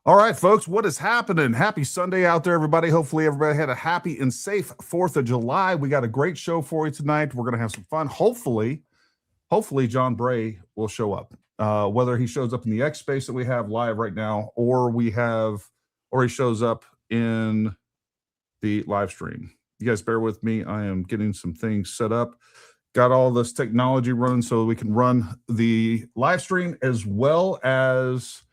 All right, folks, what is happening? Happy Sunday out there, everybody. Hopefully, everybody had a happy and safe 4th of July. We got a great show for you tonight. We're going to have some fun. Hopefully, John Bray will show up. Whether he shows up in the X space that we have live right now, or he shows up in the live stream. You guys bear with me. I am getting some things set up. Got all this technology running so we can run the live stream as well as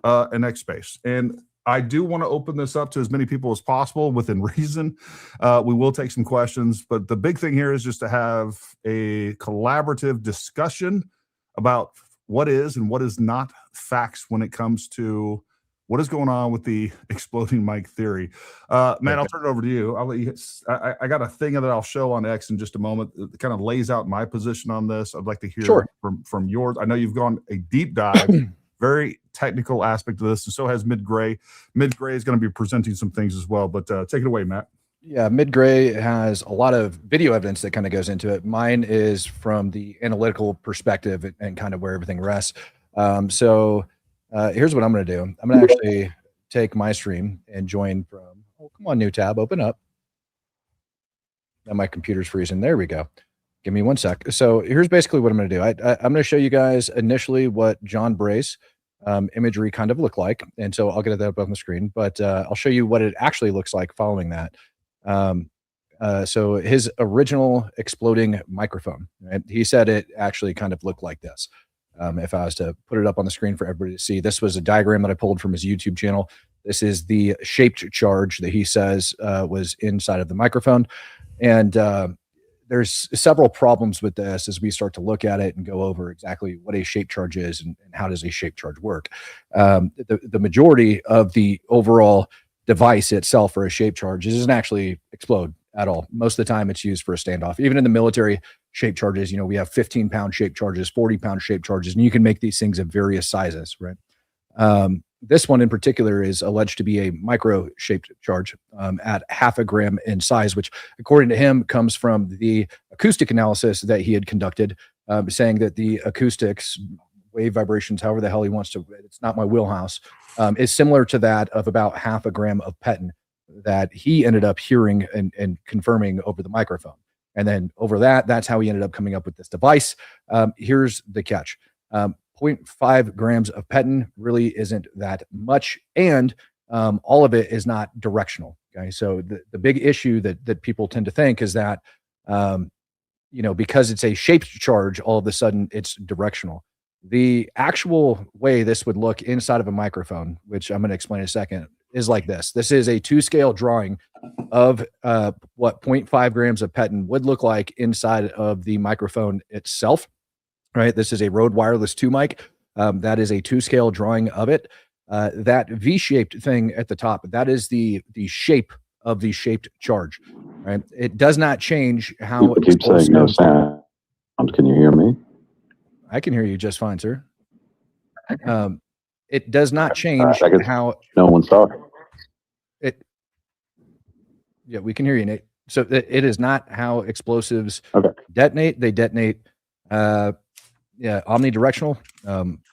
an X space. And I do want to open this up to as many people as possible within reason. We will take some questions, but the big thing here is just to have a collaborative discussion about what is and what is not facts when it comes to what is going on with the exploding mic theory. Matt, I'll turn it over to you. I'll let you. I got a thing that I'll show on X in just a moment. It kind of lays out my position on this. I'd like to hear from yours. I know you've gone a deep dive. Very technical aspect of this, and so has Mid-Gray. Mid-Gray is going to be presenting some things as well, but take it away, Matt. Yeah, Mid-Gray has a lot of video evidence that kind of goes into it. Mine is from the analytical perspective and kind of where everything rests. So here's what I'm going to do. I'm going to actually take my stream and join from, come on, new tab, open up. Now my computer's freezing. There we go. Give me 1 sec. So here's basically what I'm going to do. I'm going to show you guys initially what John Bray's imagery kind of look like. And so I'll get that up on the screen, but I'll show you what it actually looks like following that. So his original exploding microphone, right? He said it actually kind of looked like this. If I was to put it up on the screen for everybody to see, this was a diagram that I pulled from his YouTube channel. This is the shaped charge that he says was inside of the microphone. And there's several problems with this as we start to look at it and go over exactly what a shape charge is and how does a shape charge work. The majority of the overall device itself for a shape charge doesn't actually explode at all. Most of the time it's used for a standoff. Even in the military, shape charges, you know, we have 15-pound shape charges, 40-pound shape charges, and you can make these things of various sizes, right? This one in particular is alleged to be a micro-shaped charge at 0.5 gram in size, which according to him comes from the acoustic analysis that he had conducted, saying that the acoustics, wave vibrations, however the hell he wants to, it's not my wheelhouse, is similar to that of about 0.5 gram of Petin that he ended up hearing and confirming over the microphone. And then over that, that's how he ended up coming up with this device. Here's the catch. 0.5 grams of Petin really isn't that much, and all of it is not directional. Okay, so the big issue that people tend to think is that because it's a shaped charge, all of a sudden it's directional. The actual way this would look inside of a microphone, which I'm going to explain in a second, is like this. This is a 2-scale drawing of what 0.5 grams of Petin would look like inside of the microphone itself. Right, this is a Rode Wireless 2 mic. That is a 2-scale drawing of it. That V-shaped thing at the top, that is the shape of the shaped charge. Right, it does not change how. People keep saying no sound. Can you hear me? I can hear you just fine, sir. It does not change how. No one's talking. Yeah, we can hear you, Nate. So it is not how explosives Okay. detonate. They detonate. Omnidirectional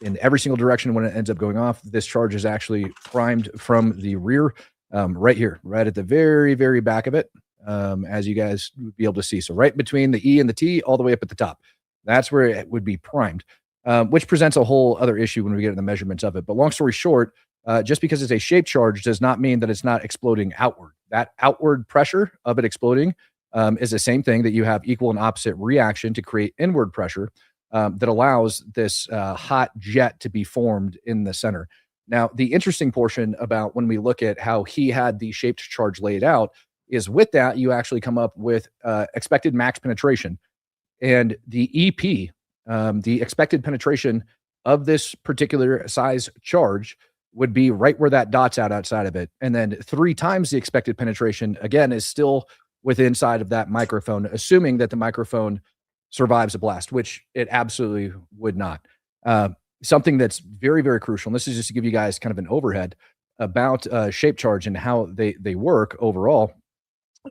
in every single direction when it ends up going off. This charge is actually primed from the rear, right here, right at the very, very back of it, as you guys would be able to see. So right between the E and the T, all the way up at the top. That's where it would be primed, which presents a whole other issue when we get to the measurements of it. But long story short, just because it's a shaped charge does not mean that it's not exploding outward. That outward pressure of it exploding is the same thing that you have equal and opposite reaction to create inward pressure. That allows this hot jet to be formed in the center. Now, the interesting portion about when we look at how he had the shaped charge laid out is with that, you actually come up with expected max penetration. And the EP, the expected penetration of this particular size charge would be right where that dot's outside of it. And then 3 times the expected penetration, again, is still within inside of that microphone, assuming that the microphone survives a blast, which it absolutely would not. Something that's very, very crucial, and this is just to give you guys kind of an overhead about shape charge and how they work overall,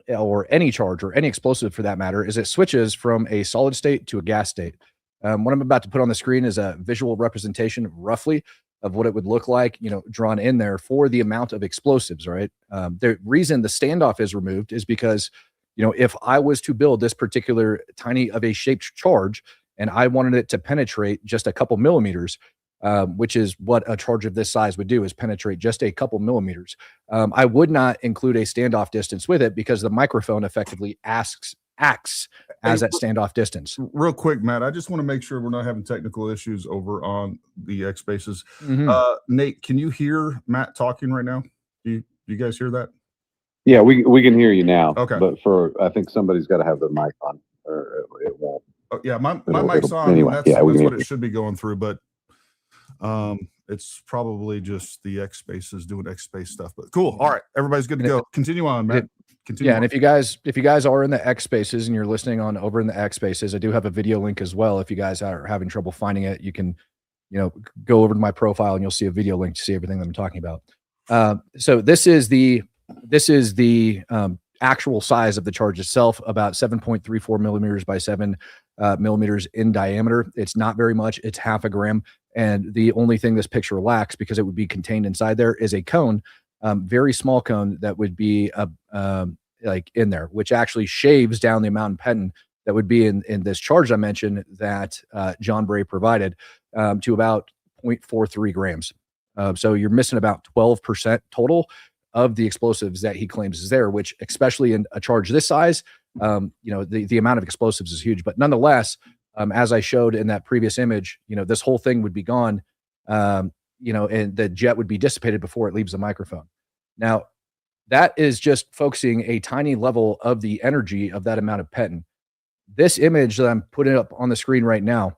or any charge or any explosive for that matter, is it switches from a solid state to a gas state. What I'm about to put on the screen is a visual representation roughly of what it would look like, drawn in there for the amount of explosives, right? The reason the standoff is removed is because, if I was to build this particular tiny of a shaped charge and I wanted it to penetrate just a couple millimeters, which is what a charge of this size would do, is penetrate just a couple millimeters. I would not include a standoff distance with it because the microphone effectively acts as that standoff distance. Real quick, Matt, I just want to make sure we're not having technical issues over on the X Spaces. Nate, can you hear Matt talking right now? Do you guys hear that? Yeah, we can hear you now. Okay. But I think somebody's got to have their mic on, or it won't. Oh, yeah, my mic's on. Anyway, That's yeah, what it should be going through, but it's probably just the X Spaces doing X Space stuff. But cool. All right, everybody's good to go. Continue on, Matt. Continue on. And if you guys are in the X Spaces and you're listening on over in the X Spaces, I do have a video link as well. If you guys are having trouble finding it, you can, go over to my profile and you'll see a video link to see everything that I'm talking about. So this is the actual size of the charge itself, about 7.34 millimeters by 7 millimeters in diameter. It's not very much. It's half a gram. And the only thing this picture lacks, because it would be contained inside there, is a cone, very small cone that would be like in there, which actually shaves down the amount of penton that would be in this charge I mentioned that John Bray provided to about 0.43 grams. So you're missing about 12% total of the explosives that he claims is there, which, especially in a charge this size, the amount of explosives is huge. But nonetheless, as I showed in that previous image, this whole thing would be gone, and the jet would be dissipated before it leaves the microphone. Now, that is just focusing a tiny level of the energy of that amount of penton. This image that I'm putting up on the screen right now,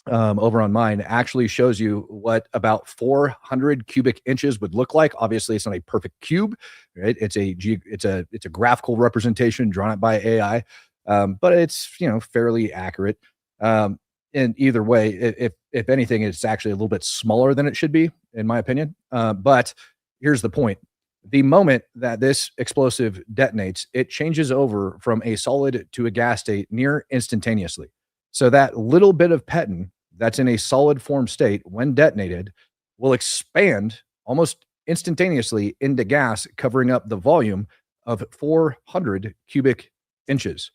over on mine, actually shows you what about 400 cubic inches would look like. Obviously, it's not a perfect cube, right? It's a graphical representation drawn up by AI, but it's fairly accurate. And either way, if anything, it's actually a little bit smaller than it should be, in my opinion. But here's the point. The moment that this explosive detonates, it changes over from a solid to a gas state near instantaneously. So that little bit of penton that's in a solid form state, when detonated, will expand almost instantaneously into gas, covering up the volume of 400 cubic inches.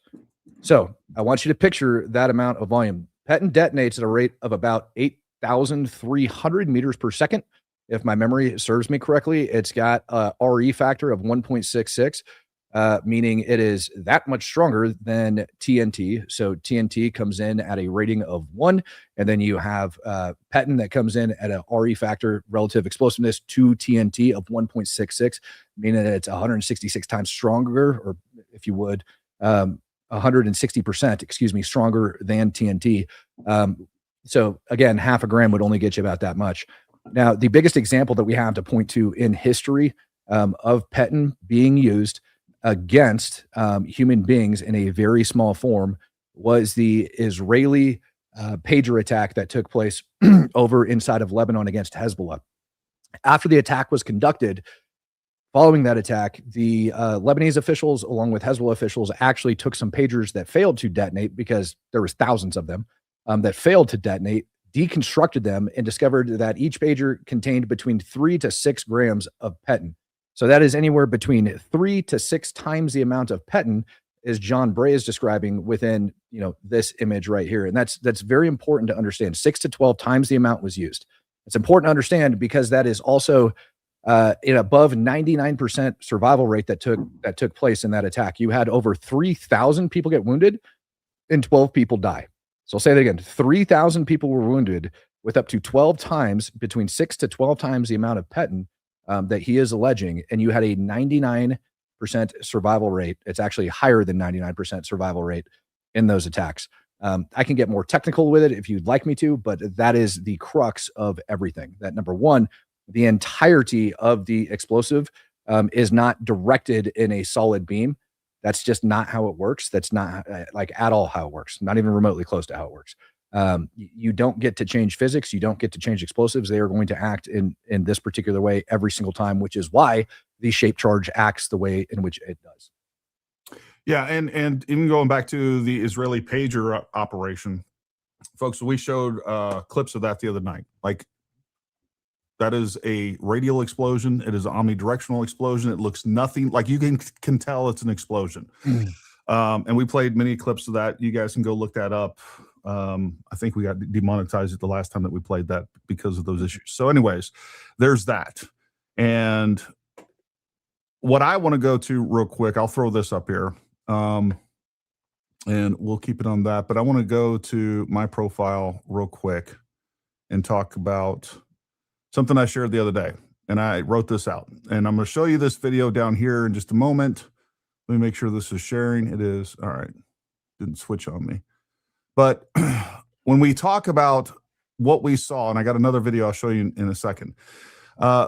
So I want you to picture that amount of volume. Penton detonates at a rate of about 8,300 meters per second. If my memory serves me correctly, it's got a RE factor of 1.66, meaning it is that much stronger than TNT. So TNT comes in at a rating of 1, and then you have penton that comes in at a RE factor, relative explosiveness, to TNT of 1.66, meaning that it's 166 times stronger, or if you would, 160%, stronger than TNT. So again, half a gram would only get you about that much. Now, the biggest example that we have to point to in history of penton being used against human beings in a very small form was the Israeli pager attack that took place over inside of Lebanon against Hezbollah. After the attack was conducted, following that attack, the Lebanese officials, along with Hezbollah officials, actually took some pagers that failed to detonate, because there was thousands of them that failed to detonate, deconstructed them, and discovered that each pager contained between 3 to 6 grams of penton. So that is anywhere between 3 to 6 times the amount of penton as John Bray is describing within this image right here. And that's very important to understand. 6 to 12 times the amount was used. It's important to understand because that is also an above 99% survival rate that took place in that attack. You had over 3,000 people get wounded and 12 people die. So I'll say that again. 3,000 people were wounded with up to 12 times, between 6 to 12 times the amount of penton that he is alleging, and you had a 99% survival rate. It's actually higher than 99% survival rate in those attacks. I can get more technical with it if you'd like me to, but that is the crux of everything. That, number one, the entirety of the explosive is not directed in a solid beam. That's just not how it works. That's not at all how it works. Not even remotely close to how it works. You don't get to change physics. You don't get to change explosives. They are going to act in this particular way every single time, which is why the shape charge acts the way in which it does. Yeah, and even going back to the Israeli pager operation, folks, we showed clips of that the other night. Like, That is a radial explosion. It is an omnidirectional explosion. It looks nothing like you can tell it's an explosion. And we played many clips of that. You guys can go look that up. I think we got demonetized the last time that we played that because of those issues. So anyways, there's that. And what I want to go to real quick, I'll throw this up here. And we'll keep it on that. But I want to go to my profile real quick and talk about something I shared the other day. And I wrote this out. And I'm going to show you this video down here in just a moment. Let me make sure this is sharing. It is. All right. Didn't switch on me. But when we talk about what we saw, and I got another video I'll show you in a second.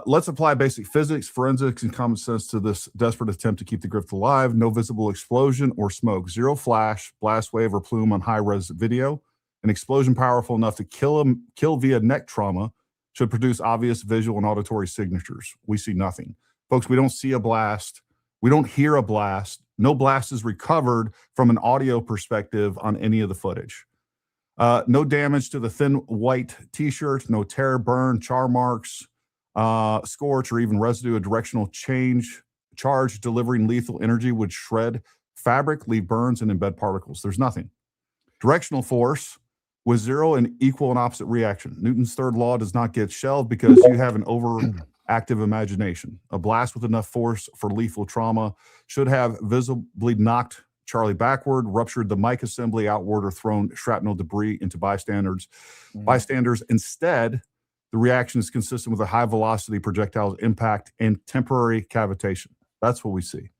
Let's apply basic physics, forensics, and common sense to this desperate attempt to keep the grift alive. No visible explosion or smoke. Zero flash, blast wave, or plume on high-res video. An explosion powerful enough to kill via neck trauma should produce obvious visual and auditory signatures. We see nothing. Folks, we don't see a blast. We don't hear a blast. No blast is recovered from an audio perspective on any of the footage. No damage to the thin white t-shirt, no tear, burn, char marks, scorch, or even residue of directional charge delivering lethal energy would shred fabric, leave burns, and embed particles. There's nothing. Directional force with zero and equal and opposite reaction. Newton's third law does not get shelved because you have an overactive imagination. A blast with enough force for lethal trauma should have visibly knocked Charlie backward, ruptured the mic assembly outward, or thrown shrapnel debris into bystanders. Instead, the reaction is consistent with a high velocity projectile's impact and temporary cavitation. That's what we see.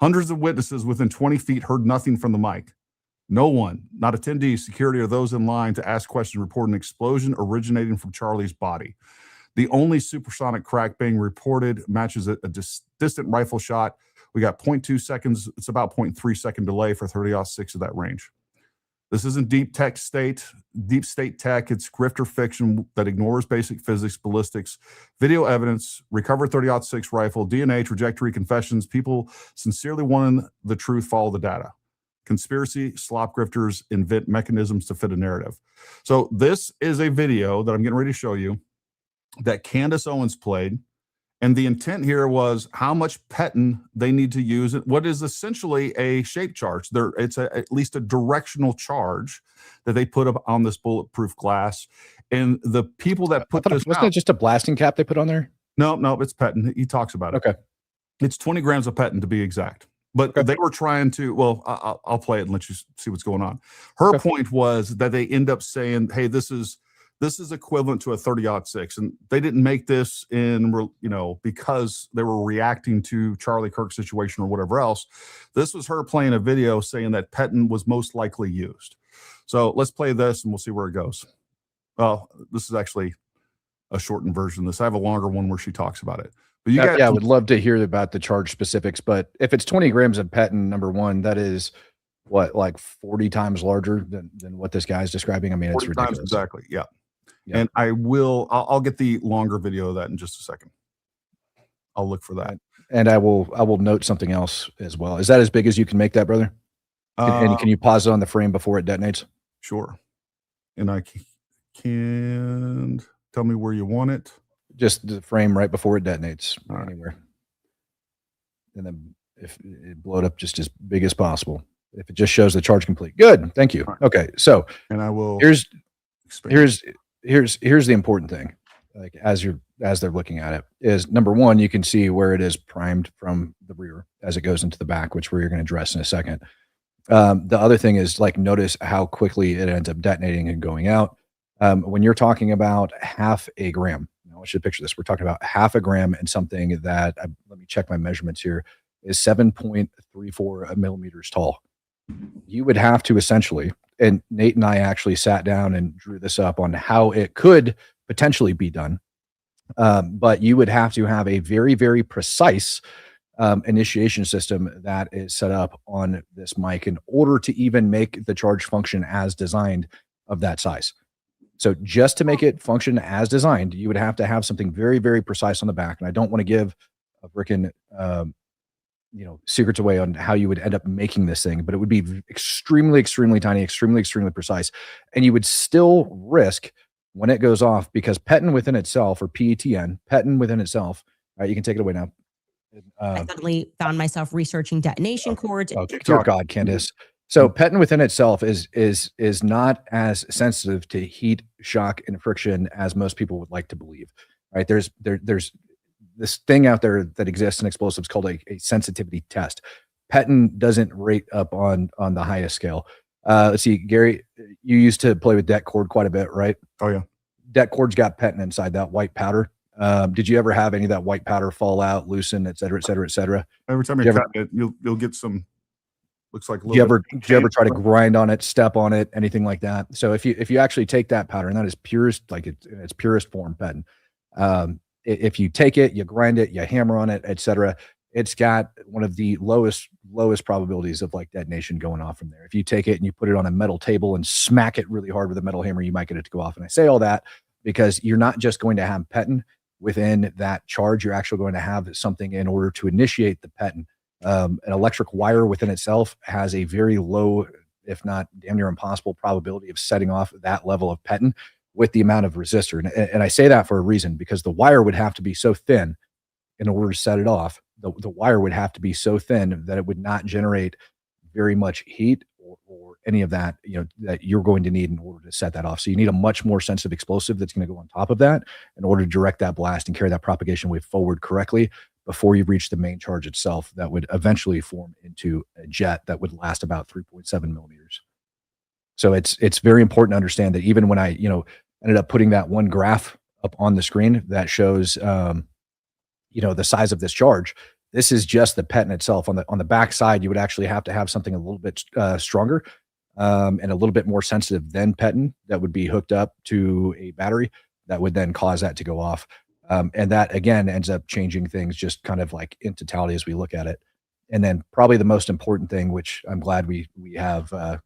Hundreds of witnesses within 20 feet heard nothing from the mic. No one, not attendees, security, or those in line to ask questions, report an explosion originating from Charlie's body. The only supersonic crack being reported matches a distant rifle shot. We got 0.2 seconds. It's about 0.3 second delay for 30-06 of that range. This isn't deep state tech. It's grifter fiction that ignores basic physics, ballistics, video evidence, recovered 30-06 rifle, DNA, trajectory, confessions. People sincerely wanting the truth follow the data. Conspiracy slop grifters invent mechanisms to fit a narrative. So this is a video that I'm getting ready to show you that Candace Owens played. And the intent here was how much Petin they need to use. What is essentially a shape charge. It's at least a directional charge that they put up on this bulletproof glass. And the people that put this wasn't it just a blasting cap they put on there? No, it's Petin. He talks about it. Okay. It's 20 grams of Petin to be exact. But they were trying to, well, I'll play it and let you see what's going on. Her point was that they end up saying, hey, this is equivalent to a 30-06. And they didn't make this because they were reacting to Charlie Kirk's situation or whatever else. This was her playing a video saying that Petin was most likely used. So let's play this and we'll see where it goes. Well, this is actually a shortened version of this. I have a longer one where she talks about it. But I would love to hear about the charge specifics, but if it's 20 grams of Petin, number one, that is what, like 40 times larger than what this guy's describing. I mean, it's ridiculous. Exactly. Yeah. And I'll get the longer video of that in just a second. I'll look for that. And I will note something else as well. Is that as big as you can make that, brother? And can you pause it on the frame before it detonates? Sure. And I can tell me where you want it. Just the frame right before it detonates, anywhere. And then if it blow it up just as big as possible. If it just shows the charge complete. Good. Thank you. Right. Okay. So and I will here's the important thing. Like as they're looking at it is number one, you can see where it is primed from the rear as it goes into the back, which we're going to address in a second. The other thing is like, notice how quickly it ends up detonating and going out. When you're talking about half a gram, I want you to picture this. We're talking about half a gram and something that, let me check my measurements here, is 7.34 millimeters tall. You would have to essentially, and Nate and I actually sat down and drew this up on how it could potentially be done. But you would have to have a very, very precise initiation system that is set up on this mic in order to even make the charge function as designed of that size. So just to make it function as designed, you would have to have something very, very precise on the back. And I don't want to give a frickin' secrets away on how you would end up making this thing, but it would be extremely, extremely tiny, extremely, extremely precise. And you would still risk when it goes off, because PETN within itself, or PETN, PETN within itself, all right, you can take it away now. I suddenly found myself researching detonation cords. Oh, dear God, Candace. So PETN within itself is not as sensitive to heat, shock, and friction as most people would like to believe. Right? There's this thing out there that exists in explosives called a sensitivity test. PETN doesn't rate up on the highest scale. Let's see, Gary, you used to play with det cord quite a bit, right? Oh yeah. Det cord's got PETN inside, that white powder. Did you ever have any of that white powder fall out, loosen, et cetera, et cutting it, you'll get some. Looks like. Did you ever try to grind on it, step on it, anything like that? So if you actually take that powder, and that is purest, like its purest form, PETN. If you take it, you grind it, you hammer on it, etc., it's got one of the lowest probabilities of like detonation going off from there. If you take it and you put it on a metal table and smack it really hard with a metal hammer, you might get it to go off. And I say all that because you're not just going to have PETN within that charge. You're actually going to have something in order to initiate the PETN. An electric wire within itself has a very low, if not damn near impossible probability of setting off that level of PETN with the amount of resistor. And I say that for a reason, because the wire would have to be so thin in order to set it off. The wire would have to be so thin that it would not generate very much heat or any of that, that you're going to need in order to set that off. So you need a much more sensitive explosive that's going to go on top of that in order to direct that blast and carry that propagation wave forward correctly before you reach the main charge itself that would eventually form into a jet that would last about 3.7 millimeters. So it's very important to understand that even when I, ended up putting that one graph up on the screen that shows, the size of this charge, this is just the PETN itself. On the back side, you would actually have to have something a little bit stronger and a little bit more sensitive than PETN that would be hooked up to a battery that would then cause that to go off. And that, again, ends up changing things just kind of like in totality as we look at it. And then probably the most important thing, which I'm glad we have the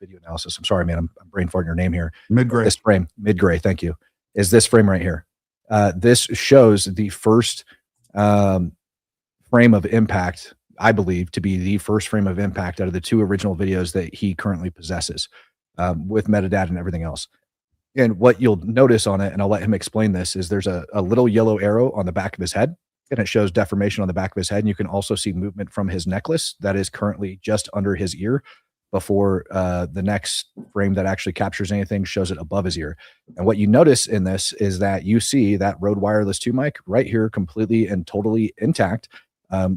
video analysis. I'm sorry, man, I'm brain farting your name here. Mid-gray. This frame, mid-gray, thank you, is this frame right here. This shows the first frame of impact, I believe, to be the first frame of impact out of the two original videos that he currently possesses with metadata and everything else. And what you'll notice on it, and I'll let him explain this, is there's a little yellow arrow on the back of his head, and it shows deformation on the back of his head. And you can also see movement from his necklace that is currently just under his ear before the next frame that actually captures anything shows it above his ear. And what you notice in this is that you see that Rode Wireless 2 mic right here, completely and totally intact,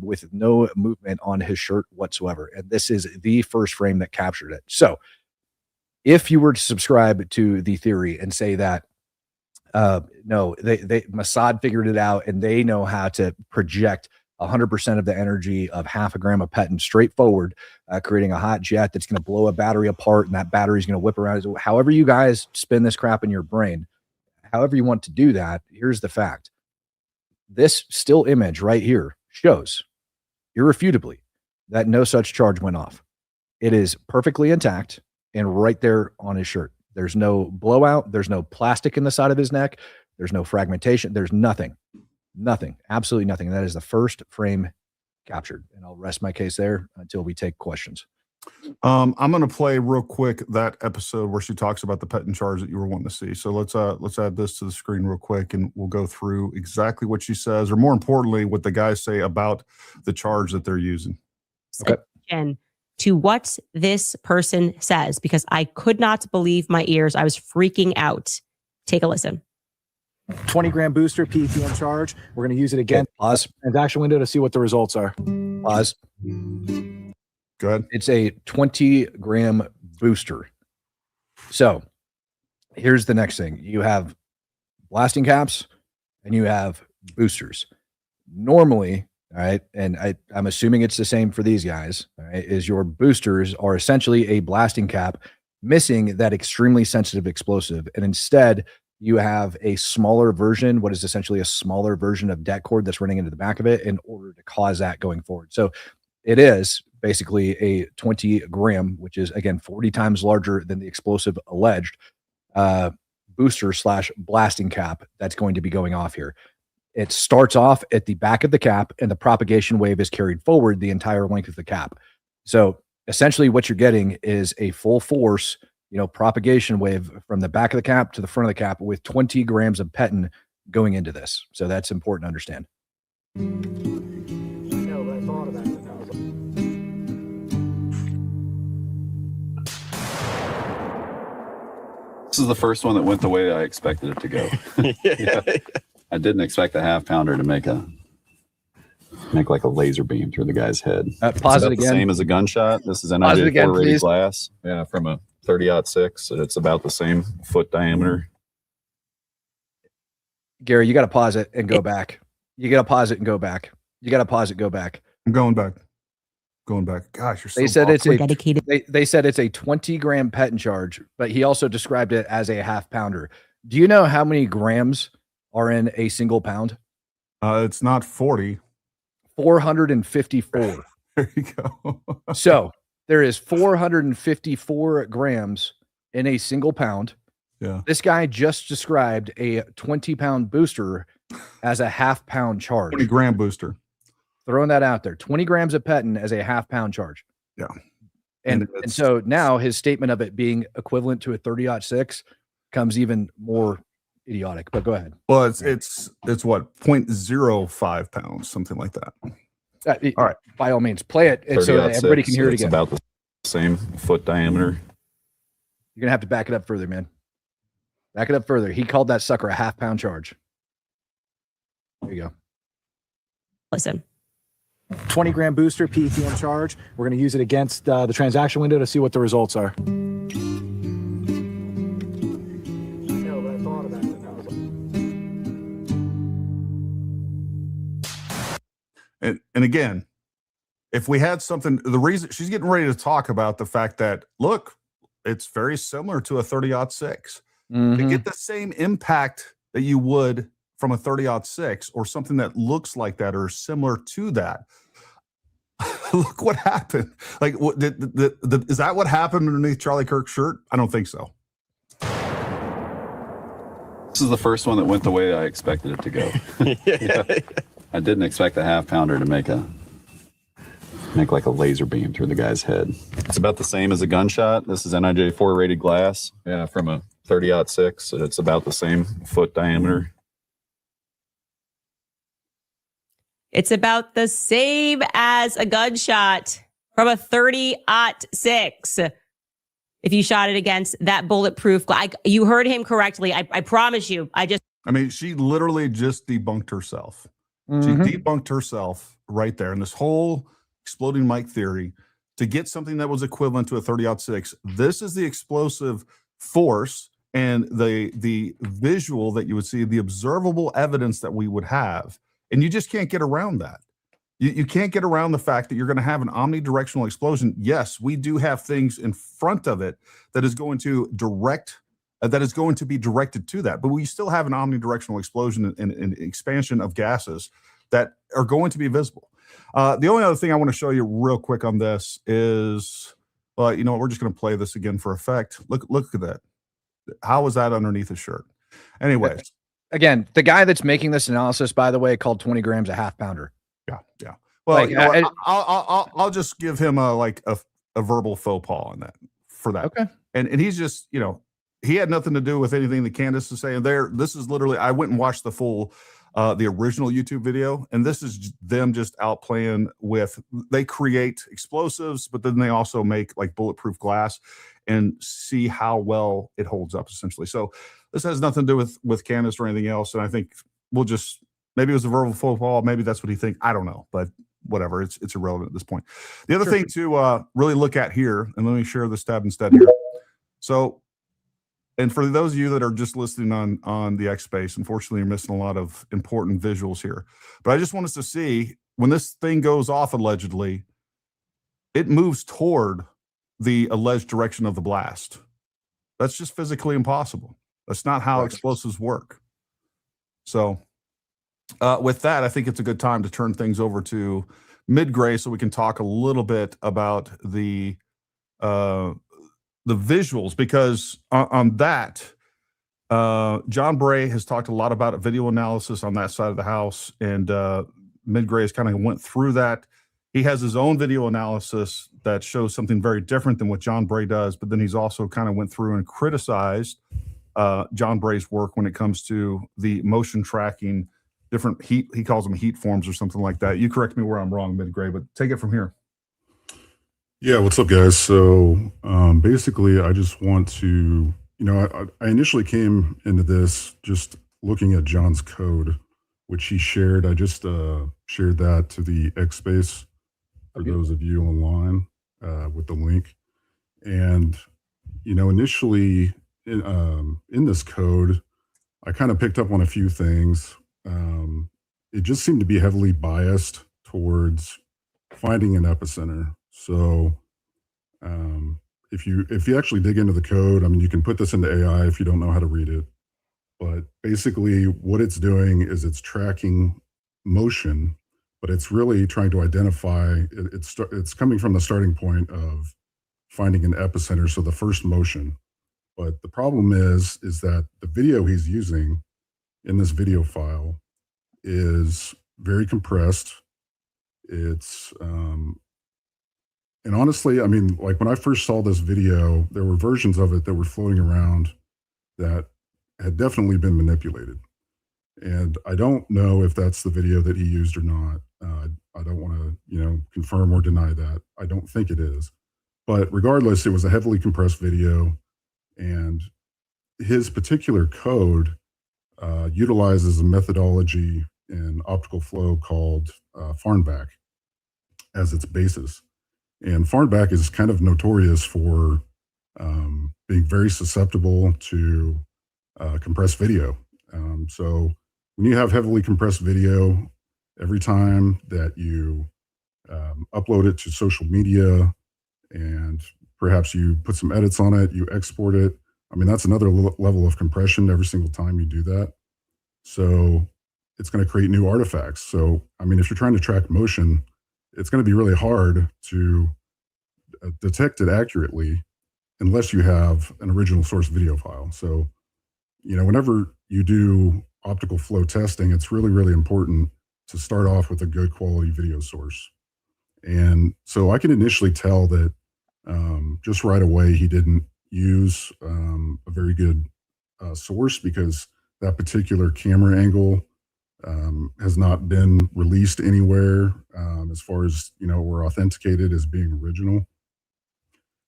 with no movement on his shirt whatsoever. And this is the first frame that captured it. So if you were to subscribe to the theory and say that, no, Mossad figured it out and they know how to project 100% of the energy of half a gram of PETN straight forward, creating a hot jet that's going to blow a battery apart, and that battery is going to whip around. However you guys spin this crap in your brain, however you want to do that, here's the fact. This still image right here shows irrefutably that no such charge went off. It is perfectly intact and right there on his shirt. There's no blowout. There's no plastic in the side of his neck. There's no fragmentation. There's nothing. Nothing, absolutely nothing. And that is the first frame captured. And I'll rest my case there until we take questions. I'm going to play real quick that episode where she talks about the PETN charge that you were wanting to see. So let's add this to the screen real quick, and we'll go through exactly what she says, or more importantly, what the guys say about the charge that they're using. Okay. To what this person says, because I could not believe my ears. I was freaking out. Take a listen. 20 gram booster PETN charge. We're going to use it again. Okay, pause. Transaction window to see what the results are. Pause. Good. It's a 20 gram booster. So here's the next thing. You have blasting caps and you have boosters. Normally, all right, and I'm assuming it's the same for these guys, all right, is your boosters are essentially a blasting cap missing that extremely sensitive explosive. And instead, you have a smaller version, what is essentially a smaller version of det cord that's running into the back of it in order to cause that going forward. So it is basically a 20 gram, which is, again, 40 times larger than the explosive alleged booster / blasting cap that's going to be going off here. It starts off at the back of the cap, and the propagation wave is carried forward the entire length of the cap. So essentially what you're getting is a full force propagation wave from the back of the cap to the front of the cap with 20 grams of petin going into this. So that's important to understand. No, but I thought about it. This is the first one that went the way I expected it to go. Yeah. I didn't expect a half pounder to make like a laser beam through the guy's head. Pause it again. The same as a gunshot. This is Pause it again, NIJ 4 rated please. glass. Yeah, from a 30-06. It's about the same foot diameter. Gary, you got to pause it and go back. You got to pause it and go back. You got to pause it, go back. I'm going back. Gosh, you're so They said it's We're a dedicated. they said it's a 20-gram petin charge, but he also described it as a half pounder. Do you know how many grams are in a single pound? It's not 40. 454. There you go. So there is 454 grams in a single pound. Yeah. This guy just described a 20-pound booster as a half pound charge. 20-gram booster. Throwing that out there. 20 grams of petin as a half pound charge. Yeah. And so now his statement of it being equivalent to a 30-06 comes even more idiotic. But go ahead. Well, it's what, 0.05 pounds, something like that. All right. By all means, play it and so that everybody can hear it It's again. about the same foot diameter. You're gonna have to back it up further, man. Back it up further. He called that sucker a half pound charge. There you go. Listen, 20-gram booster PTM charge. We're going to use it against the transaction window to see what the results are. No, but I thought about it. And again, if we had something, the reason she's getting ready to talk about the fact that, look, it's very similar to a 30-06. To get the same impact that you would from a 30-06 or something that looks like that or similar to that. Look what happened. Like, what is that what happened underneath Charlie Kirk's shirt? I don't think so. This is the first one that went the way I expected it to go. Yeah. I didn't expect a half pounder to make like a laser beam through the guy's head. It's about the same as a gunshot. This is NIJ 4 rated glass. Yeah, from a 30-06. It's about the same foot diameter. it's about the same as a gunshot from a 30-06. If you shot it against that bulletproof, you heard him correctly. I promise you. I mean, she literally just debunked herself. Mm-hmm. She debunked herself right there. And this whole exploding mic theory to get something that was equivalent to a 30-06. This is the explosive force and the visual that you would see, the observable evidence that we would have. And you just can't get around that. You can't get around the fact that you're going to have an omnidirectional explosion. Yes, we do have things in front of it that is going to be directed to that, but we still have an omnidirectional explosion and expansion of gases that are going to be visible. The only other thing I want to show you real quick on this is, well, you know what, we're just going to play this again for effect. Look at that. How was that underneath his shirt? Anyways. Again, the guy that's making this analysis, by the way, called 20 grams a half pounder. Yeah. Well, like, you know what, I'll just give him a verbal faux pas on that for that. Okay. And he's just, he had nothing to do with anything that Candace is saying there. This is literally, I went and watched the full, the original YouTube video, and this is them just out playing with, they create explosives, but then they also make like bulletproof glass and see how well it holds up essentially. So this has nothing to do with Candace or anything else. And I think we'll just, maybe it was a verbal faux pas. Maybe that's what he thinks. I don't know, but whatever. It's irrelevant at this point. The other thing to really look at here, and let me share this tab instead here. So, and for those of you that are just listening on the X Space, unfortunately, you're missing a lot of important visuals here. But I just want us to see when this thing goes off allegedly, it moves toward the alleged direction of the blast. That's just physically impossible. That's not how explosives work. So with that, I think it's a good time to turn things over to Mid-Gray so we can talk a little bit about the visuals, because on that, John Bray has talked a lot about video analysis on that side of the house, and Mid-Gray has kind of went through that. he has his own video analysis that shows something very different than what John Bray does, but then he's also kind of went through and criticized John Bray's work when it comes to the motion tracking, different heat, he calls them heat forms or something like that. You correct me where I'm wrong, Mid-Gray, but take it from here. Yeah, what's up, guys? So basically, I just want to, I initially came into this just looking at John's code, which he shared. I just shared that to the X space for those of you online with the link. And, initially in this code, I kind of picked up on a few things. It just seemed to be heavily biased towards finding an epicenter. So if you actually dig into the code, I mean, you can put this into AI if you don't know how to read it. But basically what it's doing is it's tracking motion, but it's really trying to identify, it's coming from the starting point of finding an epicenter, so the first motion. But the problem is that the video he's using in this video file is very compressed. It's, and honestly, I mean, like when I first saw this video, there were versions of it that were floating around that had definitely been manipulated. And I don't know if that's the video that he used or not. I don't want to, confirm or deny that. I don't think it is. But regardless, it was a heavily compressed video. And his particular code utilizes a methodology in optical flow called Farnbach as its basis. And Farnbach is kind of notorious for being very susceptible to compressed video. So when you have heavily compressed video, every time that you upload it to social media and perhaps you put some edits on it, you export it, I mean, that's another level of compression every single time you do that. So it's going to create new artifacts. So, I mean, if you're trying to track motion, it's going to be really hard to detect it accurately unless you have an original source video file. So, whenever you do optical flow testing, it's really, really important to start off with a good quality video source. And so I can initially tell that just right away he didn't use a very good source, because that particular camera angle has not been released anywhere as far as, we're authenticated as being original.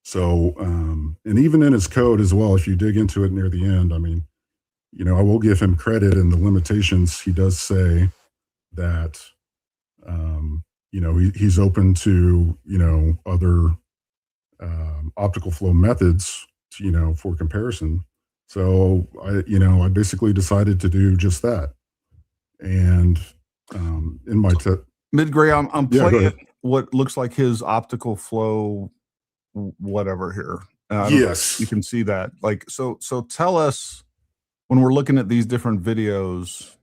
So, and even in his code as well, if you dig into it near the end, I mean, I will give him credit in the limitations. He does say that, he's open to, other optical flow methods, for comparison. So I basically decided to do just that. And in my Mid-Gray, I'm playing what looks like his optical flow, whatever here. Yes, you can see that. Like, so tell us, when we're looking at these different videos,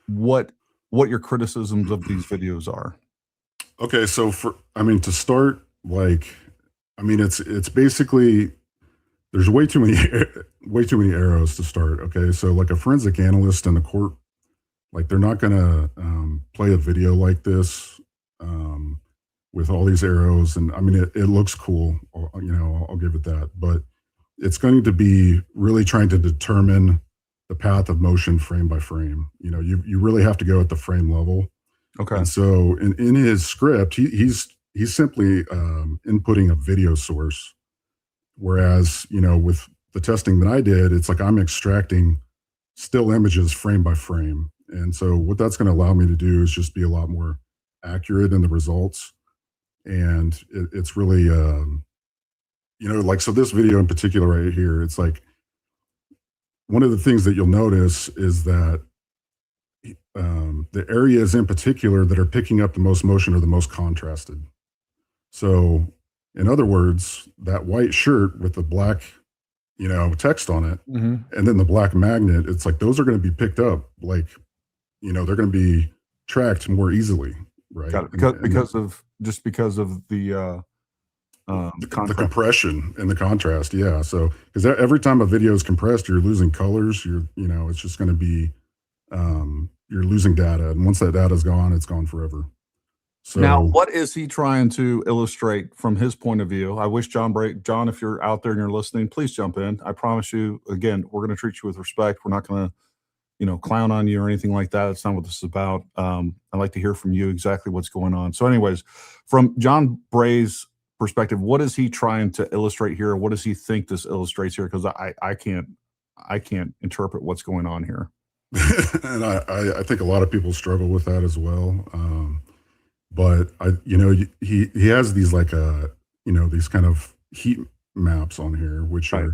what your criticisms of these videos are. Okay, so to start, it's basically, there's way too many arrows to start. Okay, so like a forensic analyst in the court, like they're not gonna play a video like this with all these arrows. And I mean, it looks cool, I'll give it that, but it's going to be really trying to determine the path of motion frame by frame. You really have to go at the frame level. Okay. And so in his script, he's simply inputting a video source. Whereas, with the testing that I did, it's like I'm extracting still images frame by frame. And so what that's going to allow me to do is just be a lot more accurate in the results. And it's really, so this video in particular right here, it's like, one of the things that you'll notice is that the areas in particular that are picking up the most motion are the most contrasted. So in other words, that white shirt with the black, text on it, Mm-hmm. and then the black magnet, it's like those are going to be picked up, like, they're going to be tracked more easily, right? Got it. Because of the compression and the contrast. Yeah. So, because every time a video is compressed, you're losing colors. It's just going to be, you're losing data. And once that data is gone, it's gone forever. So Now, what is he trying to illustrate from his point of view? I wish John, if you're out there and you're listening, please jump in. I promise you, again, we're going to treat you with respect. We're not going to, clown on you or anything like that. That's not what this is about. I'd like to hear from you exactly what's going on. So anyways, from John Bray's perspective, what is he trying to illustrate here? What does he think this illustrates here? Because I can't interpret what's going on here. And I think a lot of people struggle with that as well. But he has these these kind of heat maps on here, which Right.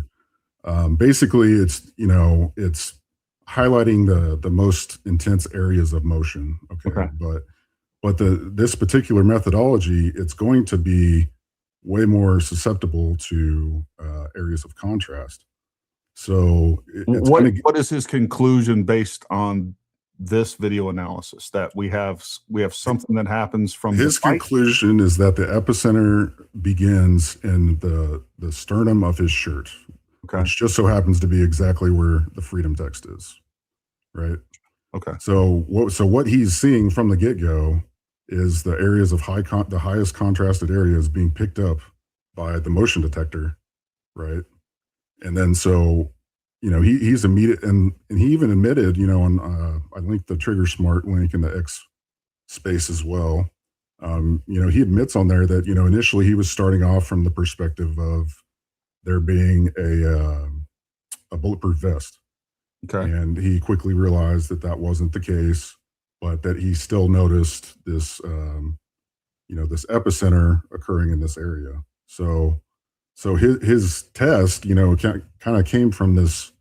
are basically it's highlighting the most intense areas of motion. Okay. But this particular methodology, it's going to be way more susceptible to areas of contrast. So What is his conclusion based on this video analysis, that we have something that happens from his conclusion is that the epicenter begins in the sternum of his shirt, which just so happens to be exactly where the freedom text is, right? Okay. So what he's seeing from the get-go is the areas of the highest contrasted areas being picked up by the motion detector, right? And then he's immediate, and he even admitted, I linked the Trigger Smart link in the X space as well. He admits on there that, initially he was starting off from the perspective of there being a bulletproof vest. Okay. And he quickly realized that wasn't the case, but that he still noticed this, this epicenter occurring in this area. So his test, kind of came from this,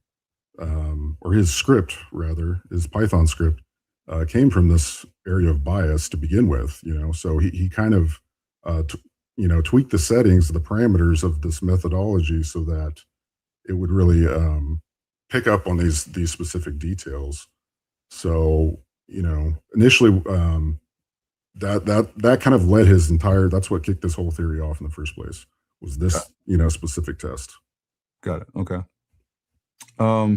or his script rather, his Python script, came from this area of bias to begin with. So he kind of, tweaked the settings, the parameters of this methodology so that it would really pick up on these specific details. So initially, that kind of led his entire. That's what kicked this whole theory off in the first place. Was this specific test? Got it. Okay. All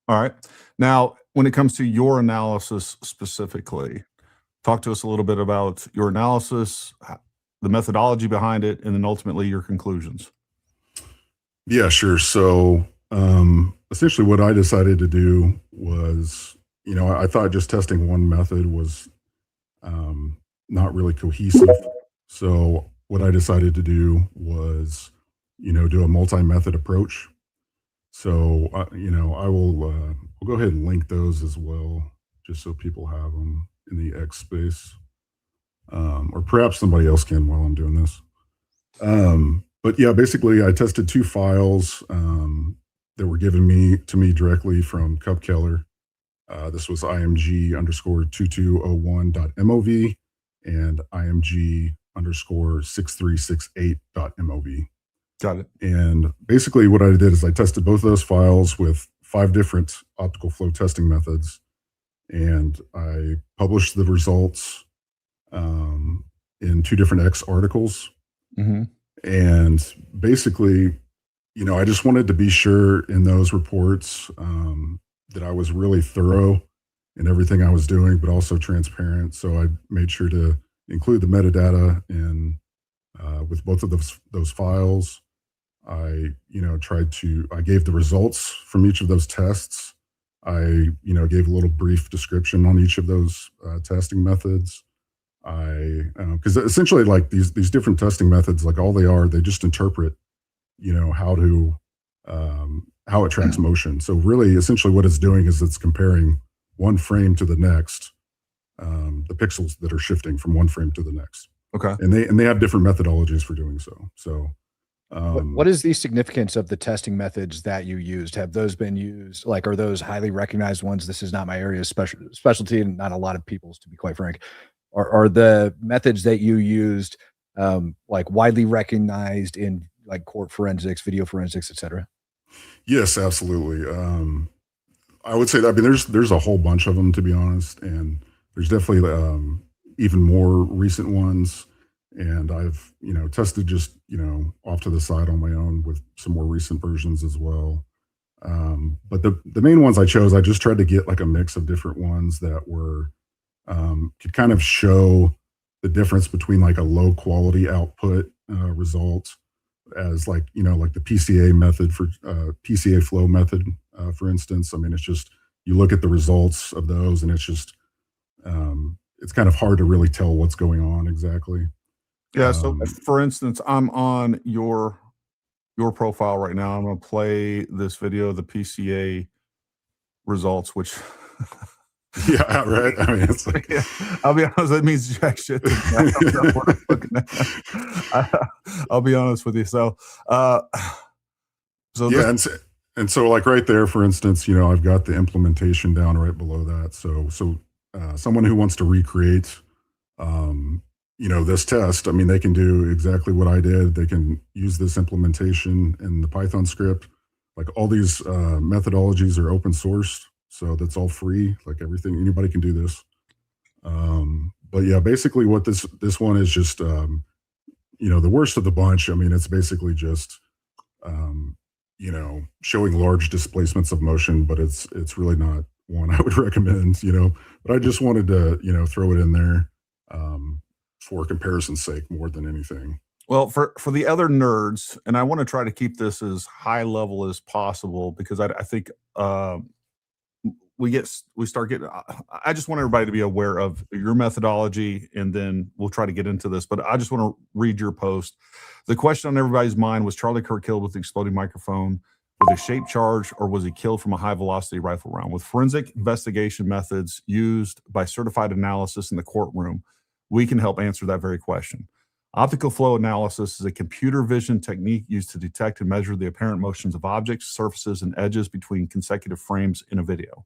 right. Now, when it comes to your analysis specifically, talk to us a little bit about your analysis, the methodology behind it, and then ultimately your conclusions. Yeah, sure. So essentially what I decided to do was, I thought just testing one method was not really cohesive. So what I decided to do was, do a multi-method approach. So, I will we'll go ahead and link those as well, just so people have them in the X space, or perhaps somebody else can while I'm doing this. But yeah, basically I tested two files that were given to me directly from Cub Keller. This was img_2201.mov and img_6368.mov. Got it. And basically what I did is I tested both of those files with 5 different optical flow testing methods, and I published the results in 2 different X articles. Mm-hmm. And basically, I just wanted to be sure in those reports that I was really thorough in everything I was doing, but also transparent. So I made sure to include the metadata in with both of those files. I gave the results from each of those tests. I gave a little brief description on each of those testing methods. Because essentially, like these different testing methods, like all they just interpret, how it tracks motion. So really, essentially, what it's doing is it's comparing one frame to the next, the pixels that are shifting from one frame to the next. Okay. And they have different methodologies for doing so. So, what is the significance of the testing methods that you used? Have those been used? Like, are those highly recognized ones? This is not my area of specialty, and not a lot of people's, to be quite frank. Are the methods that you used like widely recognized in like court forensics, video forensics, et cetera? Yes, absolutely. I would say that. I mean, there's a whole bunch of them, to be honest, and there's definitely even more recent ones. And I've tested just off to the side on my own with some more recent versions as well. But the main ones I chose, I just tried to get like a mix of different ones that were could kind of show the difference between like a low quality output result as like, like the PCA method for PCA flow method, for instance. I mean, it's just, you look at the results of those and it's just, it's kind of hard to really tell what's going on exactly. Yeah. So for instance, I'm on your profile right now. I'm going to play this video of the PCA results, which yeah, right. I mean, it's like, yeah, I'll be honest, that means jack shit to me. I don't know what I'm looking at. I'll be honest with you. So yeah, and so like right there, for instance, I've got the implementation down right below that. So someone who wants to recreate this test, I mean, they can do exactly what I did. They can use this implementation in the Python script. Like all these methodologies are open source, so that's all free. Like everything, anybody can do this. But yeah, basically what this one is just, the worst of the bunch. I mean, it's basically just, showing large displacements of motion, but it's really not one I would recommend, but I just wanted to, throw it in there for comparison's sake more than anything. Well, for the other nerds, and I want to try to keep this as high level as possible because I think we start getting. I just want everybody to be aware of your methodology, and then we'll try to get into this. But I just want to read your post. The question on everybody's mind was: Charlie Kirk killed with the exploding microphone with a shaped charge, or was he killed from a high velocity rifle round? With forensic investigation methods used by certified analysis in the courtroom, we can help answer that very question. Optical flow analysis is a computer vision technique used to detect and measure the apparent motions of objects, surfaces, and edges between consecutive frames in a video.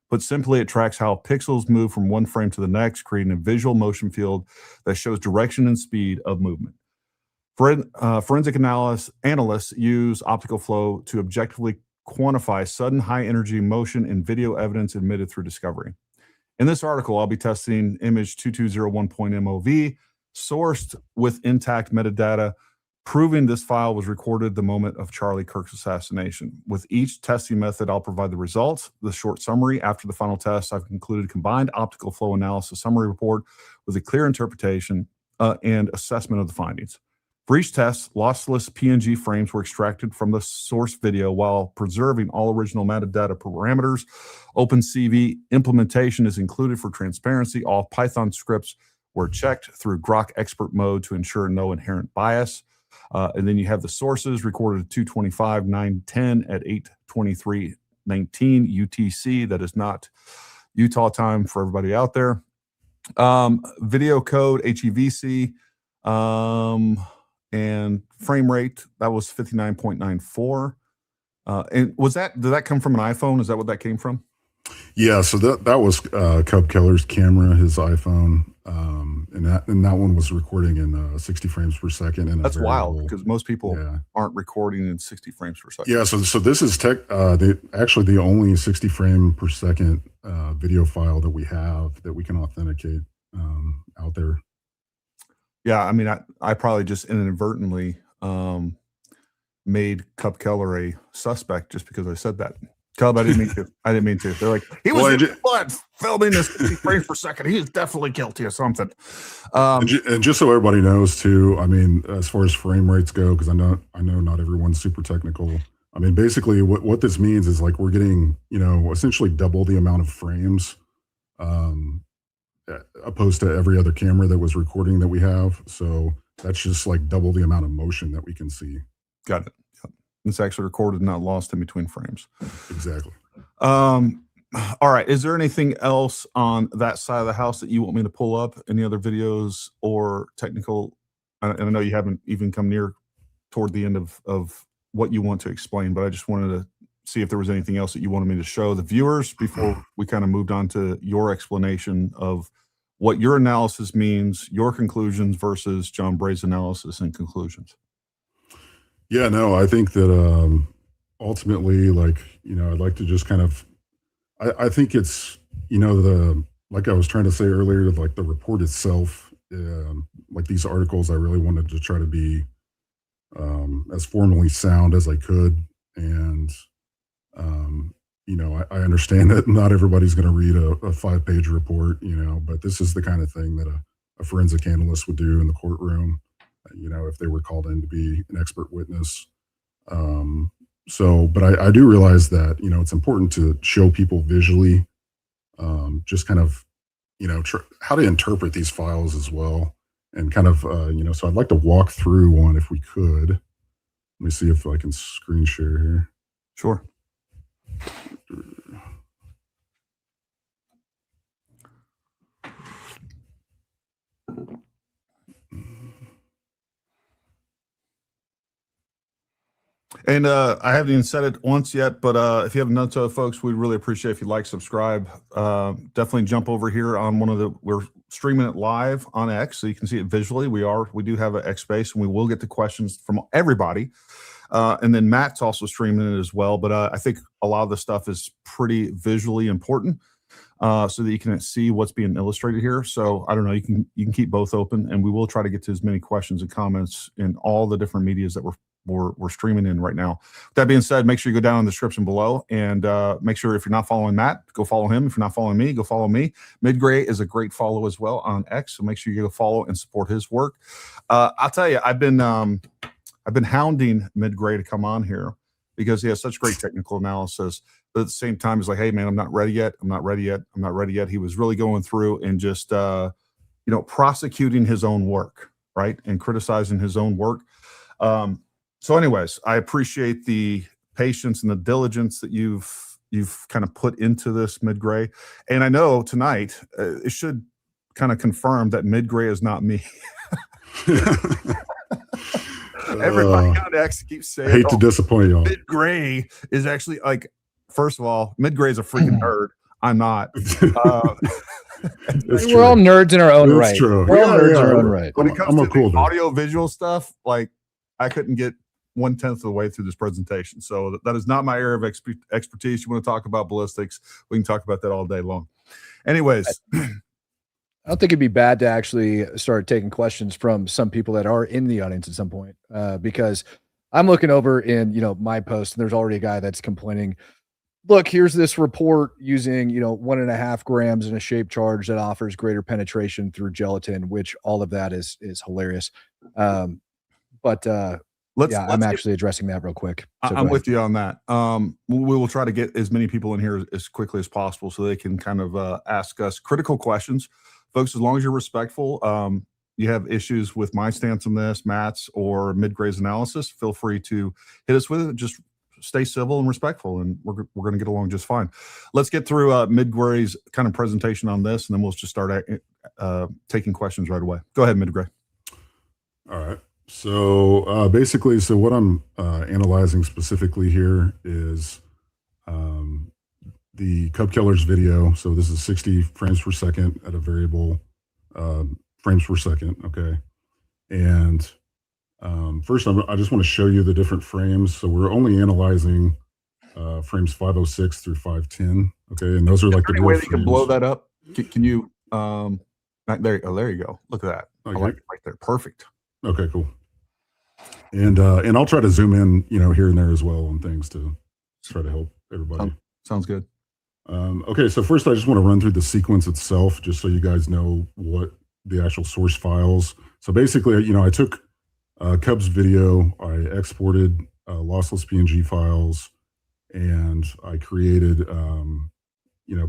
Put simply, it tracks how pixels move from one frame to the next, creating a visual motion field that shows direction and speed of movement. Forensic analysts use optical flow to objectively quantify sudden high-energy motion in video evidence admitted through discovery. In this article, I'll be testing image 2201.mov, sourced with intact metadata, proving this file was recorded the moment of Charlie Kirk's assassination. With each testing method, I'll provide the results, the short summary. After the final test, I've concluded a combined optical flow analysis summary report with a clear interpretation and assessment of the findings. For each test, lossless PNG frames were extracted from the source video while preserving all original metadata parameters. OpenCV implementation is included for transparency. All Python scripts were checked through Grok expert mode to ensure no inherent bias. And then you have the sources recorded at 2:25:9:10 at 8:23:19 UTC. That is not Utah time for everybody out there. Video code HEVC and frame rate, that was 59.94. And did that come from an iPhone? Is that what that came from? Yeah, so that was Cub Keller's camera, his iPhone, and that one was recording in 60 frames per second. And that's wild because most people aren't recording in 60 frames per second. Yeah, so this is actually the only 60 frame per second video file that we have that we can authenticate out there. Yeah, I mean, I probably just inadvertently made Cub Keller a suspect just because I said that. Cub, I didn't mean to. I didn't mean to. They're like, he was in blood filming this 50 frames per second. He is definitely guilty of something. And just so everybody knows too, I mean, as far as frame rates go, because I know not everyone's super technical. I mean, basically what this means is like we're getting, essentially double the amount of frames opposed to every other camera that was recording that we have. So that's just like double the amount of motion that we can see. Got it. Yep. It's actually recorded, not lost in between frames. Exactly. All right. Is there anything else on that side of the house that you want me to pull up? Any other videos or technical? And I know you haven't even come near toward the end of what you want to explain, but I just wanted to see if there was anything else that you wanted me to show the viewers before we kind of moved on to your explanation of what your analysis means, your conclusions versus John Bray's analysis and conclusions. Yeah, no, I think that ultimately, like, I'd like to just kind of, I think it's, like I was trying to say earlier, like the report itself, like these articles, I really wanted to try to be as formally sound as I could. And, I understand that not everybody's going to read a 5-page report, but this is the kind of thing that a a forensic analyst would do in the courtroom, if they were called in to be an expert witness. But I do realize that, it's important to show people visually, just kind of, how to interpret these files as well. And kind of, so I'd like to walk through one if we could. Let me see if I can screen share here. Sure. And I haven't even said it once yet, but if you haven't done so, folks, we'd really appreciate if you like, subscribe. Definitely jump over here on we're streaming it live on X, so you can see it visually. We do have an X space, and we will get to questions from everybody. And then Matt's also streaming it as well. But I think a lot of the stuff is pretty visually important, so that you can see what's being illustrated here. So I don't know, you can keep both open, and we will try to get to as many questions and comments in all the different medias that we're streaming in right now. With that being said, make sure you go down in the description below, and make sure if you're not following Matt, go follow him. If you're not following me, go follow me. Midgray is a great follow as well on X, so make sure you go follow and support his work. I'll tell you, I've been hounding Midgray to come on here because he has such great technical analysis, but at the same time, he's like, hey man, I'm not ready yet. I'm not ready yet. He was really going through and just prosecuting his own work, right, and criticizing his own work. So anyways, I appreciate the patience and the diligence that you've kind of put into this, Midgray. And I know tonight it should kind of confirm that Midgray is not me. Everybody on X keeps saying, I hate to disappoint y'all. Midgray is actually, like, first of all, Midgray is a freaking nerd. I'm not. We're all nerds in our own right. True. We're all nerds in our own right. When it comes to the audio visual stuff, like, I couldn't get 1/10 of the way through this presentation. So that is not my area of expertise. You want to talk about ballistics, we can talk about that all day long. Anyways. I don't think it'd be bad to actually start taking questions from some people that are in the audience at some point, because I'm looking over in, my post, and there's already a guy that's complaining, look, here's this report using, 1.5 grams in a shape charge that offers greater penetration through gelatin, which all of that is hilarious. I'm actually addressing that real quick. So I'm with you on that. We will try to get as many people in here as quickly as possible so they can kind of ask us critical questions. Folks, as long as you're respectful, you have issues with my stance on this, Matt's, or Midgray's analysis, feel free to hit us with it. Just stay civil and respectful, and we're going to get along just fine. Let's get through Midgray's kind of presentation on this, and then we'll just start taking questions right away. Go ahead, Midgray. All right. So basically, what I'm analyzing specifically here is the Cub Killers video. So this is 60 frames per second at a variable frames per second. Okay. And first, I just want to show you the different frames. So we're only analyzing frames 506 through 510. Okay. And those are like the way that you can blow that up. Can you, there you go. Look at that. Okay. I like it right there. Perfect. Okay, cool. And I'll try to zoom in, here and there as well on things to try to help everybody. Sounds good. Okay, so first I just want to run through the sequence itself, just so you guys know what the actual source files. So basically, I took Cub's video, I exported lossless PNG files, and I created,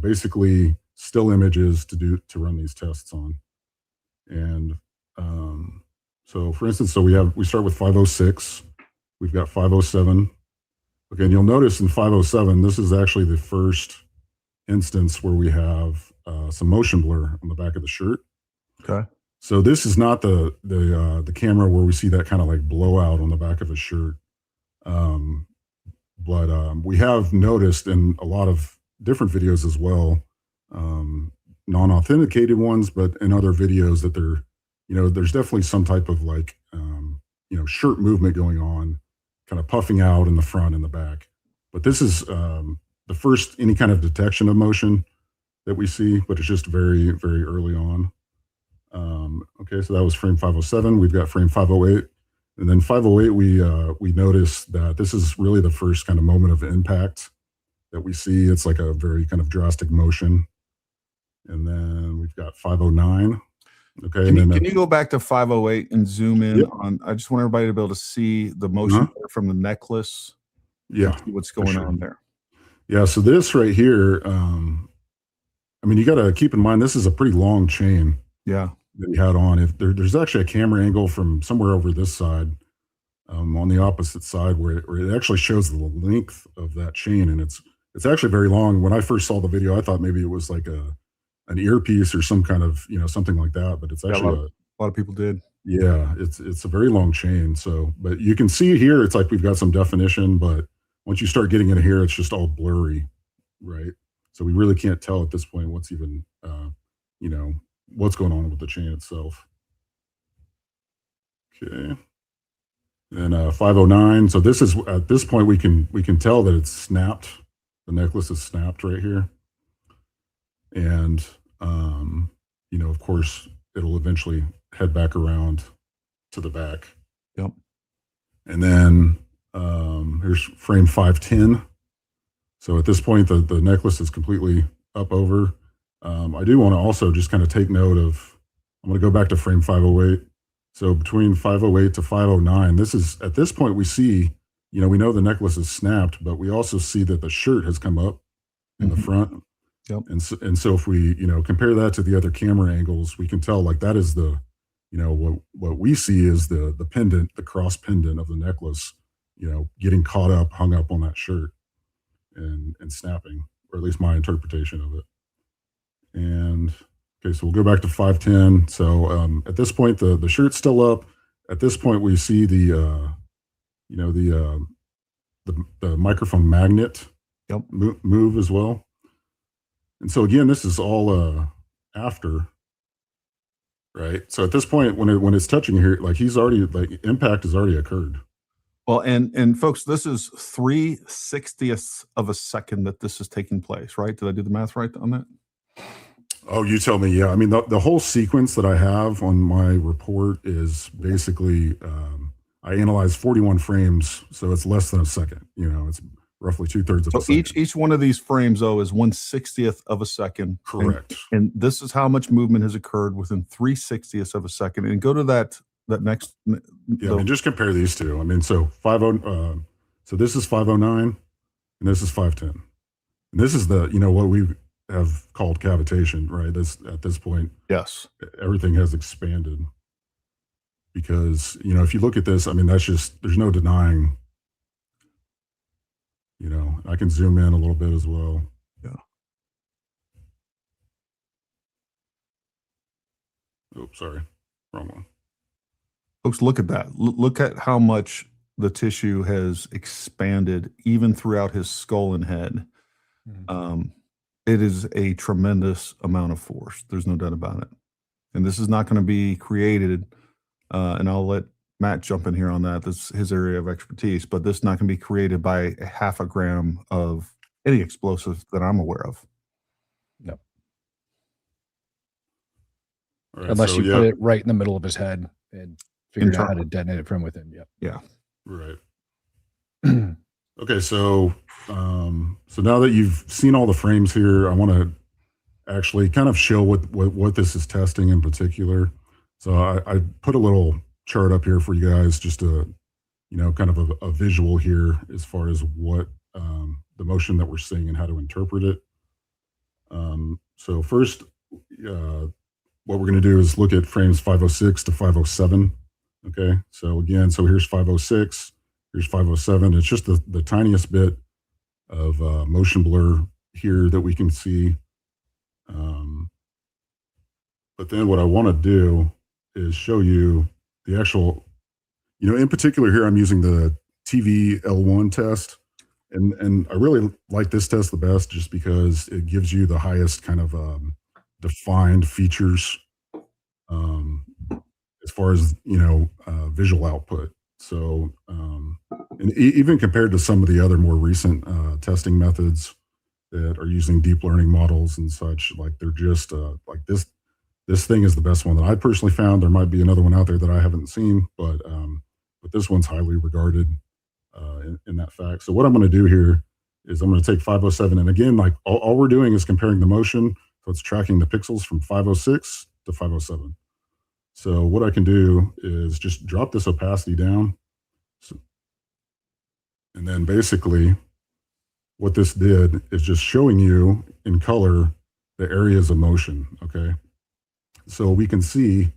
basically still images to run these tests on. And so for instance, we start with 506, we've got 507. Okay, and you'll notice in 507, this is actually the first instance where we have some motion blur on the back of the shirt. Okay. So this is not the camera where we see that kind of like blowout on the back of a shirt. But we have noticed in a lot of different videos as well, non-authenticated ones, but in other videos that there's definitely some type of like, shirt movement going on, kind of puffing out in the front and the back. But this is the first any kind of detection of motion that we see, but it's just very, very early on. Okay, so that was frame 507. We've got frame 508. And then 508, we notice that this is really the first kind of moment of impact that we see. It's like a very kind of drastic motion. And then we've got 509. Okay. Can, And then can you go back to 508 and zoom in Yep. on? I just want everybody to be able to see the motion from the necklace. yeah, See what's going sure. on there. Yeah. So this right here, I mean, you got to keep in mind, this is a pretty long chain Yeah. that he had on. If there's actually a camera angle from somewhere over this side, on the opposite side, where it actually shows the length of that chain, and it's actually very long. When I first saw the video, I thought maybe it was like an earpiece or some kind of, something like that, but it's actually a lot of people did. Yeah, it's a very long chain. So, but you can see here, it's like we've got some definition, but once you start getting into here, it's just all blurry, right? So we really can't tell at this point what's even, what's going on with the chain itself. Okay. And 509. So this is, at this point, we can tell that it's snapped. The necklace is snapped right here. And, of course, it'll eventually head back around to the back. Yep. And then here's frame 510. So at this point, the necklace is completely up over. I do want to also just kind of take note of, I'm going to go back to frame 508. So between 508 to 509, at this point we see, we know the necklace is snapped, but we also see that the shirt has come up in the front. Yep. And so if we, compare that to the other camera angles, we can tell like that is the, what we see is the pendant, the cross pendant of the necklace, getting caught up, hung up on that shirt and snapping, or at least my interpretation of it. And okay, so we'll go back to 510. So at this point, the shirt's still up. At this point, we see the microphone magnet move as well. And so again, this is all after, right? So at this point, when it's touching here, like he's already, like impact has already occurred. Well, and folks, this is 3/60ths of a second that this is taking place, right? Did I do the math right on that? Oh, you tell me. Yeah. I mean, the whole sequence that I have on my report is basically, I analyzed 41 frames. So it's less than a second, it's roughly 2/3 of a second. Each one of these frames, though, is 1/60th of a second. Correct. And this is how much movement has occurred within 3/60ths of a second. And go to that next. Yeah. I mean, just compare these two. I mean, so so this is 509 and this is 510. And this is the, what we have called cavitation, right? At this point, yes, everything has expanded because, if you look at this, I mean, that's just, there's no denying, I can zoom in a little bit as well. Yeah. Oh, sorry. Wrong one. Folks, look at that. Look at how much the tissue has expanded even throughout his skull and head. Mm-hmm. It is a tremendous amount of force. There's no doubt about it. And this is not going to be created, and I'll let Matt jump in here on that. That's his area of expertise, but this is not going to be created by a half a gram of any explosive that I'm aware of. No. Right, Unless so, you put it right in the middle of his head and figure out how to detonate it from within. Yep. Yeah. Right. Okay, so now that you've seen all the frames here, I want to actually kind of show what this is testing in particular. So I put a little chart up here for you guys, just to, kind of a visual here as far as what the motion that we're seeing and how to interpret it. So first, what we're going to do is look at frames 506 to 507. Okay, so again, here's 506. Here's 507. It's just the tiniest bit of motion blur here that we can see. But then what I want to do is show you the actual, in particular here, I'm using the TV L1 test. And I really like this test the best just because it gives you the highest kind of defined features as far as, visual output. So, and even compared to some of the other more recent testing methods that are using deep learning models and such, like they're just like this thing is the best one that I personally found. There might be another one out there that I haven't seen, but this one's highly regarded in that fact. So what I'm going to do here is I'm going to take 507, and again, like all we're doing is comparing the motion, so it's tracking the pixels from 506 to 507. So what I can do is just drop this opacity down. So, and then basically what this did is just showing you in color the areas of motion, okay? So we can see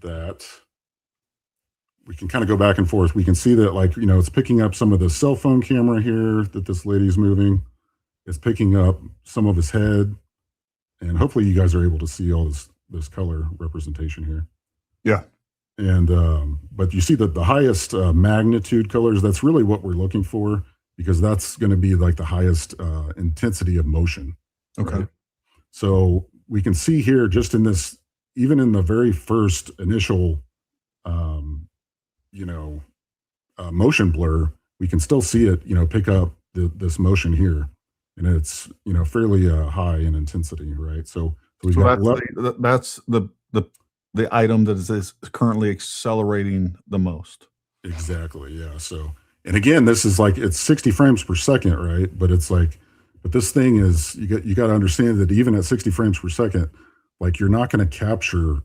that we can kind of go back and forth. We can see that, like, you know, it's picking up some of the cell phone camera here that this lady's moving. It's picking up some of his head. And hopefully you guys are able to see all this color representation here. Yeah. And, but you see that the highest magnitude colors, that's really what we're looking for, because that's going to be like the highest intensity of motion. Okay. Right? So we can see here just in this, even in the very first initial, motion blur, we can still see it, pick up this motion here. And it's, fairly high in intensity, right? So that's the item that is currently accelerating the most. Exactly. Yeah. So, and again, this is like, it's 60 frames per second, right? But it's like, but this thing is, you got to understand that even at 60 frames per second, like, you're not going to capture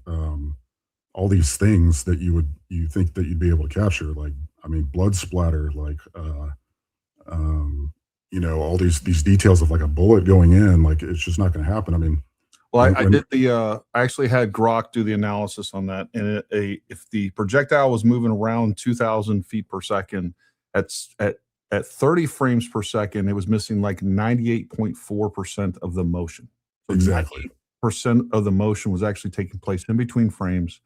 all these things that you think that you'd be able to capture. Like, I mean, blood splatter, like, all these details of like a bullet going in, like, it's just not going to happen. I mean, well, I actually had Grok do the analysis on that. And if the projectile was moving around 2,000 feet per second at 30 frames per second, it was missing like 98.4% of the motion. So exactly. 90% of the motion was actually taking place in between frames.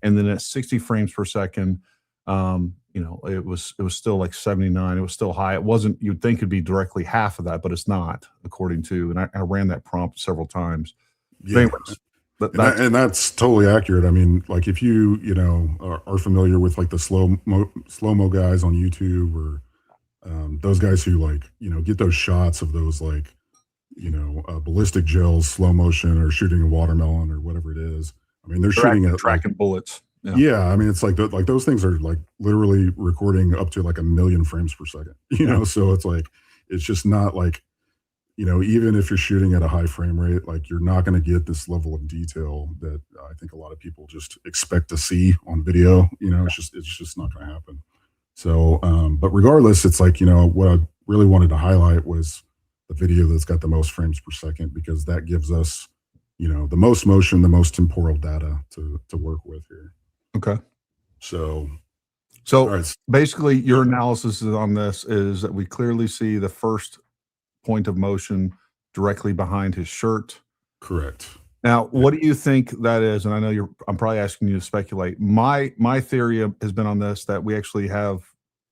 And then at 60 frames per second, it was still like 79. It was still high. It wasn't, you'd think it'd be directly half of that, but it's not, according to, and I ran that prompt several times. Yeah. Anyways, and that's totally accurate. I mean, like, if you, are familiar with like the slow-mo guys on YouTube, or those guys who, like, get those shots of those, like, ballistic gels, slow motion, or shooting a watermelon or whatever it is. I mean, they're shooting at tracking bullets. Yeah. I mean, it's like those things are like literally recording up to like 1 million frames per second, so it's like, it's just not like, even if you're shooting at a high frame rate, like, you're not going to get this level of detail that I think a lot of people just expect to see on video. It's just not going to happen. So, but regardless, it's like, what I really wanted to highlight was the video that's got the most frames per second, because that gives us, the most motion, the most temporal data to work with here. Okay. So right. Basically, your analysis on this is that we clearly see the first point of motion directly behind his shirt. Correct. Now, what do you think that is? And I know I'm probably asking you to speculate. My theory has been on this, that we actually have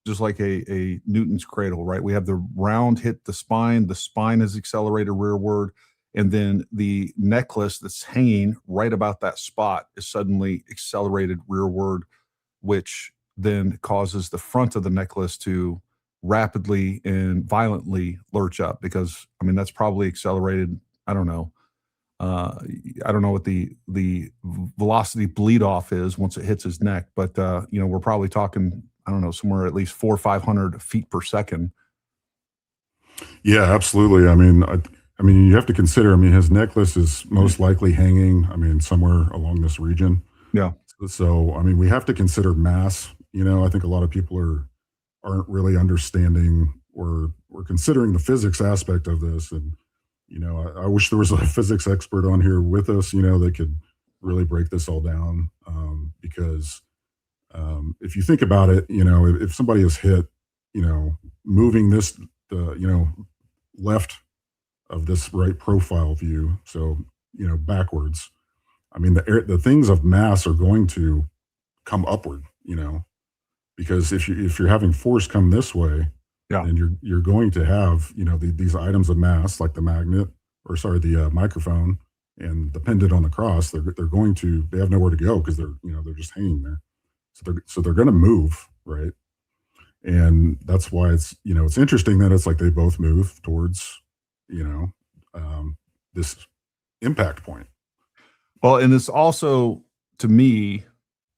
just like a Newton's cradle, right? We have the round hit the spine is accelerated rearward, and then the necklace that's hanging right about that spot is suddenly accelerated rearward, which then causes the front of the necklace to rapidly and violently lurch up, because, I mean, that's probably accelerated. I don't know. I don't know what the velocity bleed off is once it hits his neck, but we're probably talking, I don't know, somewhere at least 400 or 500 feet per second. Yeah, absolutely. I mean, you have to consider, his necklace is most likely hanging, somewhere along this region. Yeah. So, we have to consider mass. I think a lot of people aren't really understanding or considering the physics aspect of this. And, I wish there was a physics expert on here with us, that could really break this all down. Because if you think about it, if somebody is hit, moving this, left of this right profile view, so, backwards, the things of mass are going to come upward, because if you're having force come this way, yeah, then you're going to have, these items of mass, like the microphone and the pendant on the cross. They have nowhere to go, because they're just hanging there. So they're going to move, right? And that's why it's interesting that it's like they both move towards, this impact point. Well, and this also, to me,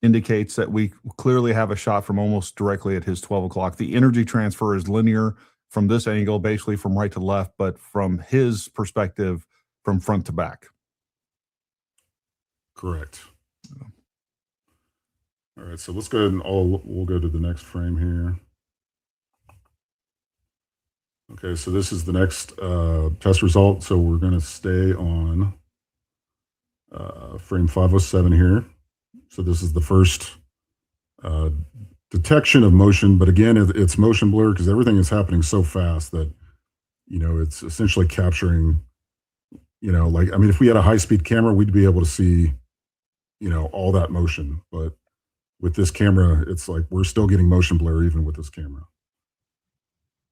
indicates that we clearly have a shot from almost directly at his 12 o'clock. The energy transfer is linear from this angle, basically from right to left, but from his perspective, from front to back. Correct. All right, so let's go ahead and we'll go to the next frame here. Okay, so this is the next test result. So we're going to stay on frame 507 here. So this is the first detection of motion, but again, it's motion blur because everything is happening so fast that, you know, it's essentially capturing, you know, like, I mean, if we had a high-speed camera, we'd be able to see, you know, all that motion, but with this camera, it's like we're still getting motion blur even with this camera.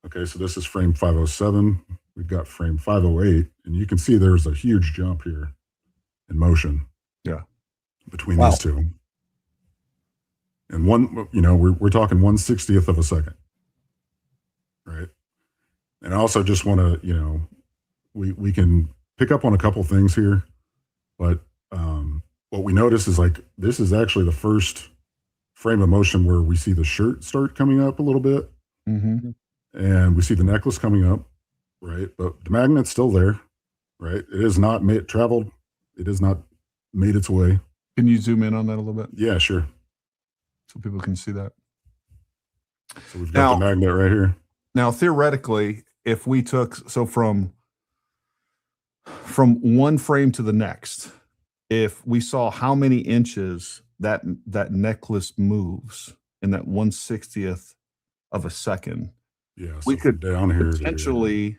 Okay, so this is frame 507. We've got frame 508, and you can see there's a huge jump here in motion. Yeah. Between these two. And one, you know, we're talking 1/60th of a second. Right. And I also just want to, you know, we can pick up on a couple things here, but what we notice is like this is actually the first frame of motion where we see the shirt start coming up a little bit. Mm-hmm. And we see the necklace coming up, right? But the magnet's still there, right? It is not traveled. It has not made its way. Can you zoom in on that a little bit Yeah, sure. so people can see that? So we've got the magnet right here. Now, theoretically, if we took, so from one frame to the next, if we saw how many inches that necklace moves in that 1/60th of a second, Yeah, so we could down here potentially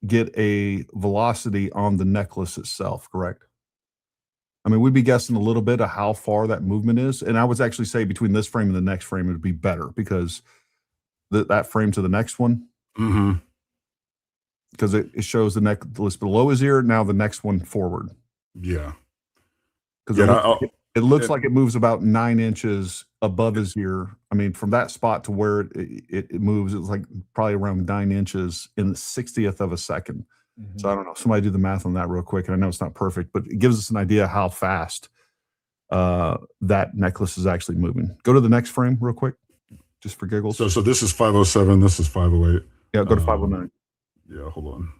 get a velocity on the necklace itself, correct? I mean, we'd be guessing a little bit of how far that movement is. And I would actually say between this frame and the next frame, it would be better because that frame to the next one, because it shows the necklace below his ear. Now the next one forward. Yeah. Because it looks like it moves about 9 inches above his ear. I mean, from that spot to where it moves, it's like probably around 9 inches in the 60th of a second. Mm-hmm. So I don't know. Somebody do the math on that real quick. And I know it's not perfect, but it gives us an idea how fast that necklace is actually moving. Go to the next frame real quick, just for giggles. So this is 507. This is 508. Yeah, go to 509. Yeah, hold on.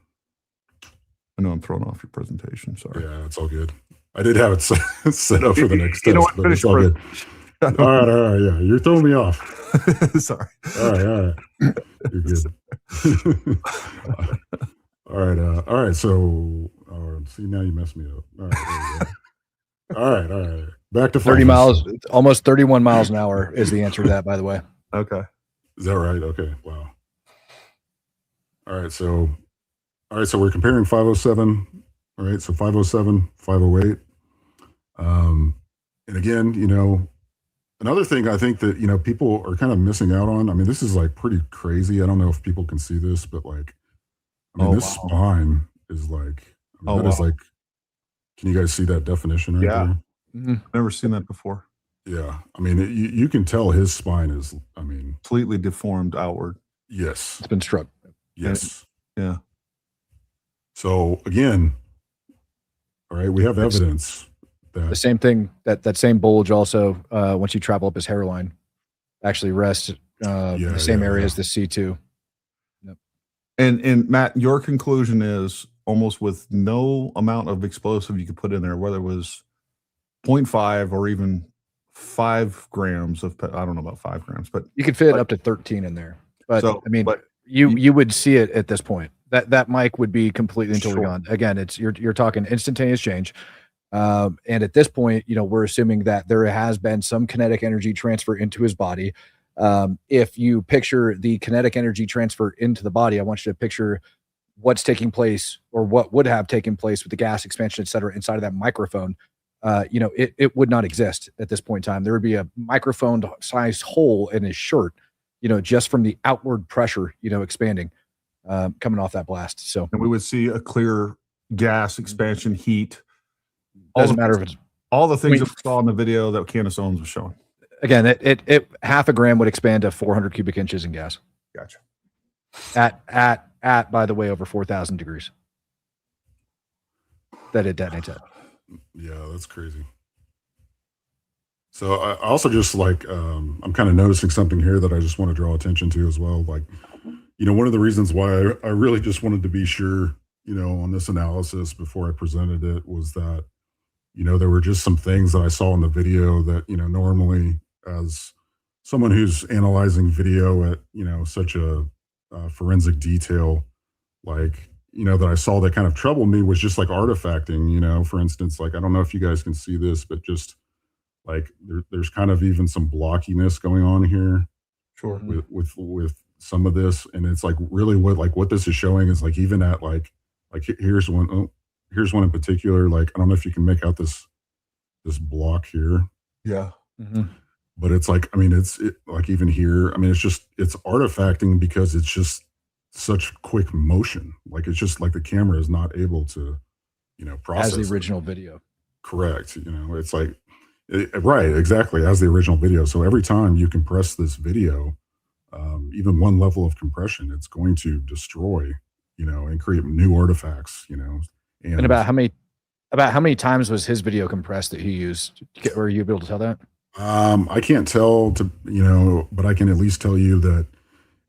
I know I'm throwing off your presentation. Sorry. Yeah, it's all good. I did have it set up for the next You know test, what? but it's all good. All right. Yeah, you're throwing me off. Sorry. All right. You're good. All right. So, see, now you messed me up. All right. All right. Back to 30 miles, almost 31 miles an hour is the answer to that, by the way. Okay. Is that right? Okay. Wow. All right. So we're comparing 507. All right. So 507, 508. And again, you know, another thing I think that, you know, people are kind of missing out on. I mean, this is like pretty crazy. I don't know if people can see this, but like, I mean, this spine is like, that is like, can you guys see that definition right there? Mm-hmm. Never seen that before. Yeah. I mean, you can tell his spine is, I mean, Completely deformed outward. yes. It's been struck. Yes. Yeah. So again, all right, we have evidence that The same thing, that same bulge also, once you travel up his hairline, actually rests the same area as the C2. Yep. And Matt, your conclusion is almost with no amount of explosive you could put in there, whether it was 0.5 or even 5 grams of, I don't know about 5 grams, but You could fit up to 13 in there. But So, I mean, but you would see it at this point. That mic would be completely and totally Sure. gone. Again, you're talking instantaneous change. And at this point, you know, we're assuming that there has been some kinetic energy transfer into his body. If you picture the kinetic energy transfer into the body, I want you to picture what's taking place or what would have taken place with the gas expansion, et cetera, inside of that microphone. You know, it would not exist at this point in time. There would be a microphone sized hole in his shirt, you know, just from the outward pressure, you know, expanding, coming off that blast. So and we would see a clear gas expansion heat. doesn't matter if it's, All the things I mean, that we saw in the video that Candace Owens was showing. again, it half a gram would expand to 400 cubic inches in gas Gotcha. at, by the way, over 4,000 degrees that it detonates at. yeah, that's crazy. So I also just like, I'm kind of noticing something here that I just want to draw attention to as well. Like, you know, one of the reasons why I really just wanted to be sure, you know, on this analysis before I presented it was that, you know, there were just some things that I saw in the video that, you know, normally, as someone who's analyzing video at, such a forensic detail, like, that I saw that kind of troubled me was just like artifacting, for instance, like, I don't know if you guys can see this, but just like there's kind of even some blockiness going on here. Sure. With some of this. And it's like really what this is showing is like, even at like here's one in particular, like, I don't know if you can make out this block here. Yeah. Mm-hmm. But it's like, I mean, it's like even here, I mean, it's artifacting because it's just such quick motion. Like, it's just like the camera is not able to, process as the original video. Correct. It's like, right, exactly, as the original video. So every time you compress this video, even one level of compression, it's going to destroy, and create new artifacts, And about how many times was his video compressed that he used? Were you able to tell that? I can't tell but I can at least tell you that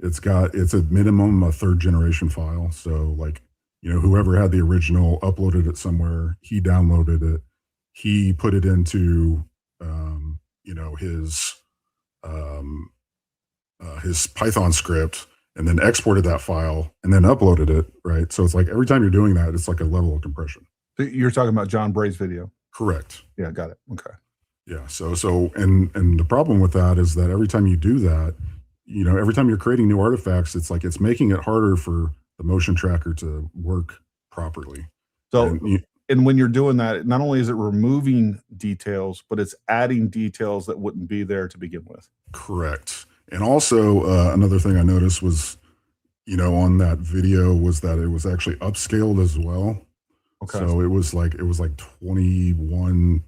it's a minimum a third generation file. So like, whoever had the original uploaded it somewhere, he downloaded it, he put it into, his Python script, and then exported that file and then uploaded it. Right. So it's like every time you're doing that, it's like a level of compression. You're talking about John Bray's video. Correct. Yeah. Got it. Okay. Yeah. So and the problem with that is that every time you do that, every time you're creating new artifacts, it's like it's making it harder for the motion tracker to work properly. So, and when you're doing that, not only is it removing details, but it's adding details that wouldn't be there to begin with. Correct. And also another thing I noticed was, on that video was that it was actually upscaled as well. Okay. So it was like 21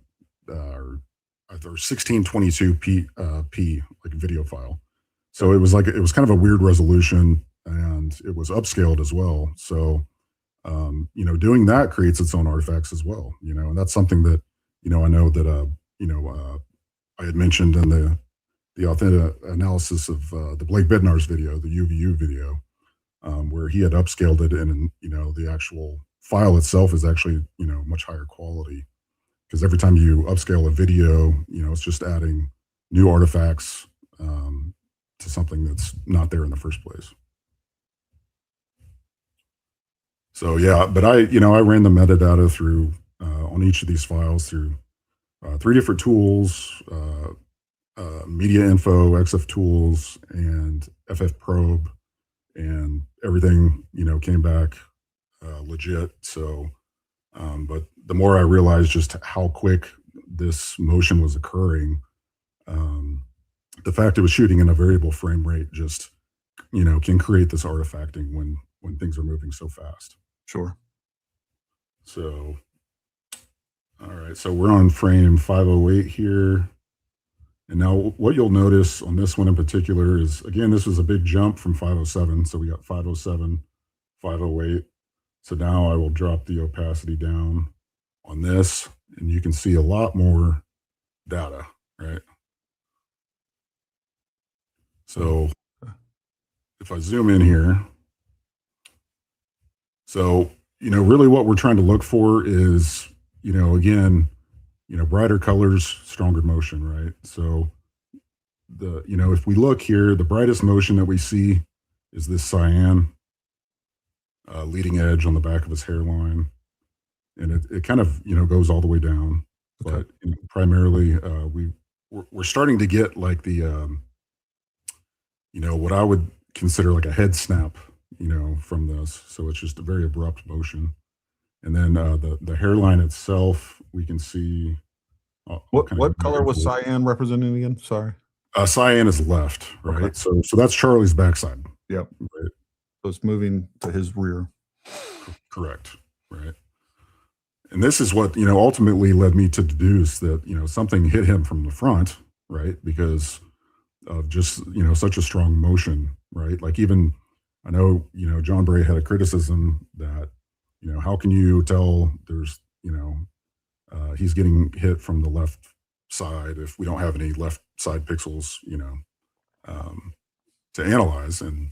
or 1622 p like video file. So it was kind of a weird resolution, and it was upscaled as well. So doing that creates its own artifacts as well. And that's something that I know that I had mentioned in the authentic analysis of the Blake Bednar's video, the UVU video, where he had upscaled it, and the actual file itself is actually much higher quality, because every time you upscale a video, it's just adding new artifacts to something that's not there in the first place. So yeah, but I ran the metadata through on each of these files through 3 different tools, Media Info, XF Tools, and FF Probe, and everything came back legit. So, but the more I realized just how quick this motion was occurring, the fact it was shooting in a variable frame rate just can create this artifacting when things are moving so fast. Sure. So, all right. So we're on frame 508 here. And now what you'll notice on this one in particular is, again, this was a big jump from 507. So we got 507, 508. So now I will drop the opacity down on this, and you can see a lot more data, right? So if I zoom in here, so, really what we're trying to look for is, again, brighter colors, stronger motion, right? So if we look here, the brightest motion that we see is this cyan leading edge on the back of his hairline. And it kind of, goes all the way down. Okay. But primarily, we're starting to get like the, what I would consider like a head snap, from this. So it's just a very abrupt motion. And then the hairline itself, we can see. What color was cyan representing again? Sorry. Cyan is left, right? Okay. So that's Charlie's backside. Yep. Right. So it's moving to his rear. Correct. Right. And this is what, ultimately led me to deduce that, something hit him from the front, right? Because of just, such a strong motion, right? Like even, I know, John Bray had a criticism that, how can you tell there's, he's getting hit from the left side if we don't have any left side pixels, to analyze. And,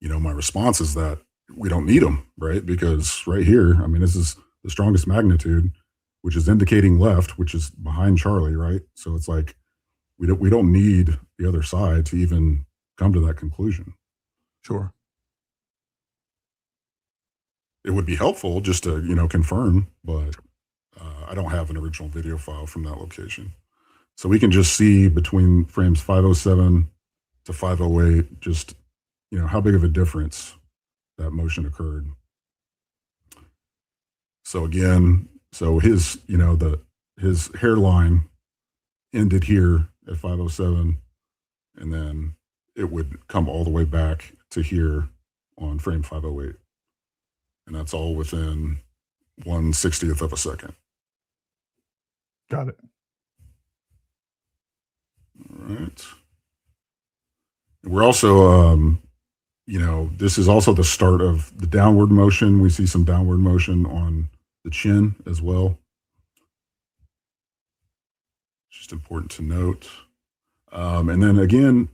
my response is that we don't need them, right? Because right here, I mean, this is the strongest magnitude, which is indicating left, which is behind Charlie, right? So it's like, we don't need the other side to even come to that conclusion. Sure. It would be helpful just to, confirm, but I don't have an original video file from that location. So we can just see between frames 507 to 508, just, how big of a difference that motion occurred. So again, his, his hairline ended here at 507, and then it would come all the way back to here on frame 508. And that's all within 1/60th of a second. Got it. All right. We're also, this is also the start of the downward motion. We see some downward motion on the chin as well. Just important to note. And then again,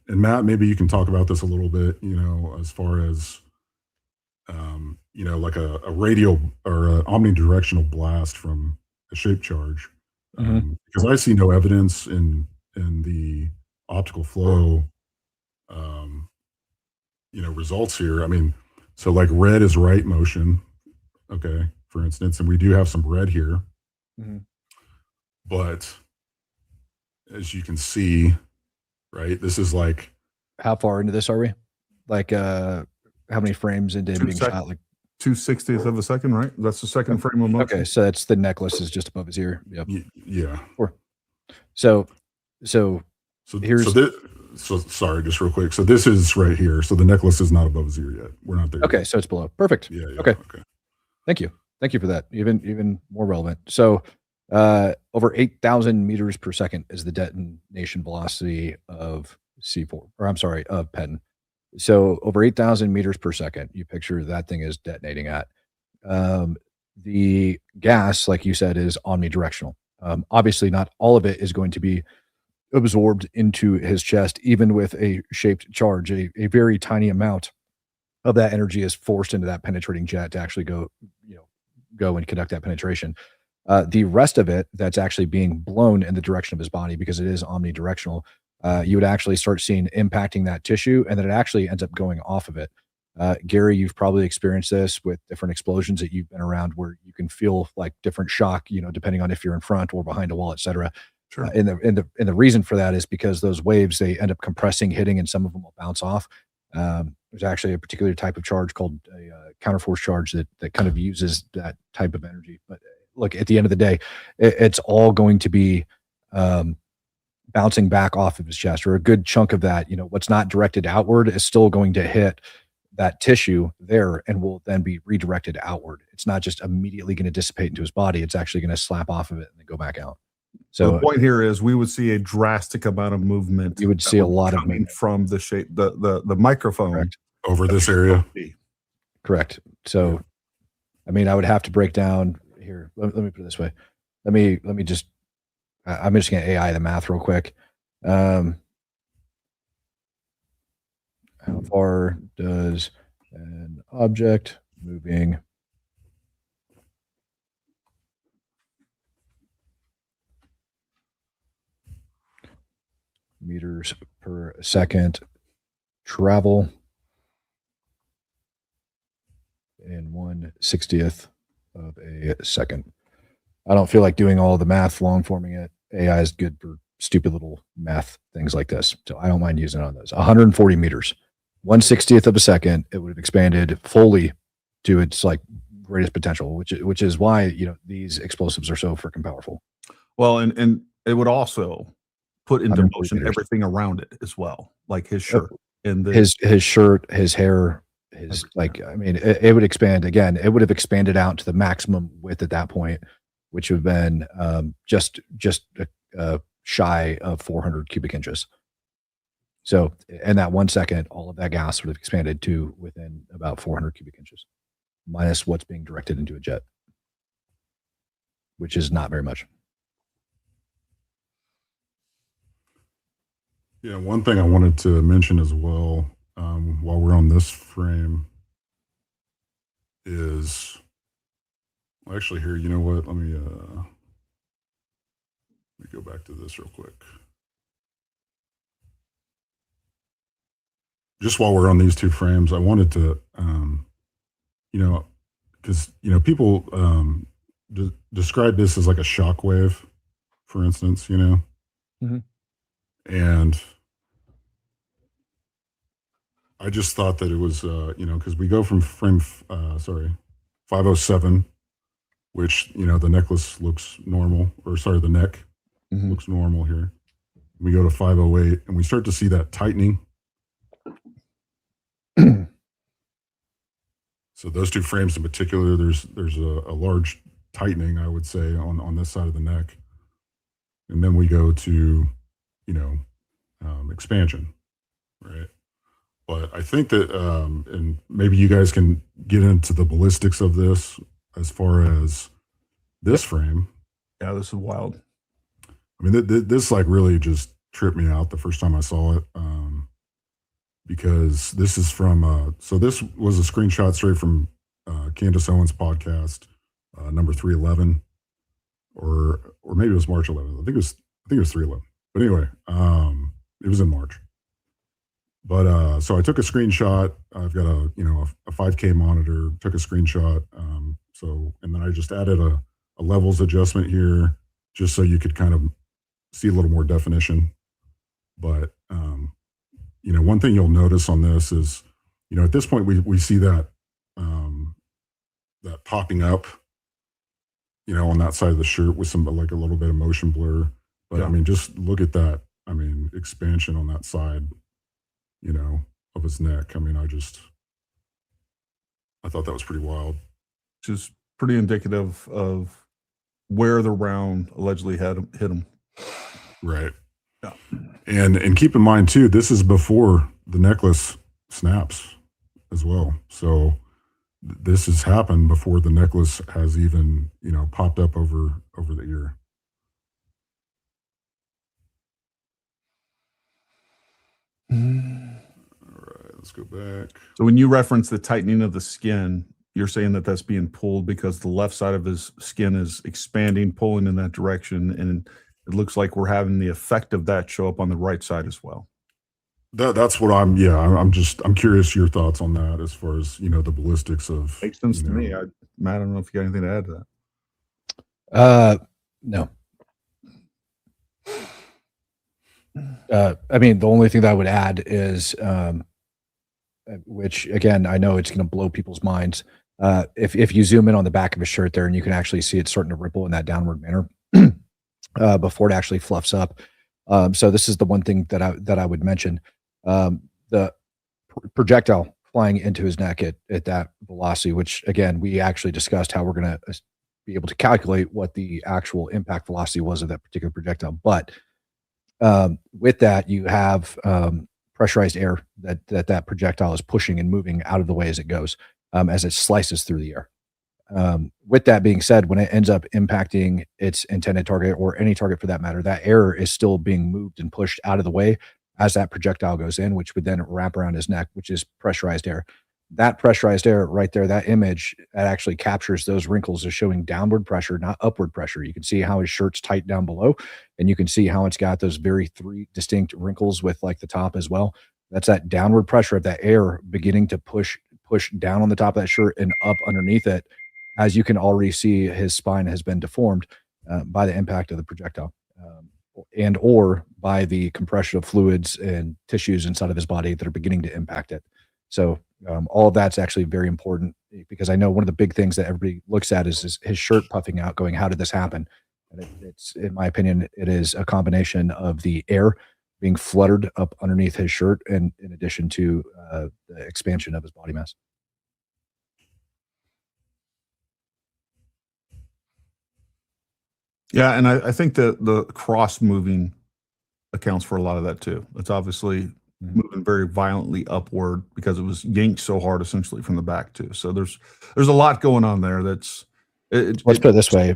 and Matt, maybe you can talk about this a little bit, as far as, like a radial or an omnidirectional blast from a shape charge. Because I see no evidence in the optical flow, results here. I mean, so like red is right motion, okay, for instance, and we do have some red here. But as you can see, right, this is like, How far into this are we? Like, how many frames into him being shot? Like 2/60th of a second, right? That's the second frame of motion. Okay, so that's the necklace is just above his ear. Yep. Yeah. So here's so sorry, just real quick. So this is right here. So the necklace is not above his ear yet. We're not there. okay, yet. so it's below. Perfect. Yeah. Okay. Thank you for that. Even more relevant. So over 8,000 meters per second is the detonation velocity of C4, or I'm sorry, of Penn. So over 8,000 meters per second, you picture that thing is detonating at. The gas, like you said, is omnidirectional. Obviously, not all of it is going to be absorbed into his chest, even with a shaped charge. A very tiny amount of that energy is forced into that penetrating jet to actually go and conduct that penetration. The rest of it that's actually being blown in the direction of his body, because it is omnidirectional, you would actually start seeing impacting that tissue, and then it actually ends up going off of it. Gary, you've probably experienced this with different explosions that you've been around, where you can feel like different shock, depending on if you're in front or behind a wall, et cetera. Sure. And the reason for that is because those waves, they end up compressing, hitting, and some of them will bounce off. There's actually a particular type of charge called a counterforce charge that kind of uses that type of energy. But look, at the end of the day, it's all going to be bouncing back off of his chest, or a good chunk of that. What's not directed outward is still going to hit that tissue there and will then be redirected outward. It's not just immediately going to dissipate into his body. It's actually going to slap off of it and then go back out. So the point here is we would see a drastic amount of movement. You would see a lot of movement from the shape, the microphone. Correct. Over this area. Correct. So, I mean, I would have to break down here. Let me put it this way. Let me just, I'm just going to AI the math real quick. How far does an object moving meters per second travel in 1/60th of a second? I don't feel like doing all the math, long forming it. AI is good for stupid little math things like this, so I don't mind using it on those. 140 meters, 1/60th of a second. It would have expanded fully to its like greatest potential, which is why these explosives are so freaking powerful. Well, and it would also put into 140 motion meters. everything around it as well, like his shirt and his shirt, his hair, his it would expand again. It would have expanded out to the maximum width at that point, which would have been just shy of 400 cubic inches. So in that 1 second, all of that gas would have expanded to within about 400 cubic inches, minus what's being directed into a jet, which is not very much. Yeah, one thing I wanted to mention as well, while we're on this frame, is actually here. You know what? Let me Let me go back to this real quick. Just while we're on these two frames, I wanted to, because people describe this as like a shock wave, for instance, Mhm. and I just thought that it was, because we go from frame, 507, which the necklace looks normal, or sorry, the neck Mhm. looks normal here. We go to 508, and we start to see that tightening. So those two frames in particular, there's a large tightening, I would say, on this side of the neck. And then we go to, expansion, right? But I think that, and maybe you guys can get into the ballistics of this as far as this frame. Yeah, this is wild. I mean, this like really just tripped me out the first time I saw it. Because this is from, so this was a screenshot straight from Candace Owens' podcast, number 311, or maybe it was March 11th. I think it was 311. But anyway, it was in March. But so I took a screenshot. I've got a 5K monitor. Took a screenshot. And then I just added a levels adjustment here, just so you could kind of see a little more definition. But one thing you'll notice on this is, at this point we see that that popping up, on that side of the shirt with some like a little bit of motion blur. But Yeah. I mean, just look at that. I mean, expansion on that side, of his neck. I mean, I thought that was pretty wild. Which is pretty indicative of where the round allegedly hit him. Right. Yeah. And keep in mind too, this is before the necklace snaps as well. So this has happened before the necklace has even, popped up over the ear. All right, let's go back. So when you reference the tightening of the skin, you're saying that that's being pulled because the left side of his skin is expanding, pulling in that direction, and it looks like we're having the effect of that show up on the right side as well. That's what I'm curious your thoughts on that as far as, the ballistics of. Makes sense to me. Matt, I don't know if you got anything to add to that. No. I mean, the only thing that I would add is, which again, I know it's going to blow people's minds. If you zoom in on the back of his shirt there, and you can actually see it starting to ripple in that downward manner before it actually fluffs up. So this is the one thing that I would mention. The projectile flying into his neck at that velocity, which again, we actually discussed how we're going to be able to calculate what the actual impact velocity was of that particular projectile. But with that, you have pressurized air that projectile is pushing and moving out of the way as it goes, as it slices through the air. With that being said, when it ends up impacting its intended target, or any target for that matter, that air is still being moved and pushed out of the way as that projectile goes in, which would then wrap around his neck, which is pressurized air. That pressurized air right there, that image, that actually captures those wrinkles as showing downward pressure, not upward pressure. You can see how his shirt's tight down below, and you can see how it's got those three distinct wrinkles with like the top as well. That's that downward pressure of that air beginning to push down on the top of that shirt and up underneath it. As you can already see, his spine has been deformed by the impact of the projectile, and or by the compression of fluids and tissues inside of his body that are beginning to impact it. So all of that's actually very important, because I know one of the big things that everybody looks at is his shirt puffing out, going, how did this happen? And it's, in my opinion, it is a combination of the air being fluttered up underneath his shirt, and in addition to the expansion of his body mass. Yeah, and I think that the cross moving accounts for a lot of that too. It's obviously moving very violently upward because it was yanked so hard essentially from the back too. So there's a lot going on there. Let's put it this way.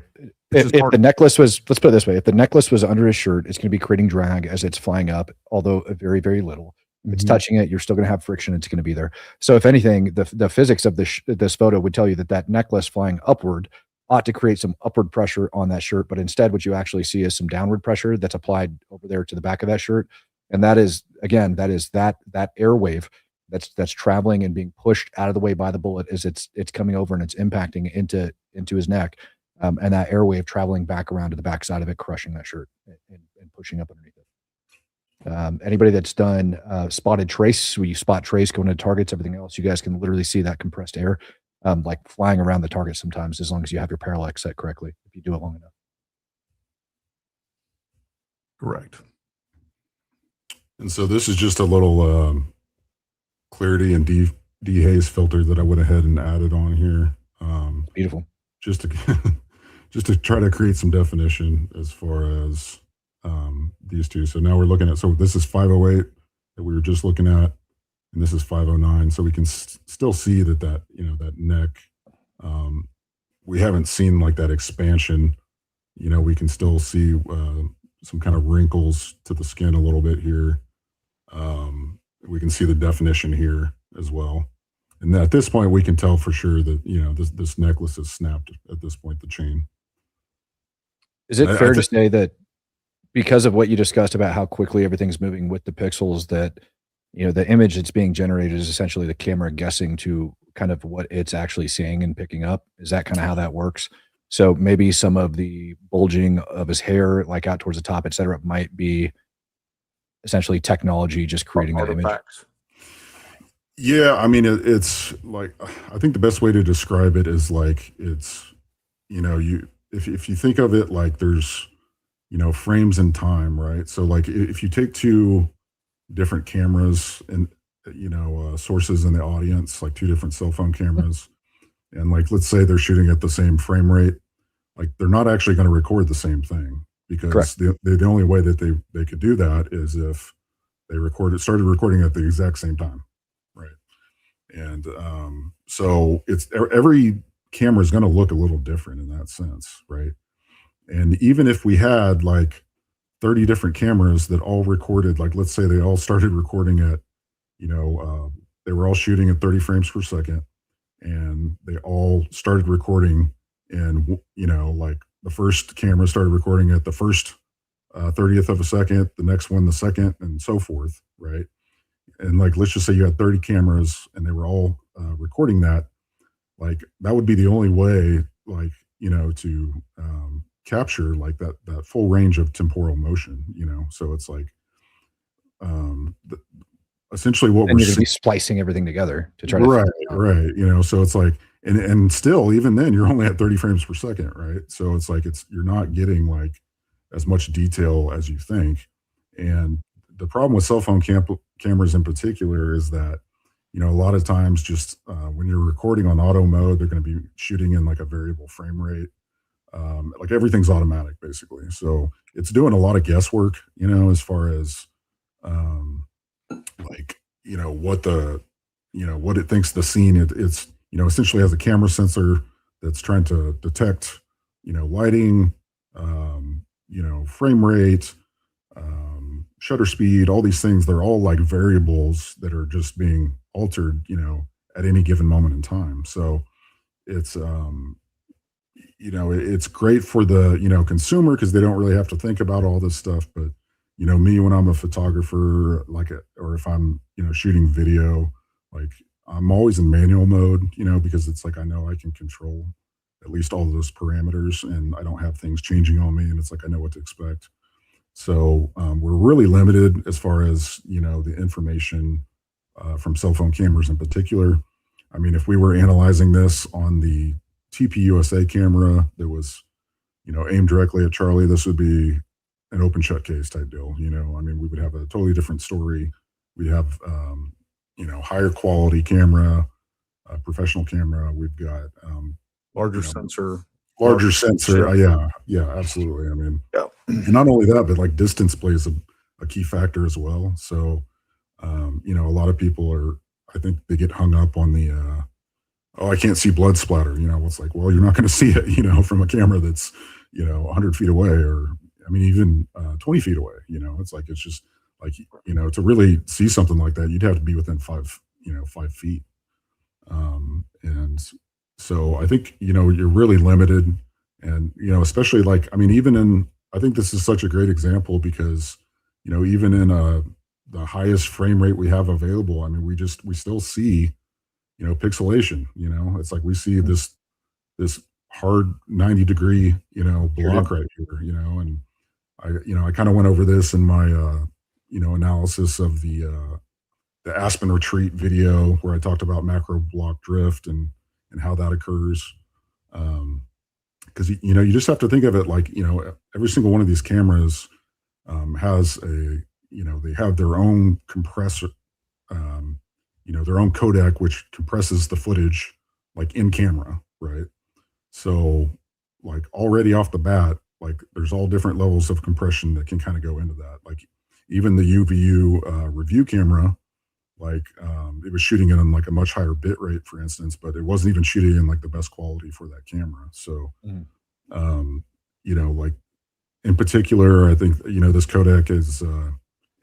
If the necklace was, let's put it this way, if the necklace was under his shirt, it's going to be creating drag as it's flying up, although very, very little. If it's touching it, you're still going to have friction. It's going to be there. So if anything, the physics of this photo would tell you that necklace flying upward ought to create some upward pressure on that shirt. But instead, what you actually see is some downward pressure that's applied over there to the back of that shirt. And that is, again, that airwave that's traveling and being pushed out of the way by the bullet as it's coming over and it's impacting into his neck. And that airwave traveling back around to the backside of it, crushing that shirt and pushing up underneath it. Anybody that's done spotted trace, where you spot trace going to targets, everything else, you guys can literally see that compressed air like flying around the target sometimes, as long as you have your parallax set correctly, if you do it long enough. Correct. And so this is just a little clarity and dehaze filter that I went ahead and added on here. Beautiful. Just to try to create some definition as far as these two. So now we're looking at, so this is 508 that we were just looking at, and this is 509. So we can still see that you know, that neck, we haven't seen like that expansion. You know, we can still see some kind of wrinkles to the skin a little bit here. We can see the definition here as well. And at this point, we can tell for sure that, you know, this necklace is snapped at this point, the chain. Is it fair to say that because of what you discussed about how quickly everything's moving with the pixels, that, you know, the image that's being generated is essentially the camera guessing to kind of what it's actually seeing and picking up? Is that kind of how that works? So maybe some of the bulging of his hair, like out towards the top, et cetera, might be essentially technology just creating that image. Yeah, I mean, it's like, I think the best way to describe it is like, it's, you know, if you think of it like there's, you know, frames in time, right? So like if you take two different cameras and, you know, sources in the audience, like two different cell phone cameras, and like, let's say they're shooting at the same frame rate, like they're not actually going to record the same thing, because the only way that they could do that is if they started recording at the exact same time. Right. And so it's every camera is going to look a little different in that sense. Right. And even if we had like 30 different cameras that all recorded, like, let's say they all started recording at, you know, they were all shooting at 30 frames per second, and they all started recording, and, you know, like the first camera started recording at the first 30th of a second, the next one the second, and so forth, right? And like, let's just say you had 30 cameras and they were all recording that, like that would be the only way, like, you know, to capture like that full range of temporal motion, you know. So it's like essentially what and we're you're gonna be splicing everything together to try to right, you know. So it's like, and still, even then, you're only at 30 frames per second, right? So it's like you're not getting like as much detail as you think. And the problem with cell phone cameras in particular is that, you know, a lot of times just when you're recording on auto mode, they're going to be shooting in like a variable frame rate. Like everything's automatic basically. So it's doing a lot of guesswork, you know, as far as like, you know, what it thinks the scene, it's, you know, essentially has a camera sensor that's trying to detect, you know, lighting, you know, frame rate, shutter speed, all these things. They're all like variables that are just being altered, you know, at any given moment in time. So it's, you know, it's great for the, you know, consumer, because they don't really have to think about all this stuff. But, you know, me, when I'm a photographer, like, or if I'm, you know, shooting video, like I'm always in manual mode, you know, because it's like, I know I can control at least all of those parameters, and I don't have things changing on me, and it's like, I know what to expect. So we're really limited as far as, you know, the information from cell phone cameras in particular. I mean, if we were analyzing this on the TPUSA camera that was, you know, aimed directly at Charlie, this would be an open shut case type deal. You know, I mean, we would have a totally different story. We'd have, you know, higher quality camera, professional camera. We've got larger sensor. Yeah, absolutely. I mean, and not only that, but like distance plays a key factor as well. So, you know, a lot of people I think they get hung up on the, oh, I can't see blood splatter. You know, it's like, well, you're not going to see it, you know, from a camera that's, you know, 100 feet away, or, I mean, even 20 feet away, you know. It's like, it's just like, you know, to really see something like that, you'd have to be within 5 feet. And, So I think, you're really limited, and, especially like, I mean, I think this is such a great example because, even in the highest frame rate we have available, I mean, we still see, pixelation, it's like we see this hard 90-degree, block right here, and I kind of went over this in my, analysis of the Aspen retreat video where I talked about macro block drift and how that occurs. Because you just have to think of it like, every single one of these cameras has they have their own compressor, their own codec, which compresses the footage like in camera, right? So like already off the bat, like there's all different levels of compression that can kind of go into that. Like even the UVU review camera, like it was shooting it on like a much higher bit rate, for instance, but it wasn't even shooting in like the best quality for that camera. So, like in particular, I think, this codec is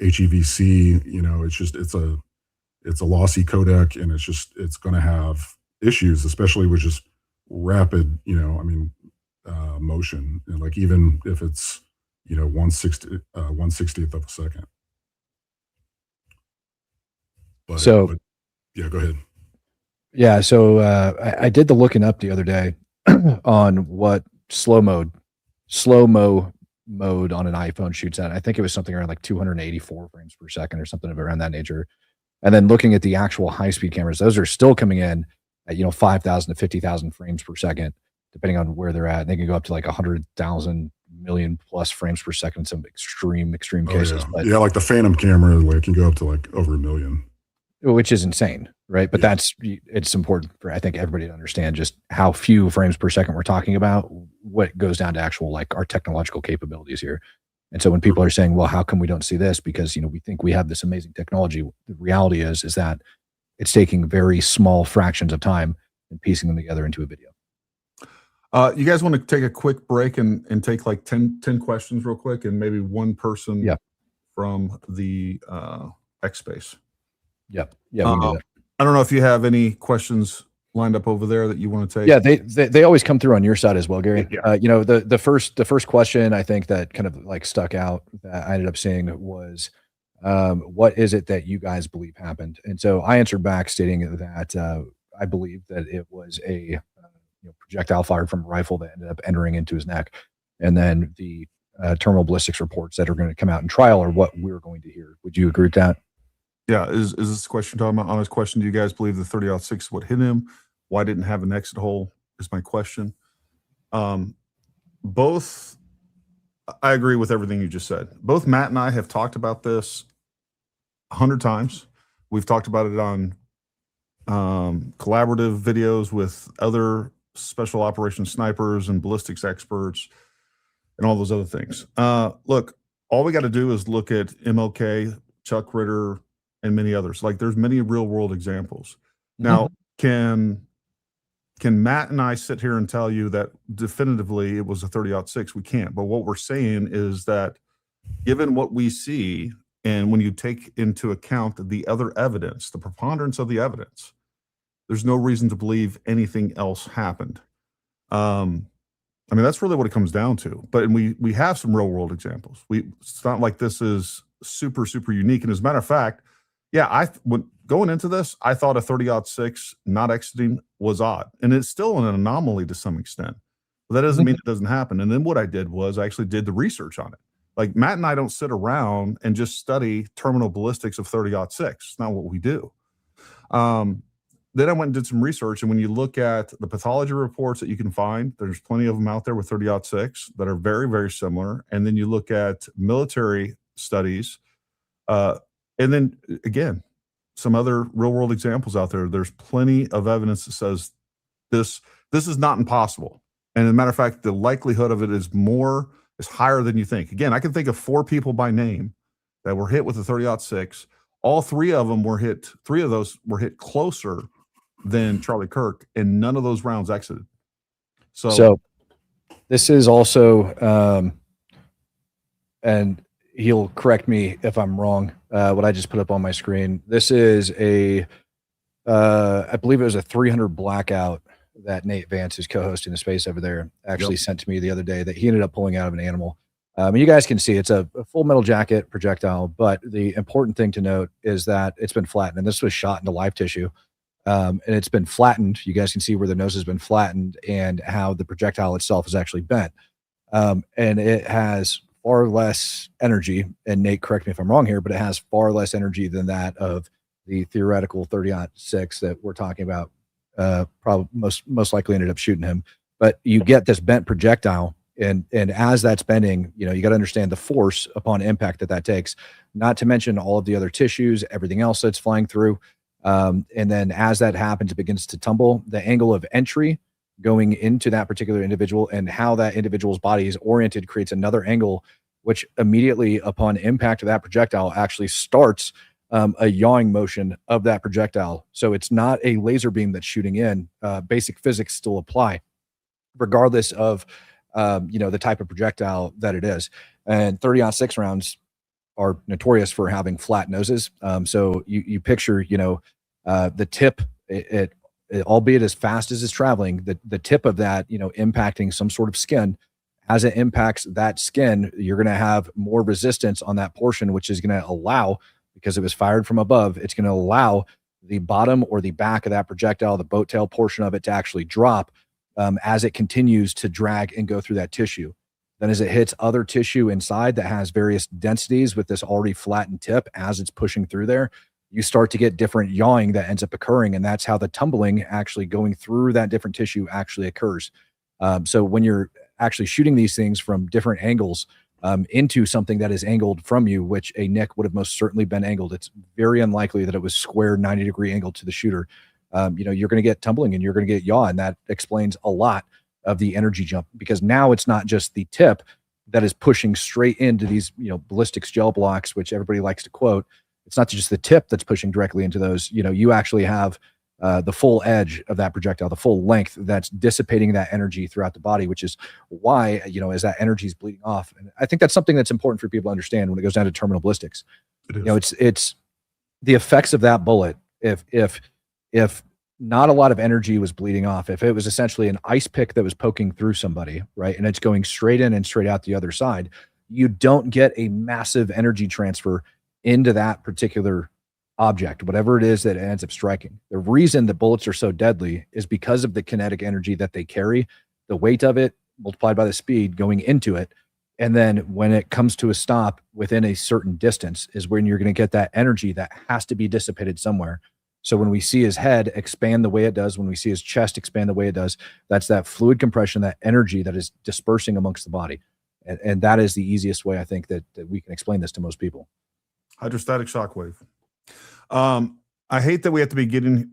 HEVC, it's a lossy codec, and it's going to have issues, especially with just rapid, motion, and like even if it's 1/60th of a second. But yeah, go ahead. Yeah, so I did the looking up the other day on what slow-mo mode on an iPhone shoots at. I think it was something around like 284 frames per second or something around that nature. And then looking at the actual high-speed cameras, those are still coming in at 5,000 to 50,000 frames per second, depending on where they're at. They can go up to like 100,000 million plus frames per second in some extreme cases. Yeah. But, yeah, like the Phantom camera, like can go up to like over 1 million. Which is insane, right? But it's important for, I think, everybody to understand just how few frames per second we're talking about, what goes down to actual like our technological capabilities here. And so when people are saying, well, how come we don't see this? Because, we think we have this amazing technology. The reality is that it's taking very small fractions of time and piecing them together into a video. You guys want to take a quick break and take like 10 questions real quick, and maybe one person from the X space. Yep. Yeah. We can do that. I don't know if you have any questions lined up over there that you want to take. Yeah, they always come through on your side as well, Gary. Yeah. The first question I think that kind of like stuck out that I ended up seeing was, what is it that you guys believe happened? And so I answered back stating that I believe that it was a projectile fired from a rifle that ended up entering into his neck, and then the terminal ballistics reports that are going to come out in trial are what we're going to hear. Would you agree with that? Yeah. Is this question talking about honest question? Do you guys believe the 30-06 would hit him? Why didn't have an exit hole is my question. Both, I agree with everything you just said. Both Matt and I have talked about this 100 times. We've talked about it on collaborative videos with other special operations snipers and ballistics experts and all those other things. Look, all we got to do is look at MLK, Chuck Ritter, and many others. Like there's many real world examples. Now, can Matt and I sit here and tell you that definitively it was a 30-06? We can't. But what we're saying is that given what we see, and when you take into account the other evidence, the preponderance of the evidence, there's no reason to believe anything else happened. I mean, that's really what it comes down to. But we have some real world examples. It's not like this is super unique. And as a matter of fact, yeah, when going into this, I thought a 30-06 not exiting was odd, and it's still an anomaly to some extent. But that doesn't mean it doesn't happen. And then what I did was I actually did the research on it. Like Matt and I don't sit around and just study terminal ballistics of 30-06. It's not what we do. Then I went and did some research, and when you look at the pathology reports that you can find, there's plenty of them out there with 30-06 that are very similar. And then you look at military studies, and then again, some other real world examples out there. There's plenty of evidence that says this is not impossible. And as a matter of fact, the likelihood of it is higher than you think. Again, I can think of 4 people by name that were hit with the 30-06. All 3 of them were hit. 3 of those were hit closer than Charlie Kirk, and none of those rounds exited. So this is also, and he'll correct me if I'm wrong, what I just put up on my screen. This is I believe it was a 300 blackout that Nate Vance, who's co-hosting the space over there, actually sent to me the other day that he ended up pulling out of an animal. And you guys can see it's a full metal jacket projectile, but the important thing to note is that it's been flattened, and this was shot into live tissue. And it's been flattened. You guys can see where the nose has been flattened and how the projectile itself is actually bent. And it has far less energy, and Nate, correct me if I'm wrong here, but it has far less energy than that of the theoretical 30-06 that we're talking about. Probably most likely ended up shooting him. But you get this bent projectile, and as that's bending, you got to understand the force upon impact that takes, not to mention all of the other tissues, everything else that's flying through. And then as that happens, it begins to tumble. The angle of entry going into that particular individual and how that individual's body is oriented creates another angle, which immediately upon impact of that projectile actually starts a yawing motion of that projectile. So it's not a laser beam that's shooting in. Basic physics still apply, regardless of the type of projectile that it is. And 30-06 rounds are notorious for having flat noses. So you picture, the tip, it albeit as fast as it's traveling, the tip of that, impacting some sort of skin. As it impacts that skin, you're going to have more resistance on that portion, which is going to allow, because it was fired from above, it's going to allow the bottom or the back of that projectile, the boat tail portion of it, to actually drop as it continues to drag and go through that tissue. Then as it hits other tissue inside that has various densities with this already flattened tip, as it's pushing through there, you start to get different yawing that ends up occurring. And that's how the tumbling actually going through that different tissue actually occurs. So when you're actually shooting these things from different angles into something that is angled from you, which a Nick would have most certainly been angled, it's very unlikely that it was square 90-degree angle to the shooter. You're going to get tumbling and you're going to get yaw. And that explains a lot of the energy jump, because now it's not just the tip that is pushing straight into these, ballistics gel blocks, which everybody likes to quote. It's not just the tip that's pushing directly into those. You actually have the full edge of that projectile, the full length that's dissipating that energy throughout the body, which is why, as that energy is bleeding off. And I think that's something that's important for people to understand when it goes down to terminal ballistics. It's the effects of that bullet. If not a lot of energy was bleeding off, if it was essentially an ice pick that was poking through somebody, right, and it's going straight in and straight out the other side, you don't get a massive energy transfer into that particular object, whatever it is that it ends up striking. The reason the bullets are so deadly is because of the kinetic energy that they carry, the weight of it multiplied by the speed going into it. And then when it comes to a stop within a certain distance is when you're going to get that energy that has to be dissipated somewhere. So when we see his head expand the way it does, when we see his chest expand the way it does, that's that fluid compression, that energy that is dispersing amongst the body. And that is the easiest way, I think, that we can explain this to most people. Hydrostatic shockwave. I hate that we have to be getting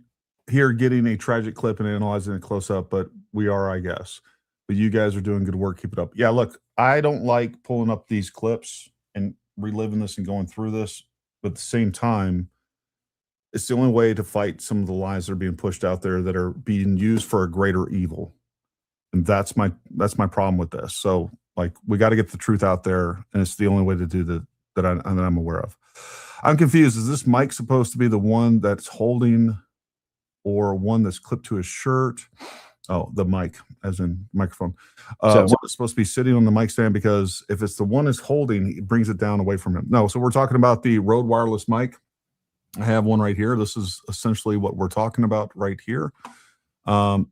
a tragic clip and analyzing it close up, but we are, I guess. But you guys are doing good work. Keep it up. Yeah, look, I don't like pulling up these clips and reliving this and going through this, but at the same time, it's the only way to fight some of the lies that are being pushed out there that are being used for a greater evil. And that's my problem with this. So, like, we got to get the truth out there, and it's the only way to do that I'm aware of. I'm confused. Is this mic supposed to be the one that's holding, or one that's clipped to his shirt? Oh, the mic, as in microphone. So it's supposed to be sitting on the mic stand, because if it's the one that's holding, he brings it down away from him. No, so we're talking about the Rode wireless mic. I have one right here. This is essentially what we're talking about right here.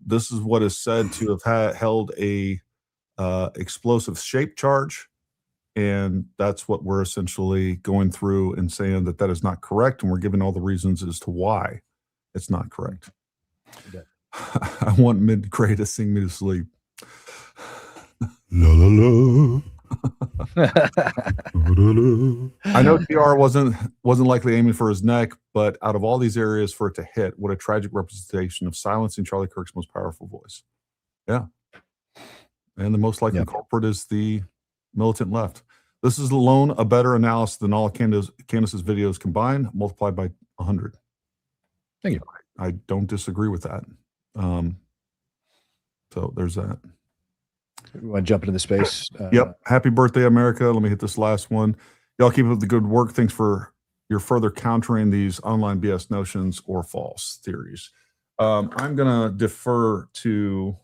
This is what is said to have held a explosive shape charge. And that's what we're essentially going through and saying that is not correct. And we're giving all the reasons as to why it's not correct. Yeah. I want mid-grade to sing me to sleep. La, la, la. I know TR wasn't likely aiming for his neck, but out of all these areas for it to hit, what a tragic representation of silencing Charlie Kirk's most powerful voice. Yeah. And the most likely culprit is the militant left. This is alone a better analysis than all of Candace's videos combined, multiplied by 100. Thank you. I don't disagree with that. So there's that. We want to jump into the space. Yep. Happy birthday, America. Let me hit this last one. Y'all keep up the good work. Thanks for your further countering these online BS notions or false theories. I'm gonna defer to.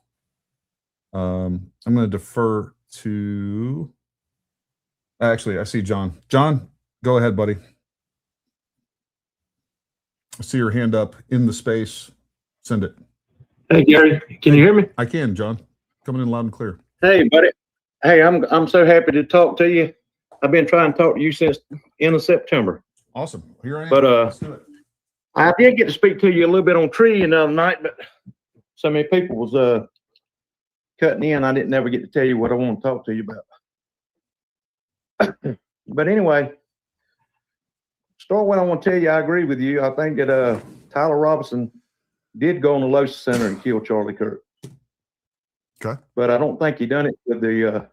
Actually, I see John. John, go ahead, buddy. I see your hand up in the space. Send it. Hey Gary, can you hear me? I can, John. Coming in loud and clear. Hey buddy. Hey, I'm so happy to talk to you. I've been trying to talk to you since end of September. Awesome. Here I am. But Let's do it. I did get to speak to you a little bit on tree the other night, but so many people was cutting in. I didn't ever get to tell you what I want to talk to you about. But anyway, start what I want to tell you. I agree with you. I think that Tyler Robinson did go on the Lotus Center and kill Charlie Kirk. Okay. But I don't think he done it with the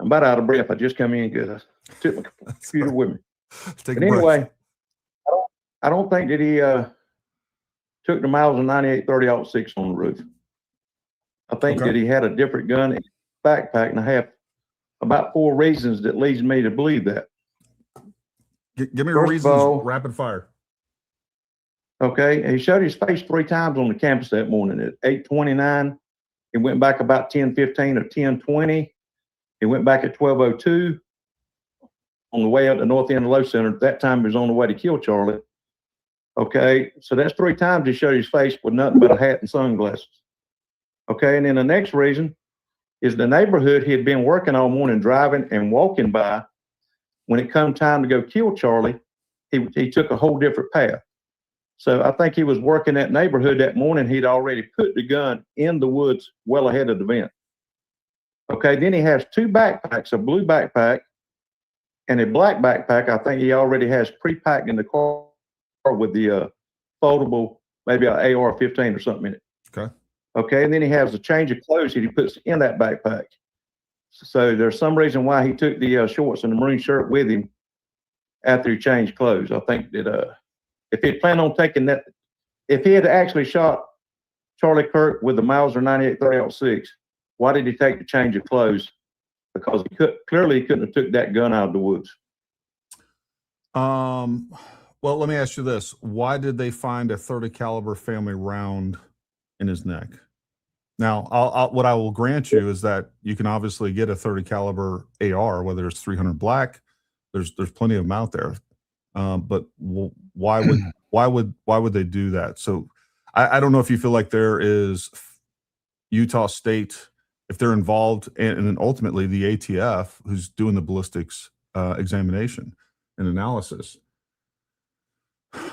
I'm about out of breath. I just come in because I took my computer with me. Take But anyway, I don't think that he took the miles of 98 30-06 on the roof. I think that he had a different gun in his backpack, and I have about 4 reasons that leads me to believe that. Give me your reasons, rapid fire. Okay, he showed his face 3 times on the campus that morning at 8:29. He went back about 10:15 or 10:20. He went back at 12:02 on the way up the north end of the Low Center. At that time, he was on the way to kill Charlie. Okay, so that's 3 times he showed his face with nothing but a hat and sunglasses. Okay, and then the next reason is the neighborhood he had been working all morning, driving and walking by. When it come time to go kill Charlie, he took a whole different path. So I think he was working that neighborhood that morning. He'd already put the gun in the woods well ahead of the event. Okay, then he has 2 backpacks, a blue backpack and a black backpack. I think he already has pre-packed in the car with the foldable, maybe an AR-15 or something in it. Okay. Okay, and then he has a change of clothes that he puts in that backpack. So there's some reason why he took the shorts and the maroon shirt with him after he changed clothes. I think that if he had planned on taking that, if he had actually shot Charlie Kirk with the Mauser 98 30-06, why did he take the change of clothes? Because he clearly he couldn't have took that gun out of the woods. Well, let me ask you this: why did they find a 30 caliber family round in his neck? Now, what I will grant you is that you can obviously get a 30 caliber AR, whether it's 300 black. There's plenty of them out there. But why would they do that? So I don't know if you feel like there is Utah State, if they're involved, and then ultimately the ATF, who's doing the ballistics examination and analysis.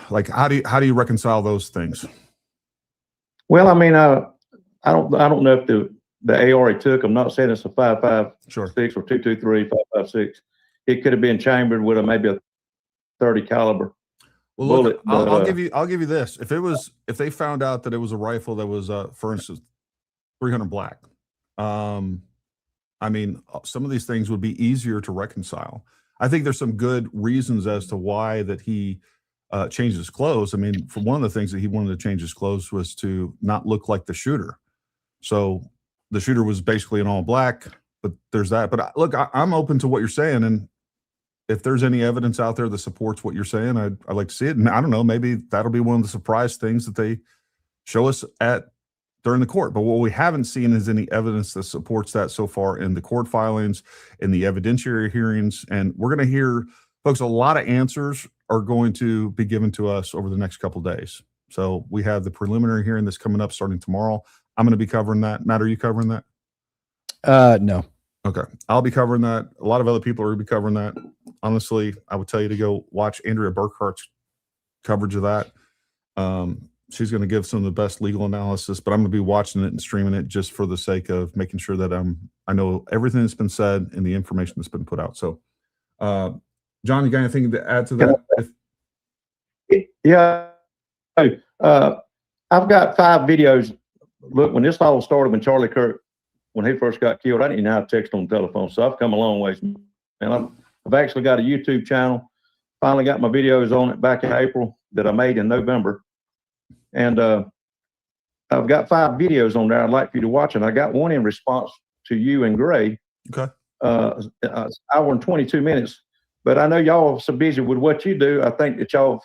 Like, how do you reconcile those things? Well, I mean, I don't know if the AR he took, I'm not saying it's a 5.56 Sure. or 223 5.56. It could have been chambered with maybe a 30 caliber. Well, look, bullet, I'll give you this. If they found out that it was a rifle that was, for instance, 300 black, I mean, some of these things would be easier to reconcile. I think there's some good reasons as to why that he changed his clothes. I mean, for one of the things that he wanted to change his clothes was to not look like the shooter. So the shooter was basically in all black, but there's that. But look, I'm open to what you're saying, and if there's any evidence out there that supports what you're saying, I'd like to see it. And I don't know, maybe that'll be one of the surprise things that they show us during the court. But what we haven't seen is any evidence that supports that so far in the court filings, in the evidentiary hearings. And we're going to hear, folks, a lot of answers are going to be given to us over the next couple of days. So we have the preliminary hearing that's coming up starting tomorrow. I'm going to be covering that. Matt, are you covering that? No. Okay. I'll be covering that. A lot of other people are going to be covering that. Honestly, I would tell you to go watch Andrea Burkhart's coverage of that. She's going to give some of the best legal analysis, but I'm going to be watching it and streaming it just for the sake of making sure that I know everything that's been said and the information that's been put out. So, John, you got anything to add to that? Yeah. I've got 5 videos. Look, when this all started, when Charlie Kirk, when he first got killed, I didn't even know how to text on the telephone. So I've come a long ways. And I've actually got a YouTube channel. Finally got my videos on it back in April that I made in November. And I've got 5 videos on there I'd like for you to watch. And I got one in response to you and Gray. Okay. Hour and 22 minutes. But I know y'all are so busy with what you do. I think that y'all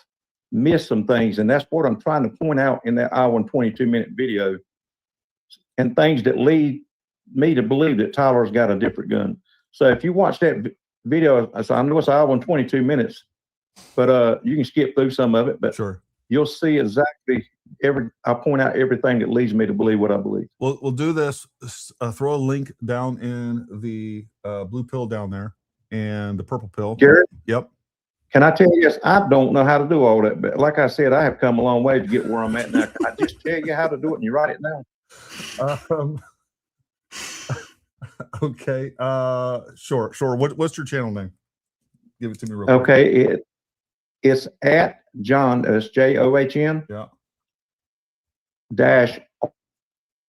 miss some things. And that's what I'm trying to point out in that hour and 22-minute video, and things that lead me to believe that Tyler's got a different gun. So if you watch that video, I know it's an hour and 22 minutes, but you can skip through some of it, but Sure. You'll see exactly I point out everything that leads me to believe what I believe. We'll do this. Throw a link down in the blue pill down there and the purple pill. Garrett? Yep. Can I tell you this? I don't know how to do all that, but like I said, I have come a long way to get where I'm at now. Can I just tell you how to do it and you write it down? Okay. Sure. What's your channel name? Give it to me real quick. Okay. It's at John, that's JOHN. Yeah. Dash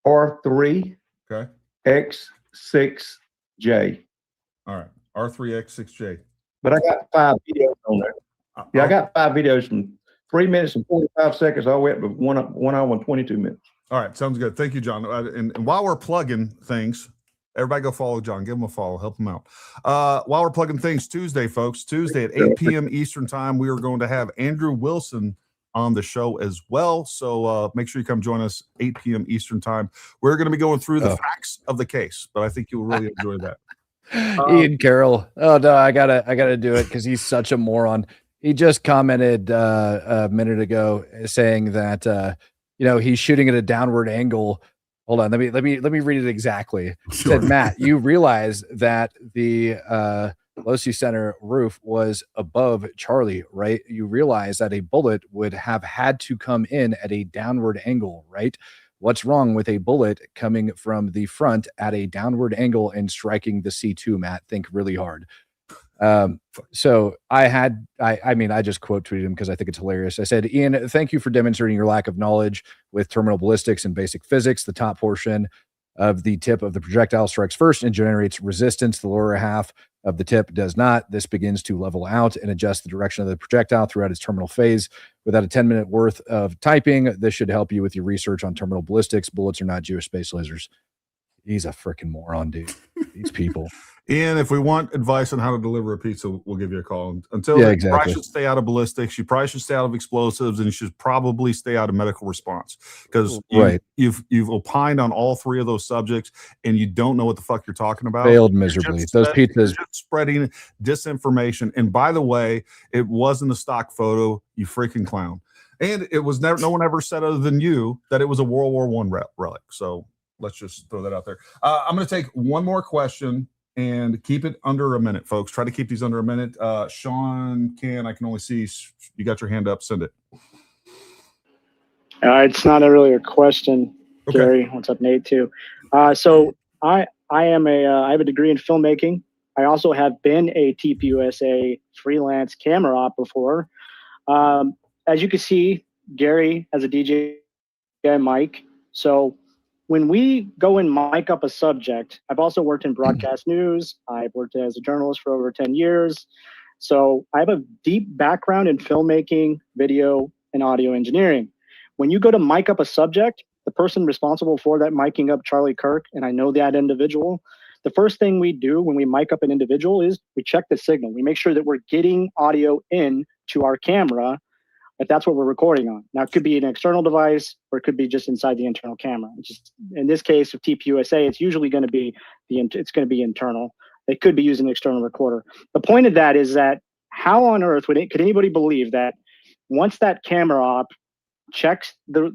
R3. Okay. X6J. All right. R3X6J. But I got 5 videos on there. Yeah, I got 5 videos from 3 minutes and 45 seconds all the way up to 1 hour and 22 minutes. All right. Sounds good. Thank you, John. And while we're plugging things, everybody go follow John. Give him a follow. Help him out. While we're plugging things, Tuesday, folks, Tuesday at 8 p.m. Eastern time, we are going to have Andrew Wilson on the show as well. So make sure you come join us 8 p.m. Eastern time. We're going to be going through the facts of the case, but I think you'll really enjoy that. Ian Carroll. Oh no, I gotta do it because he's such a moron. He just commented a minute ago saying that he's shooting at a downward angle. Hold on, let me read it exactly. Sure. Said Matt, you realize that the Pelosi Center roof was above Charlie, right? You realize that a bullet would have had to come in at a downward angle, right? What's wrong with a bullet coming from the front at a downward angle and striking the C2, Matt? Think really hard. So I just quote tweeted him because I think it's hilarious. I said, Ian, thank you for demonstrating your lack of knowledge with terminal ballistics and basic physics. The top portion of the tip of the projectile strikes first and generates resistance. The lower half of the tip does not. This begins to level out and adjust the direction of the projectile throughout its terminal phase. Without a 10-minute worth of typing, this should help you with your research on terminal ballistics. Bullets are not Jewish space lasers. He's a freaking moron, dude. These people. Ian, if we want advice on how to deliver a pizza, we'll give you a call. Until Yeah, then, exactly. You probably should stay out of ballistics. You probably should stay out of explosives, and you should probably stay out of medical response because you've opined on all 3 of those subjects, and you don't know what the fuck you're talking about. Failed miserably. Those pizzas you're just spreading disinformation. And by the way, it wasn't a stock photo. You freaking clown. And it was never. No one ever said other than you that it was a World War I relic. So let's just throw that out there. I'm going to take one more question. And keep it under a minute, folks. Try to keep these under a minute. Sean I can only see you got your hand up. Send it. It's not really a question, Okay. Gary. What's up, Nate? Too. So I have a degree in filmmaking. I also have been a TPUSA freelance camera op before. As you can see, Gary has a DJI mic. So when we go and mic up a subject, I've also worked in broadcast news. I've worked as a journalist for over 10 years. So I have a deep background in filmmaking, video, and audio engineering. When you go to mic up a subject, the person responsible for that miking up Charlie Kirk, and I know that individual, the first thing we do when we mic up an individual is we check the signal. We make sure that we're getting audio in to our camera if that's what we're recording on. Now, it could be an external device or it could be just inside the internal camera. Just in this case of TPUSA, it's usually going to be internal. They could be using an external recorder. The point of that is that how on earth could anybody believe that once that camera op checks the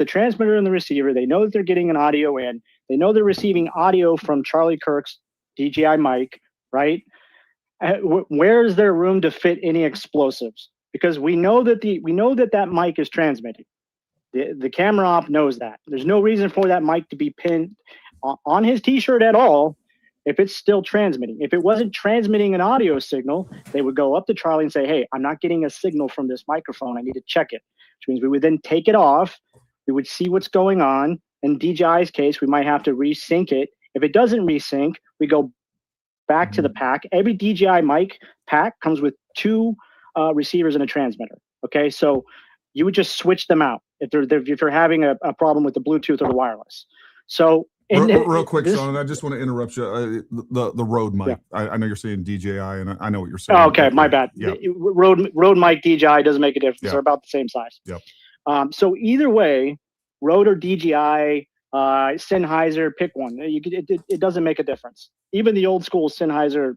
transmitter and the receiver, they know that they're getting an audio in, they know they're receiving audio from Charlie Kirk's DJI mic, right? Where is there room to fit any explosives? Because we know that mic is transmitting. The camera op knows that. There's no reason for that mic to be pinned on his t-shirt at all if it's still transmitting. If it wasn't transmitting an audio signal, they would go up to Charlie and say, hey, I'm not getting a signal from this microphone. I need to check it. Which means we would then take it off. We would see what's going on. In DJI's case, we might have to resync it. If it doesn't resync, we go back to the pack. Every DJI mic pack comes with 2 receivers and a transmitter. Okay, so you would just switch them out if you're having a problem with the Bluetooth or the wireless. So Real quick, Sean, I just want to interrupt you. The Rode mic. Yeah. I know you're saying DJI, and I know what you're saying. Oh, okay, my bad. Yeah. Rode mic DJI doesn't make a difference. Yeah. They're about the same size. Yep. So either way, Rode or DJI, Sennheiser, pick one. It doesn't make a difference. Even the old school Sennheiser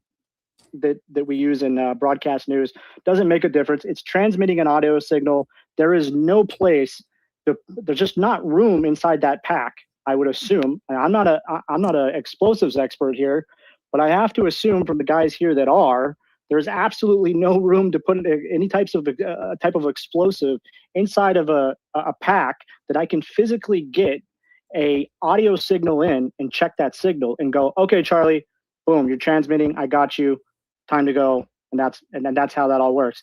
that we use in broadcast news doesn't make a difference. It's transmitting an audio signal. There is no place. There's just not room inside that pack, I would assume. And I'm not a explosives expert here, but I have to assume from the guys here that are, there's absolutely no room to put any type of explosive inside of a pack that I can physically get a audio signal in and check that signal and go, okay, Charlie, boom, you're transmitting. I got you. Time to go. And that's how that all works.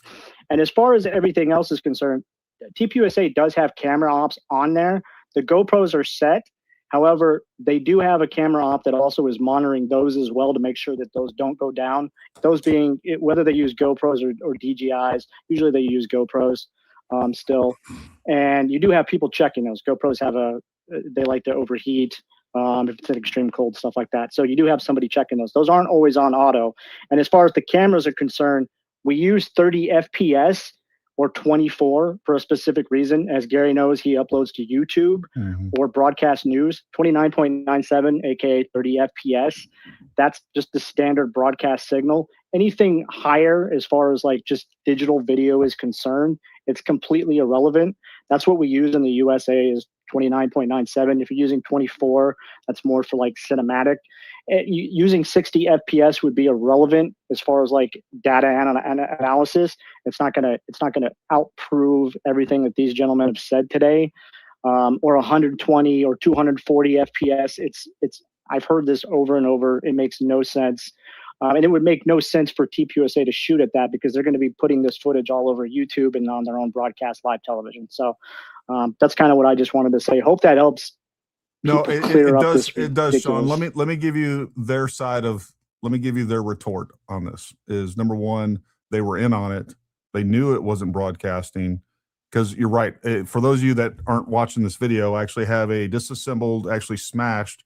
And as far as everything else is concerned, TPUSA does have camera ops on there. The GoPros are set. However, they do have a camera op that also is monitoring those as well to make sure that those don't go down. Those being, whether they use GoPros or DJIs, usually they use GoPros still. And you do have people checking those. GoPros they like to overheat if it's an extreme cold, stuff like that. So you do have somebody checking those. Those aren't always on auto. And as far as the cameras are concerned, we use 30 FPS or 24 for a specific reason. As Gary knows, he uploads to YouTube or broadcast news, 29.97, aka 30 FPS. That's just the standard broadcast signal. Anything higher as far as like just digital video is concerned, it's completely irrelevant. That's what we use in the USA is 29.97. If you're using 24, that's more for like cinematic. Using 60 FPS would be irrelevant as far as like data analysis. It's not gonna outprove everything that these gentlemen have said today. Or 120 or 240 FPS. I've heard this over and over. It makes no sense. And it would make no sense for TPUSA to shoot at that because they're going to be putting this footage all over YouTube and on their own broadcast live television. So that's kind of what I just wanted to say. Hope that helps. No, it does, Sean. Let me give you their side of. Let me give you their retort on this. Is number one, they were in on it. They knew it wasn't broadcasting. Because you're right. For those of you that aren't watching this video, I actually have a disassembled, actually smashed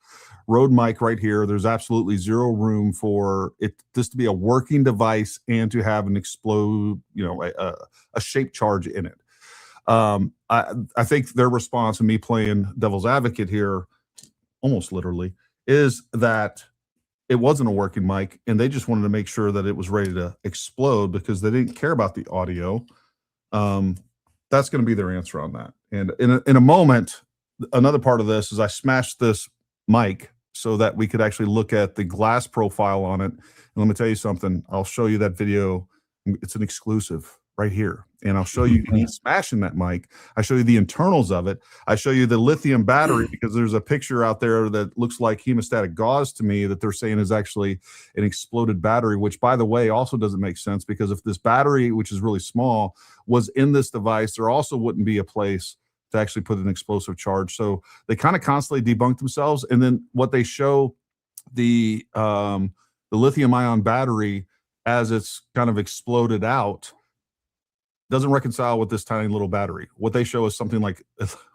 Rode mic right here. There's absolutely zero room for this to be a working device and to have an explode, a shape charge in it. I think their response, and me playing devil's advocate here, almost literally, is that it wasn't a working mic, and they just wanted to make sure that it was ready to explode because they didn't care about the audio. That's going to be their answer on that. And in a moment, another part of this is I smashed this mic so that we could actually look at the glass profile on it. And let me tell you something. I'll show you that video. It's an exclusive right here. And I'll show you me smashing that mic. I show you the internals of it. I show you the lithium battery because there's a picture out there that looks like hemostatic gauze to me that they're saying is actually an exploded battery, which, by the way, also doesn't make sense because if this battery, which is really small, was in this device, there also wouldn't be a place to actually put an explosive charge. So they kind of constantly debunk themselves. And then what they show the lithium ion battery as it's kind of exploded out doesn't reconcile with this tiny little battery. What they show is something like,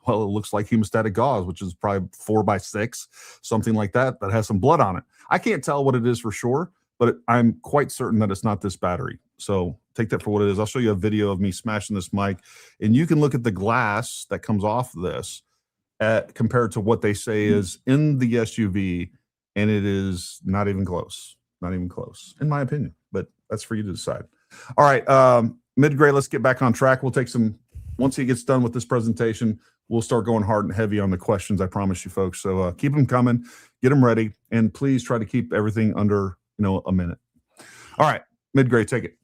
well, it looks like hemostatic gauze, which is probably 4x6, something like that has some blood on it. I can't tell what it is for sure, but I'm quite certain that it's not this battery. So take that for what it is. I'll show you a video of me smashing this mic, and you can look at the glass that comes off this compared to what they say is in the SUV, and it is not even close. Not even close, in my opinion, but that's for you to decide. All right, Mid-Gray, let's get back on track. We'll take once he gets done with this presentation, we'll start going hard and heavy on the questions, I promise you folks. So keep them coming, get them ready, and please try to keep everything under, a minute. All right, Mid-Gray, take it.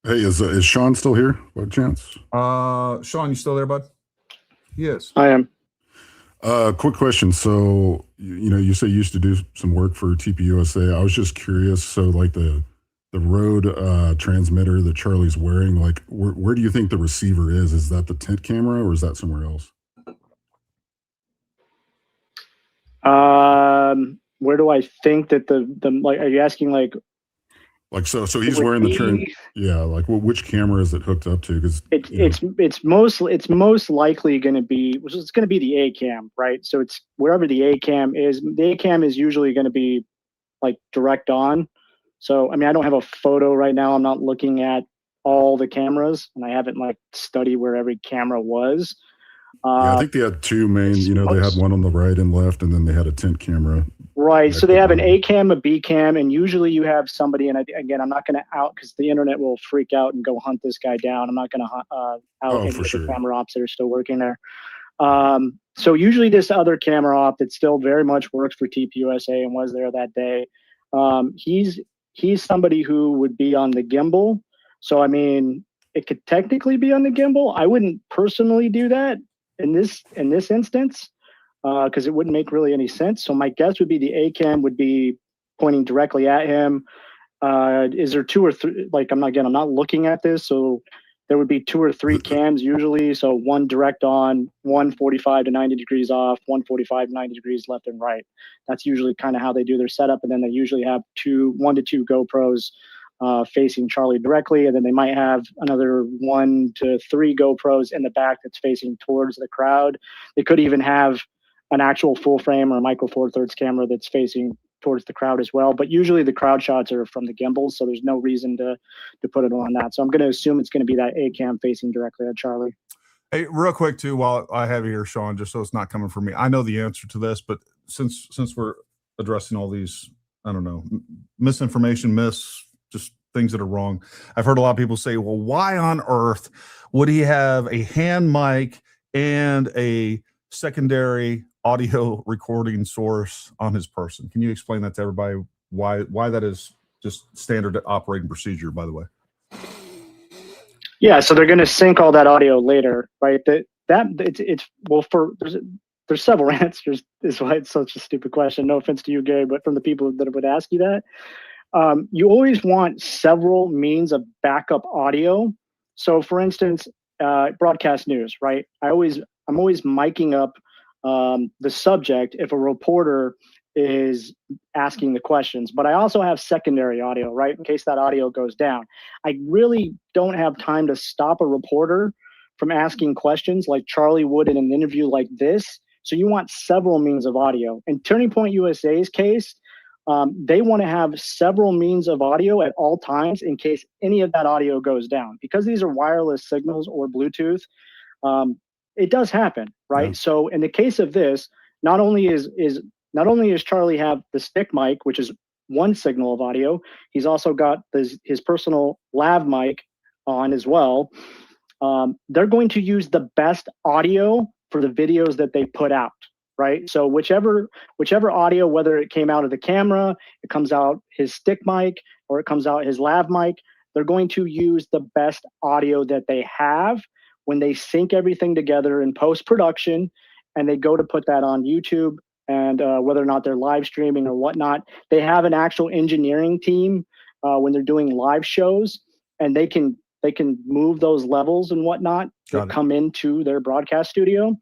Hey, is Sean still here by chance? Sean, you still there, bud? Yes. I am. Quick question. So, you say you used to do some work for TPUSA. I was just curious. So like the Rode transmitter that Charlie's wearing, like where do you think the receiver is? Is that the tent camera or is that somewhere else? Where do I think that the like, are you asking like Like so he's wearing the turn. Yeah, like which camera is it hooked up to? Because it's most likely going to be the A cam, right? So it's wherever the A cam is. The A cam is usually going to be like direct on. So I mean, I don't have a photo right now. I'm not looking at all the cameras, and I haven't like studied where every camera was. Yeah, I think they had two main. They had one on the right and left, and then they had a tent camera. Right. So they have an A cam, a B cam, and usually you have somebody. And again, I'm not going to out because the internet will freak out and go hunt this guy down. I'm not going to out any of the camera ops that are still working there. So usually this other camera op that still very much works for TPUSA and was there that day. He's somebody who would be on the gimbal. So I mean, it could technically be on the gimbal. I wouldn't personally do that in this instance. Because it wouldn't make really any sense. So my guess would be the A cam would be pointing directly at him. Is there two or three? Like I'm not looking at this, so there would be two or three cams usually. So one direct on, 145 to 90 degrees off, 145 to 90 degrees left and right. That's usually kind of how they do their setup. And then they usually have 1 to 2 GoPros facing Charlie directly, and then they might have another 1 to 3 GoPros in the back that's facing towards the crowd. They could even have an actual full frame or a micro four thirds camera that's facing towards the crowd as well. But usually the crowd shots are from the gimbals, so there's no reason to put it on that. So I'm going to assume it's going to be that A cam facing directly at Charlie. Hey, real quick too, while I have you here, Sean, just so it's not coming from me. I know the answer to this, but since we're addressing all these, I don't know, misinformation, just things that are wrong. I've heard a lot of people say, well, why on earth would he have a hand mic and a secondary audio recording source on his person? Can you explain that to everybody? Why that is just standard operating procedure, by the way? Yeah, so they're going to sync all that audio later, right? There's several answers. Is why it's such a stupid question. No offense to you, Gary, but from the people that would ask you that, you always want several means of backup audio. So, for instance, broadcast news, right? I'm always miking up the subject if a reporter is asking the questions, but I also have secondary audio, right? In case that audio goes down. I really don't have time to stop a reporter from asking questions like Charlie would in an interview like this. So you want several means of audio. In Turning Point USA's case, they want to have several means of audio at all times in case any of that audio goes down. Because these are wireless signals or Bluetooth, it does happen, right? Yeah. So in the case of this, not only does Charlie have the stick mic, which is one signal of audio, he's also got his personal lav mic on as well. They're going to use the best audio for the videos that they put out, right? So whichever audio, whether it came out of the camera, it comes out his stick mic, or it comes out his lav mic, they're going to use the best audio that they have when they sync everything together in post-production and they go to put that on YouTube. And whether or not they're live streaming or whatnot, they have an actual engineering team when they're doing live shows, and they can move those levels and whatnot that come into their broadcast studio,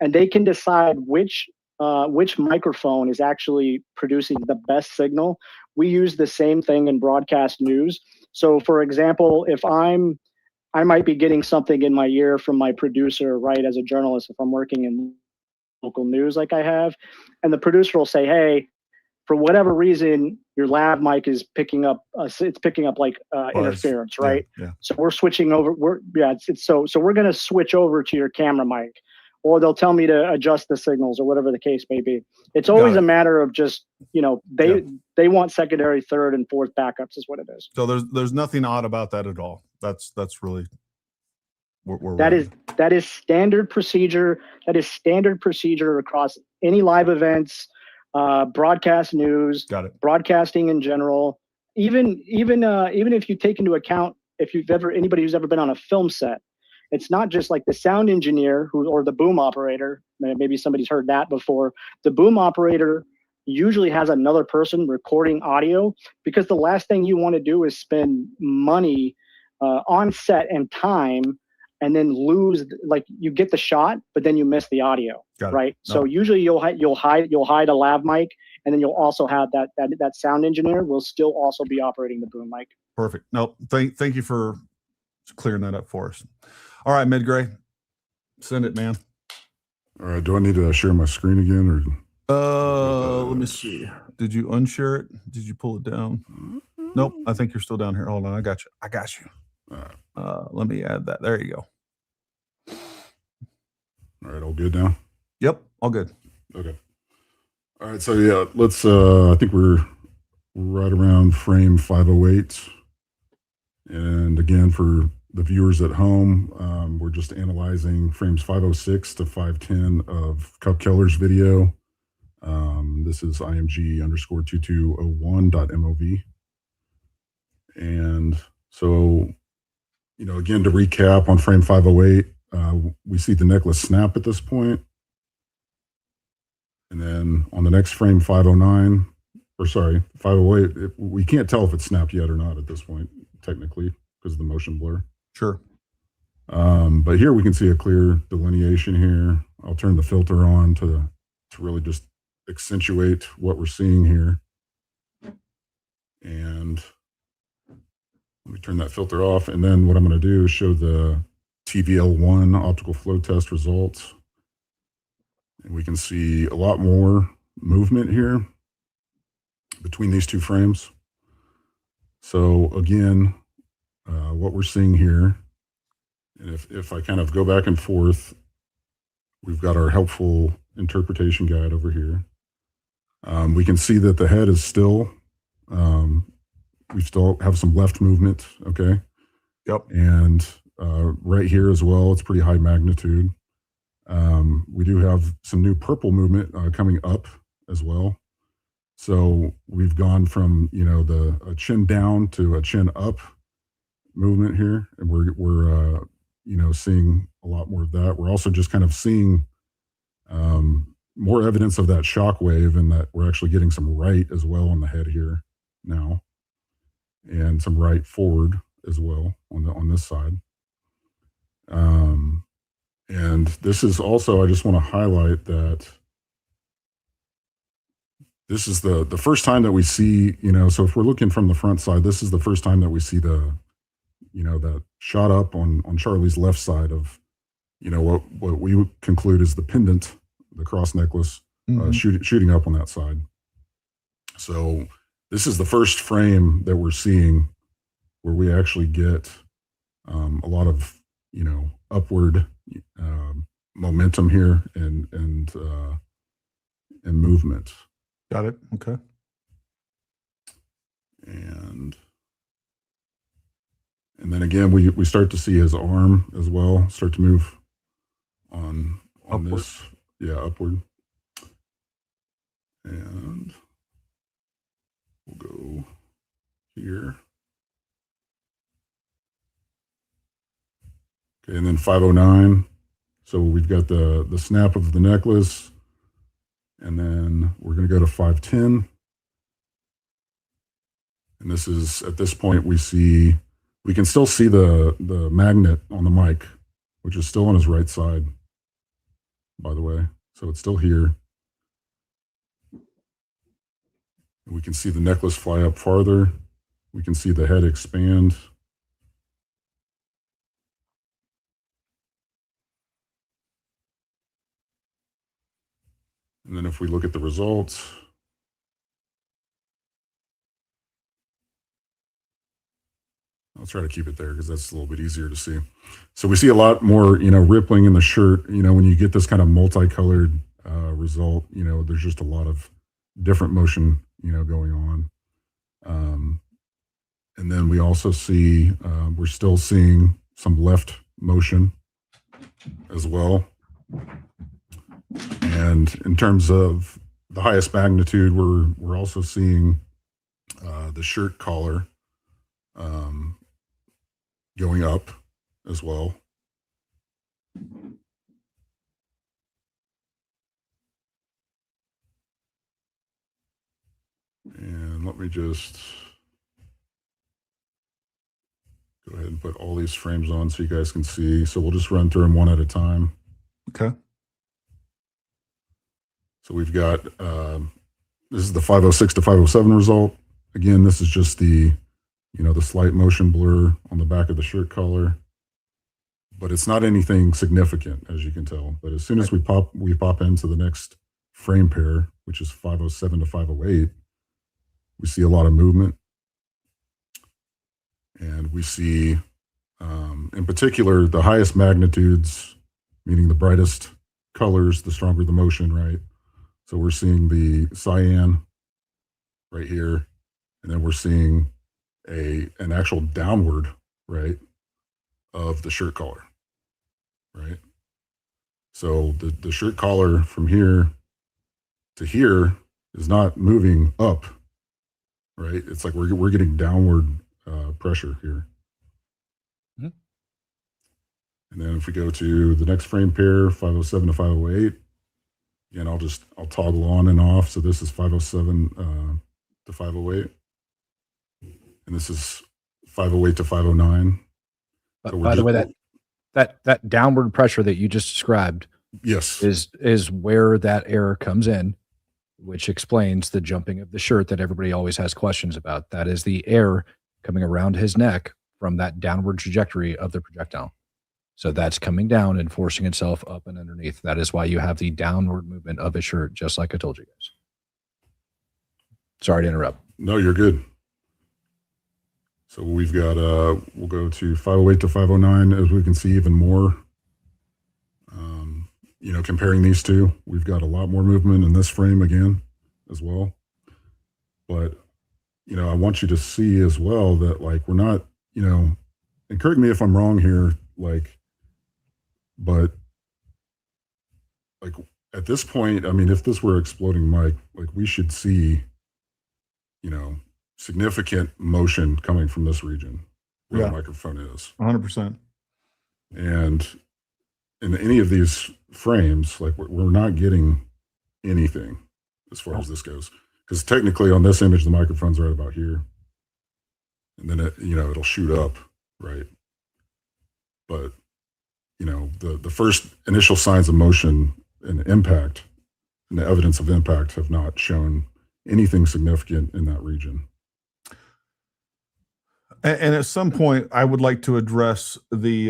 and they can decide which microphone is actually producing the best signal. We use the same thing in broadcast news. So, for example, if I might be getting something in my ear from my producer, right, as a journalist, if I'm working in local news like I have, and the producer will say, hey, for whatever reason, your lav mic is picking up, like interference, right? Yeah. So we're switching over. So we're going to switch over to your camera mic, or they'll tell me to adjust the signals or whatever the case may be. It's always a matter of just, they want secondary, third, and fourth backups is what it is. So there's nothing odd about that at all. That's really that is standard procedure. That is standard procedure across any live events, broadcast news, broadcasting in general. Even if you take into account, anybody who's ever been on a film set, it's not just like the sound engineer or the boom operator. Maybe somebody's heard that before. The boom operator usually has another person recording audio, because the last thing you want to do is spend money on set and time, and then lose, like, you get the shot, but then you miss the audio, right? So usually you'll hide a lav mic and then you'll also have that sound engineer will still also be operating the boom mic. Perfect. No, thank you for clearing that up for us. All right, Midgray, send it, man. All right. Do I need to share my screen again, or? Let me see. Did you unshare it? Did you pull it down? Nope. I think you're still down here. Hold on. I got you. All right. Let me add that. There you go. All right. All good now? Yep. All good. Okay. All right. So yeah, let's, I think we're right around frame 508. And again, for the viewers at home, we're just analyzing frames 506 to 510 of Cup Keller's video. This is img_2201.mov. And so, you know, again, to recap on frame 508, we see the necklace snap at this point. And then on the next frame, 509, or sorry, 508, we can't tell if it snapped yet or not at this point, technically, because of the motion blur. Sure. But here we can see a clear delineation here. I'll turn the filter on to really just accentuate what we're seeing here. And let me turn that filter off. And then what I'm going to do is show the TVL1 optical flow test results. And we can see a lot more movement here between these two frames. So again, what we're seeing here, and if I kind of go back and forth, we've got our helpful interpretation guide over here. We can see that the head is still, we still have some left movement, okay? Yep. And right here as well, it's pretty high magnitude. We do have some new purple movement coming up as well. So we've gone from, you know, a chin down to a chin up movement here, and we're you know, seeing a lot more of that. We're also just kind of seeing more evidence of that shock wave, and that we're actually getting some right as well on the head here now, and some right forward as well on this side. And this is also, I just want to highlight that this is the first time that we see, you know, so if we're looking from the front side, this is the first time that we see the, you know, that shot up on Charlie's left side of, you know, what we would conclude is the pendant, the cross necklace, shooting up on that side. So this is the first frame that we're seeing where we actually get a lot of, you know, upward momentum here and movement. Got it. Okay. And then again, we start to see his arm as well start to move on upward. This. Yeah, upward. And we'll go here. Okay, and then 509. So we've got the snap of the necklace. And then we're going to go to 510. And this is, at this point, we can still see the magnet on the mic, which is still on his right side, by the way. So it's still here. And we can see the necklace fly up farther. We can see the head expand. And then if we look at the results, I'll try to keep it there because that's a little bit easier to see. So we see a lot more, you know, rippling in the shirt. You know, when you get this kind of multicolored result, you know, there's just a lot of different motion, you know, going on. And then we also see, we're still seeing some left motion as well. And in terms of the highest magnitude, we're also seeing the shirt collar going up as well. And let me just go ahead and put all these frames on so you guys can see. So we'll just run through them one at a time. Okay. So we've got This is the 506 to 507 result. Again, this is just the, the slight motion blur on the back of the shirt collar, but it's not anything significant, as you can tell. But as soon as we pop into the next frame pair, which is 507 to 508, we see a lot of movement. And we see, in particular, the highest magnitudes, meaning the brightest colors, the stronger the motion, right? So we're seeing the cyan right here, and then we're seeing an actual downward, right, of the shirt collar, right? So the shirt collar from here to here is not moving up, right? It's like we're getting downward pressure here. Mm-hmm. And then if we go to the next frame pair, 507 to 508, again, I'll toggle on and off. So this is 507 to 508, and this is 508 to 509. But by the way, that downward pressure that you just described, yes, is where that error comes in, which explains the jumping of the shirt that everybody always has questions about. That is the air coming around his neck from that downward trajectory of the projectile. So that's coming down and forcing itself up and underneath. That is why you have the downward movement of his shirt, just like I told you guys. Sorry to interrupt. No, you're good. So we've got, we'll go to 508 to 509, as we can see even more. Comparing these two, we've got a lot more movement in this frame again as well. But, I want you to see as well that, like, we're not, and correct me if I'm wrong here, but at this point, I mean, if this were exploding mic, we should see, significant motion coming from this region where the microphone is. 100%. And in any of these frames, we're not getting anything as far as this goes. Because technically on this image, the microphone's right about here. And then it'll shoot up, right? But, the first initial signs of motion and impact and the evidence of impact have not shown anything significant in that region. And at some point, I would like to address the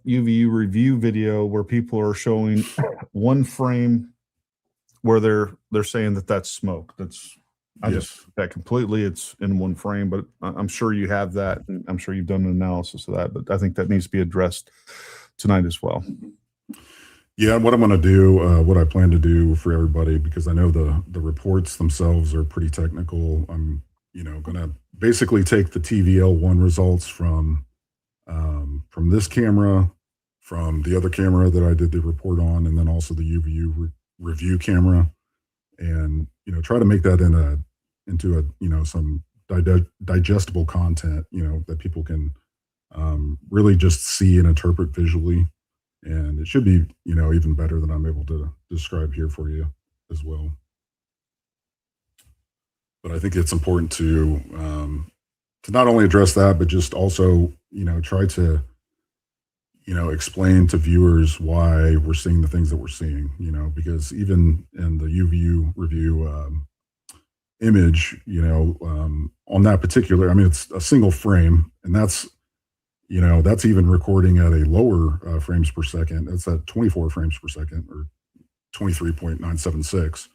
UVU review video where people are showing one frame where they're saying that that's smoke. I just that completely. It's in one frame, but I'm sure you have that, and I'm sure you've done an analysis of that. But I think that needs to be addressed tonight as well. Yeah, what I'm going to do, what I plan to do for everybody, because I know the reports themselves are pretty technical. I'm going to basically take the TVL1 results from this camera, from the other camera that I did the report on, and then also the UVU review camera, and try to make that into some digestible content, that people can really just see and interpret visually, and it should be even better than I'm able to describe here for you as well. But I think it's important to not only address that, but just also, try to, explain to viewers why we're seeing the things that we're seeing, because even in the UVU review image, on that particular, I mean, it's a single frame, and that's even recording at a lower frames per second. It's at 24 frames per second, or 23.976,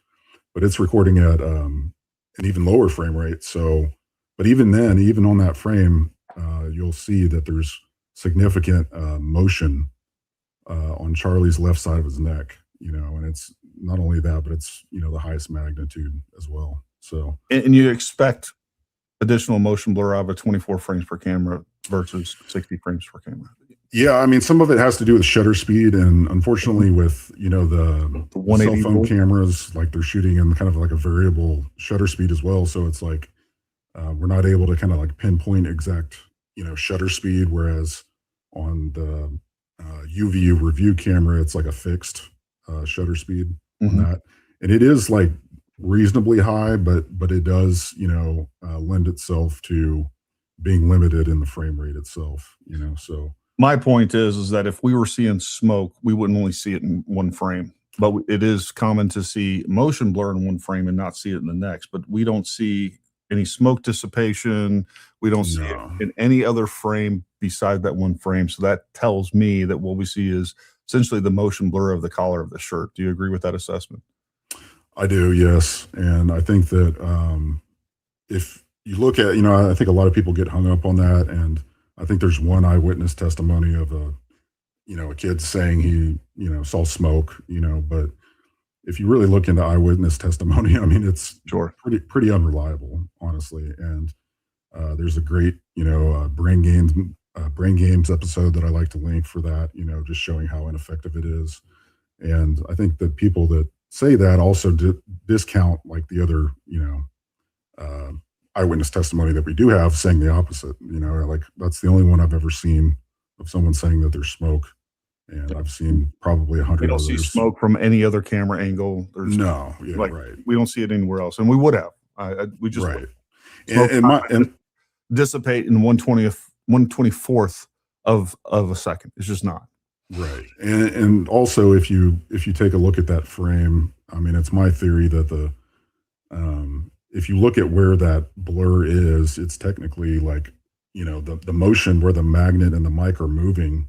but it's recording at an even lower frame rate. So, but even then, even on that frame, you'll see that there's significant motion on Charlie's left side of his neck, and it's not only that, but it's, the highest magnitude as well. So, And you expect additional motion blur out of 24 frames per camera versus 60 frames per camera. Yeah, I mean, some of it has to do with shutter speed, and unfortunately with, the cell phone cameras, they're shooting in kind of like a variable shutter speed as well. So it's like, we're not able to kind of pinpoint exact, shutter speed, whereas on the UVU review camera, it's like a fixed shutter speed on that. And it is reasonably high, but it does, lend itself to being limited in the frame rate itself, so. My point is that if we were seeing smoke, we wouldn't only see it in one frame but it is common to see motion blur in one frame and not see it in the next. But we don't see any smoke dissipation. We don't see it in any other frame beside that one frame. So that tells me that what we see is essentially the motion blur of the collar of the shirt. Do you agree with that assessment? I do, yes. And I think that if you look at, I think a lot of people get hung up on that. And I think there's one eyewitness testimony of a kid saying he, saw smoke, but if you really look into eyewitness testimony, I mean, it's pretty unreliable, honestly. And there's a great, brain games episode that I like to link for that, just showing how ineffective it is. And I think that people that say that also discount like the other, eyewitness testimony that we do have saying the opposite. Like that's the only one I've ever seen of someone saying that there's smoke. And I've seen probably 100 We don't others. see smoke from any other camera angle. There's right. We don't see it anywhere else, and we would have. We just right. and dissipate in 1/24th of a second. It's just not right. And also, if you take a look at that frame, I mean, it's my theory that if you look at where that blur is, it's technically like the motion where the magnet and the mic are moving.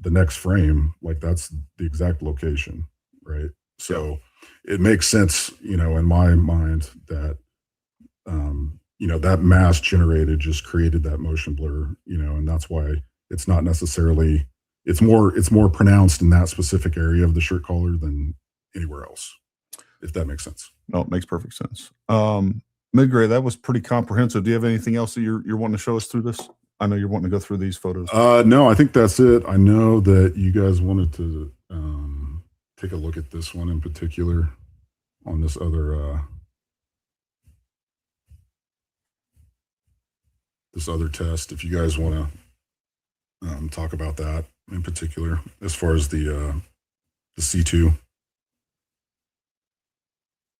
The next frame, like that's the exact location, right? So it makes sense, in my mind that, that mass generated just created that motion blur, and that's why it's not necessarily, it's more pronounced in that specific area of the shirt collar than anywhere else, if that makes sense. No, it makes perfect sense. Midgray, that was pretty comprehensive. Do you have anything else that you're wanting to show us through this? I know you're wanting to go through these photos. No, I think that's it. I know that you guys wanted to take a look at this one in particular on this other test. If you guys want to talk about that in particular, as far as the C2.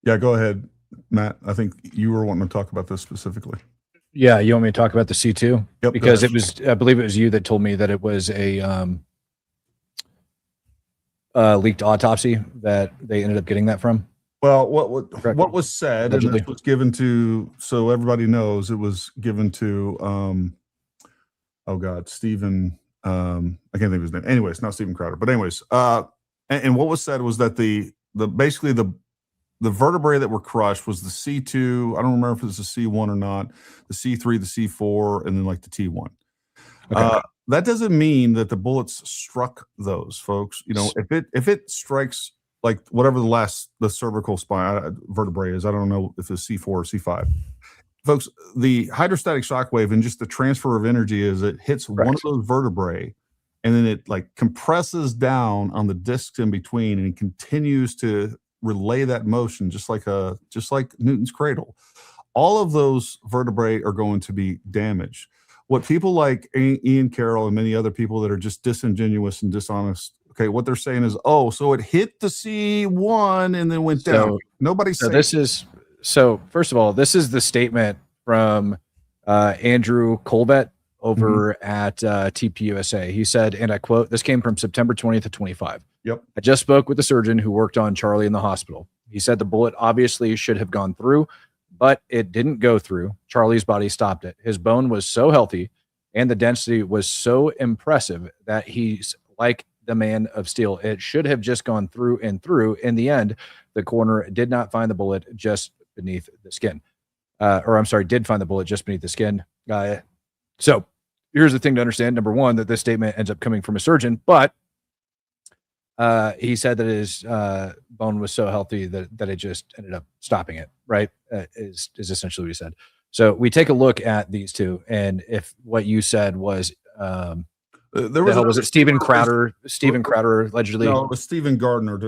Yeah, go ahead, Matt. I think you were wanting to talk about this specifically. Yeah, you want me to talk about the C2? Yep, because it was, I believe it was you that told me that it was a leaked autopsy that they ended up getting that from. Well, what was said, Allegedly. and this was given to, so everybody knows, it was given to, Stephen, I can't think of his name. Anyways, not Stephen Crowder, but anyways, and what was said was that basically the vertebrae that were crushed was the C2. I don't remember if it was the C1 or not, the C3, the C4, and then like the T1. Okay. That doesn't mean that the bullets struck those, folks. If it strikes like whatever the cervical spine vertebrae is, I don't know if it's C4 or C5. Folks, the hydrostatic shock wave and just the transfer of energy is it hits one of those vertebrae and then it like compresses down on the discs in between and it continues to relay that motion just like Newton's cradle. All of those vertebrae are going to be damaged. What people like Ian Carroll and many other people that are just disingenuous and dishonest, okay, what they're saying is, so it hit the C1 and then went down. Nobody's saying So first of all, this is the statement from Andrew Colbett over at TPUSA. He said, and I quote, "This came from September 20th of 25. Yep. I just spoke with the surgeon who worked on Charlie in the hospital. He said the bullet obviously should have gone through, but it didn't go through. Charlie's body stopped it. His bone was so healthy and the density was so impressive that he's like the man of steel. It should have just gone through and through. In the end, the coroner did not find the bullet just beneath the skin. Did find the bullet just beneath the skin. So here's the thing to understand. Number one, that this statement ends up coming from a surgeon, but he said that his bone was so healthy that it just ended up stopping it, right? Is essentially what he said. So we take a look at these two, and if what you said was, was it Stephen Crowder? Stephen Crowder allegedly. No, it was Stephen Gardner.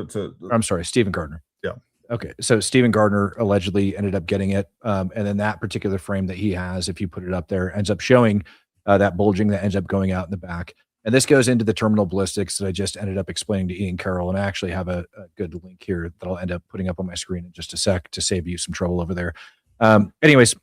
I'm sorry, Stephen Gardner. Yeah. Okay, so Stephen Gardner allegedly ended up getting it, and then that particular frame that he has, if you put it up there, ends up showing that bulging that ends up going out in the back. And this goes into the terminal ballistics that I just ended up explaining to Ian Carroll. And I actually have a good link here that I'll end up putting up on my screen in just a sec to save you some trouble over there. Anyways,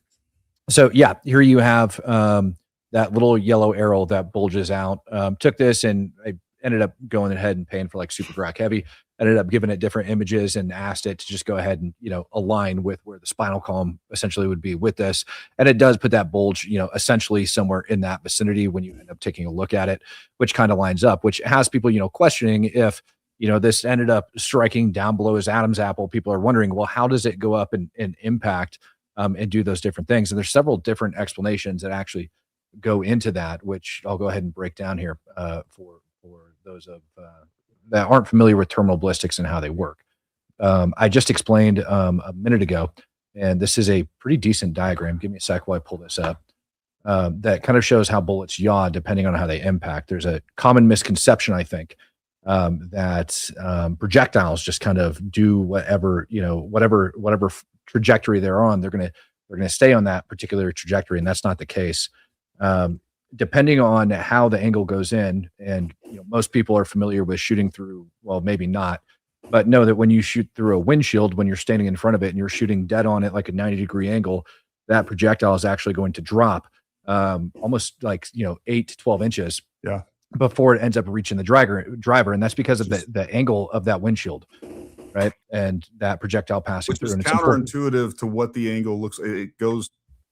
so yeah, here you have that little yellow arrow that bulges out. Took this and I ended up going ahead and paying for like super crack heavy. ended up giving it different images and asked it to just go ahead and, align with where the spinal column essentially would be with this. And it does put that bulge, essentially somewhere in that vicinity when you end up taking a look at it, which kind of lines up, which has people, questioning if, this ended up striking down below his Adam's apple. People are wondering, well, how does it go up and impact and do those different things? And there's several different explanations that actually go into that, which I'll go ahead and break down here for those of that aren't familiar with terminal ballistics and how they work. I just explained a minute ago, and this is a pretty decent diagram. Give me a sec while I pull this up. That kind of shows how bullets yaw depending on how they impact. There's a common misconception, I think, that projectiles just kind of do whatever trajectory they're on. They're gonna stay on that particular trajectory, and that's not the case. Depending on how the angle goes in, and most people are familiar with shooting through, well, maybe not, but know that when you shoot through a windshield, when you're standing in front of it and you're shooting dead on it like a 90-degree angle, that projectile is actually going to drop almost like 8 to 12 inches before it ends up reaching the driver, and that's because of the angle of that windshield, right? And that projectile passing Which through. is And counterintuitive to what the angle looks. It goes.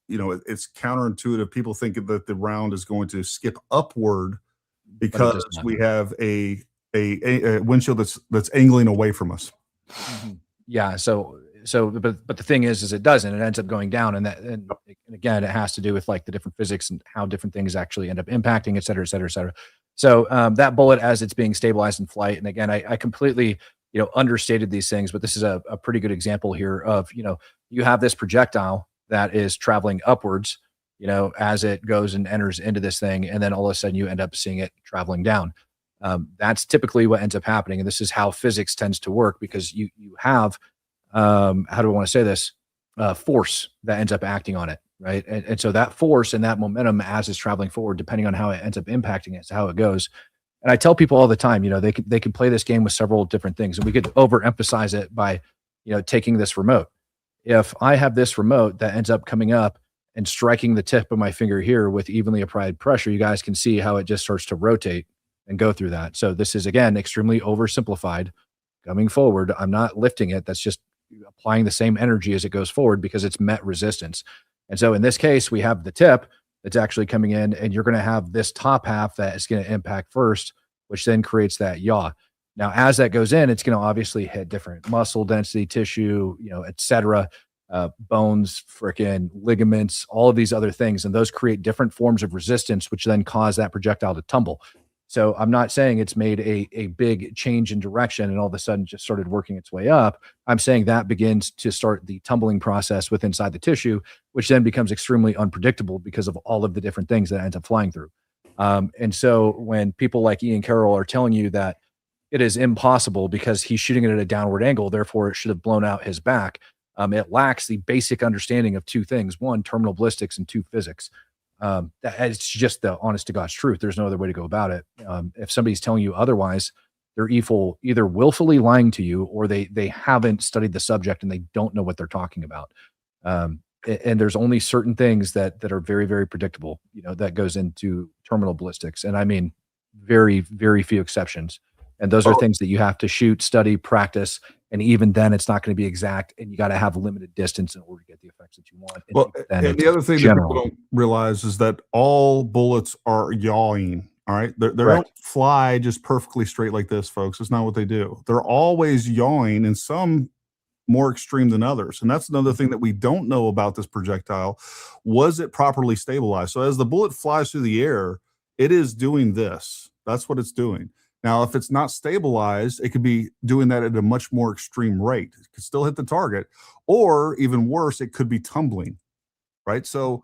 It's counterintuitive. People think that the round is going to skip upward because we have a windshield that's angling away from us. Mm-hmm. Yeah. But the thing is it doesn't. It ends up going down, and again, it has to do with like the different physics and how different things actually end up impacting, et cetera, et cetera, et cetera. So that bullet, as it's being stabilized in flight, and again, I completely understated these things, but this is a pretty good example here of you have this projectile that is traveling upwards, as it goes and enters into this thing. And then all of a sudden you end up seeing it traveling down. That's typically what ends up happening. And this is how physics tends to work, because you have, how do I want to say this? Force that ends up acting on it. Right. And so that force and that momentum as it's traveling forward, depending on how it ends up impacting it, is how it goes. And I tell people all the time, they can play this game with several different things, and we could overemphasize it by, taking this remote. If I have this remote that ends up coming up and striking the tip of my finger here with evenly applied pressure, you guys can see how it just starts to rotate and go through that. So this is, again, extremely oversimplified. Coming forward, I'm not lifting it. That's just applying the same energy as it goes forward because it's met resistance. And so in this case, we have the tip that's actually coming in, and you're going to have this top half that is going to impact first, which then creates that yaw. Now, as that goes in, it's going to obviously hit different muscle density, tissue, et cetera, bones, frickin' ligaments, all of these other things. And those create different forms of resistance, which then cause that projectile to tumble. So I'm not saying it's made a big change in direction and all of a sudden just started working its way up. I'm saying that begins to start the tumbling process with inside the tissue, which then becomes extremely unpredictable because of all of the different things that ends up flying through. And so when people like Ian Carroll are telling you that it is impossible because he's shooting it at a downward angle, therefore it should have blown out his back, it lacks the basic understanding of two things: one, terminal ballistics, and two, physics. It's just the honest to God's truth. There's no other way to go about it. If somebody's telling you otherwise, they're either willfully lying to you, or they haven't studied the subject and they don't know what they're talking about. And there's only certain things that are very, very predictable, that goes into terminal ballistics. And I mean, very, very few exceptions. And those are things that you have to shoot, study, practice. And even then, it's not going to be exact, and you got to have limited distance in order to get the effects that you want. And the other thing that people don't realize is that all bullets are yawing. All right. They don't fly just perfectly straight like this, folks. It's not what they do. They're always yawing, and some more extreme than others. And that's another thing that we don't know about this projectile. Was it properly stabilized? So as the bullet flies through the air, it is doing this. That's what it's doing. Now, if it's not stabilized, it could be doing that at a much more extreme rate. It could still hit the target, or even worse, it could be tumbling, right? So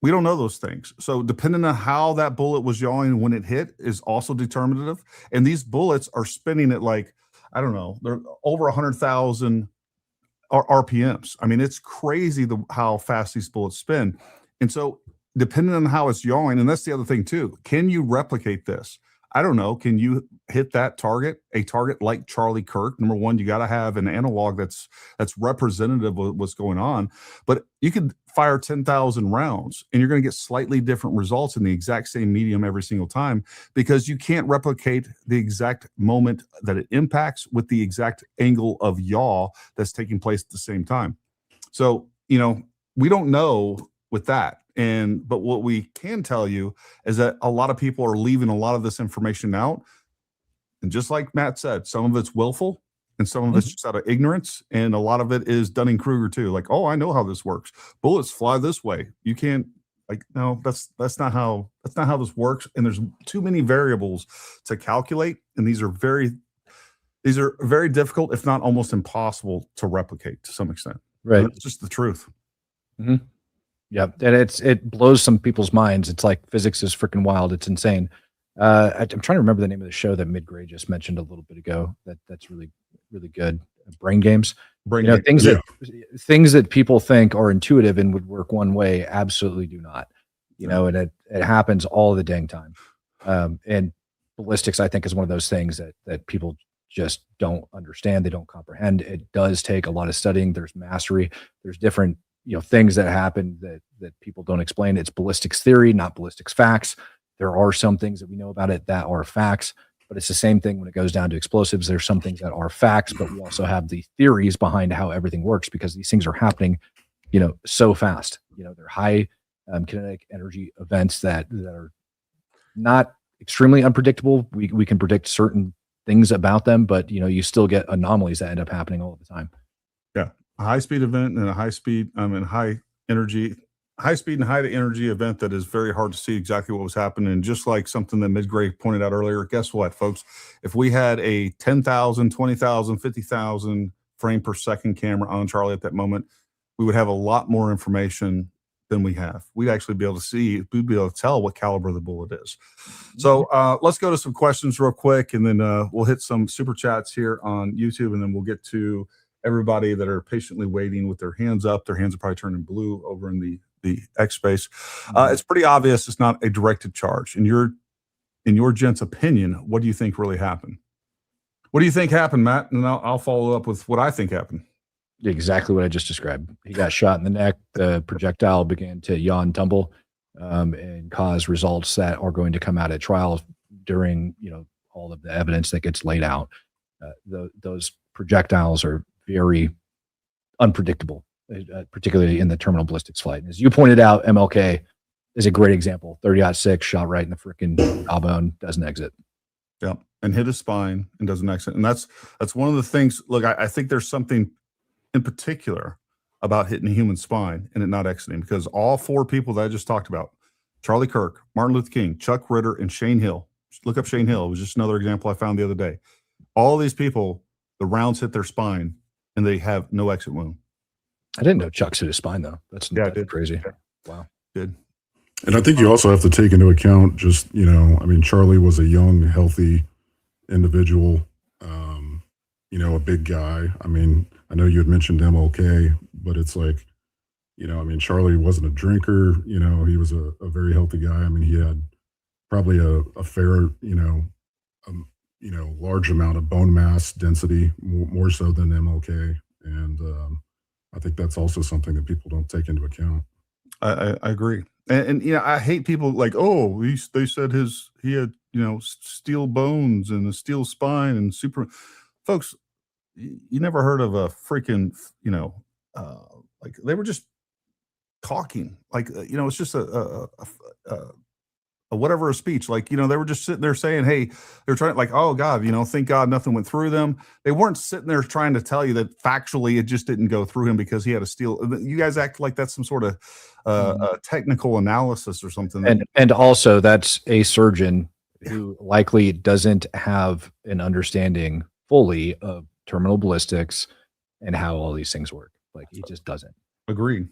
we don't know those things. So depending on how that bullet was yawing when it hit is also determinative. And these bullets are spinning at like, I don't know, they're over 100,000 RPMs. I mean, it's crazy how fast these bullets spin. And so depending on how it's yawing, and that's the other thing too, can you replicate this? I don't know, can you hit that target, a target like Charlie Kirk? Number one, you got to have an analog that's representative of what's going on. But you could fire 10,000 rounds and you're going to get slightly different results in the exact same medium every single time, because you can't replicate the exact moment that it impacts with the exact angle of yaw that's taking place at the same time. So, you know, we don't know with that. But what we can tell you is that a lot of people are leaving a lot of this information out. And just like Matt said, some of it's willful and some of it's just out of ignorance. And a lot of it is Dunning-Kruger too. Like, oh, I know how this works. Bullets fly this way. You can't, like, no, that's not how this works. And there's too many variables to calculate. And these are very difficult, if not almost impossible to replicate to some extent. Right. It's just the truth. Mm-hmm. Yeah, and it blows some people's minds. It's like physics is freaking wild. It's insane. I'm trying to remember the name of the show that Mid-Gray just mentioned a little bit ago. That's really, really good. Brain Games. Things that people think are intuitive and would work one way absolutely do not. And it happens all the dang time. And ballistics, I think, is one of those things that people just don't understand. They don't comprehend. It does take a lot of studying. There's mastery. There's different things that happen that people don't explain. It's ballistics theory, not ballistics facts. There are some things that we know about it that are facts, but it's the same thing when it goes down to explosives. There's some things that are facts, but we also have the theories behind how everything works, because these things are happening, so fast. They're high kinetic energy events that are not extremely unpredictable. We can predict certain things about them, but you still get anomalies that end up happening all the time. Yeah. A high speed event and a high speed, high speed and high energy event that is very hard to see exactly what was happening. And just like something that Mid-Gray pointed out earlier, guess what, folks? If we had a 10,000, 20,000, 50,000 frame per second camera on Charlie at that moment, we would have a lot more information than we have. We'd actually be able to we'd be able to tell what caliber the bullet is. So let's go to some questions real quick, and then we'll hit some super chats here on YouTube, and then we'll get to everybody that are patiently waiting with their hands up. Their hands are probably turning blue over in the X space. It's pretty obvious it's not a directed charge. In your gent's opinion, what do you think really happened? What do you think happened, Matt? And I'll follow up with what I think happened. Exactly what I just described. He got shot in the neck. The projectile began to yaw and tumble, and cause results that are going to come out at trial during all of the evidence that gets laid out. Those projectiles are very unpredictable, particularly in the terminal ballistics flight. And as you pointed out, MLK is a great example. 30-06 shot right in the freaking jawbone, doesn't exit. Yeah, and hit his spine and doesn't exit. And that's one of the things. Look, I think there's something in particular about hitting the human spine and it not exiting, because all four people that I just talked about, Charlie Kirk, Martin Luther King, Chuck Ritter, and Shane Hill. Just look up Shane Hill. It was just another example I found the other day. All these people, the rounds hit their spine and they have no exit wound. I didn't know Chuck's hit his spine though. That's crazy. Yeah. Wow. Did. And I think you also have to take into account just, Charlie was a young, healthy individual, a big guy. I know you had mentioned MLK, but it's like, Charlie wasn't a drinker, he was a very healthy guy. He had probably a fair, large amount of bone mass density, more so than MLK. And I think that's also something that people don't take into account. I agree. And I hate people like, oh, they said he had, steel bones and a steel spine and super. Folks, you never heard of a freaking, like they were just talking. Like, it's just a whatever a speech. Like, they were just sitting there saying, hey, they're trying, like, oh God, thank God nothing went through them. They weren't sitting there trying to tell you that factually it just didn't go through him because he had a steel. You guys act like that's some sort of technical analysis or something. And also that's a surgeon who likely doesn't have an understanding fully of terminal ballistics and how all these things work. Like he just doesn't. Agreed.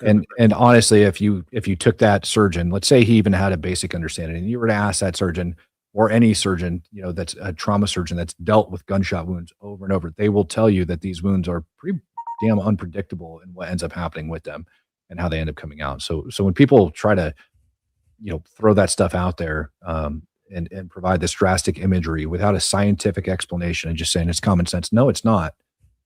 And honestly, if you took that surgeon, let's say he even had a basic understanding, and you were to ask that surgeon or any surgeon, that's a trauma surgeon that's dealt with gunshot wounds over and over, they will tell you that these wounds are pretty damn unpredictable in what ends up happening with them and how they end up coming out. So when people try to, throw that stuff out there, and provide this drastic imagery without a scientific explanation and just saying it's common sense. No, it's not.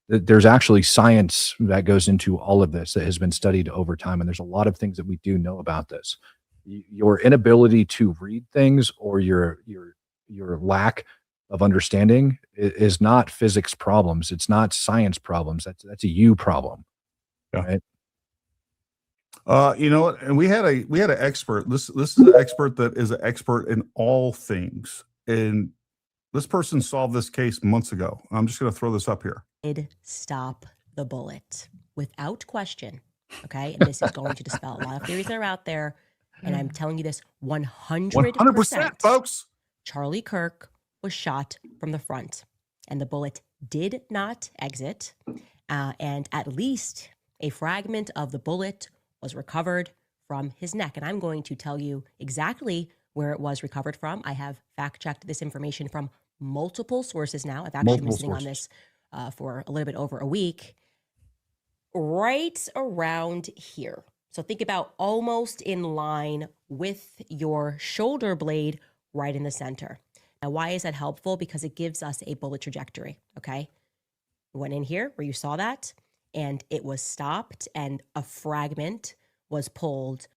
There's actually science that goes into all of this that has been studied over time. And there's a lot of things that we do know about this. Your inability to read things or your lack of understanding is not physics problems. It's not science problems. That's a you problem. Yeah. Right? You know what? And we had an expert. This is an expert that is an expert in all things. And this person solved this case months ago. I'm just going to throw this up here. Did stop the bullet without question. Okay. And this is going to dispel a lot of theories that are out there. And I'm telling you this 100%, folks. Charlie Kirk was shot from the front and the bullet did not exit. And at least a fragment of the bullet was recovered from his neck. And I'm going to tell you exactly where it was recovered from. I have fact-checked this information from multiple sources now. I've actually been sitting on this for a little bit over a week. Right around here. So think about almost in line with your shoulder blade right in the center. Now, why is that helpful? Because it gives us a bullet trajectory, okay? We went in here where you saw that, and it was stopped, and a fragment was pulled.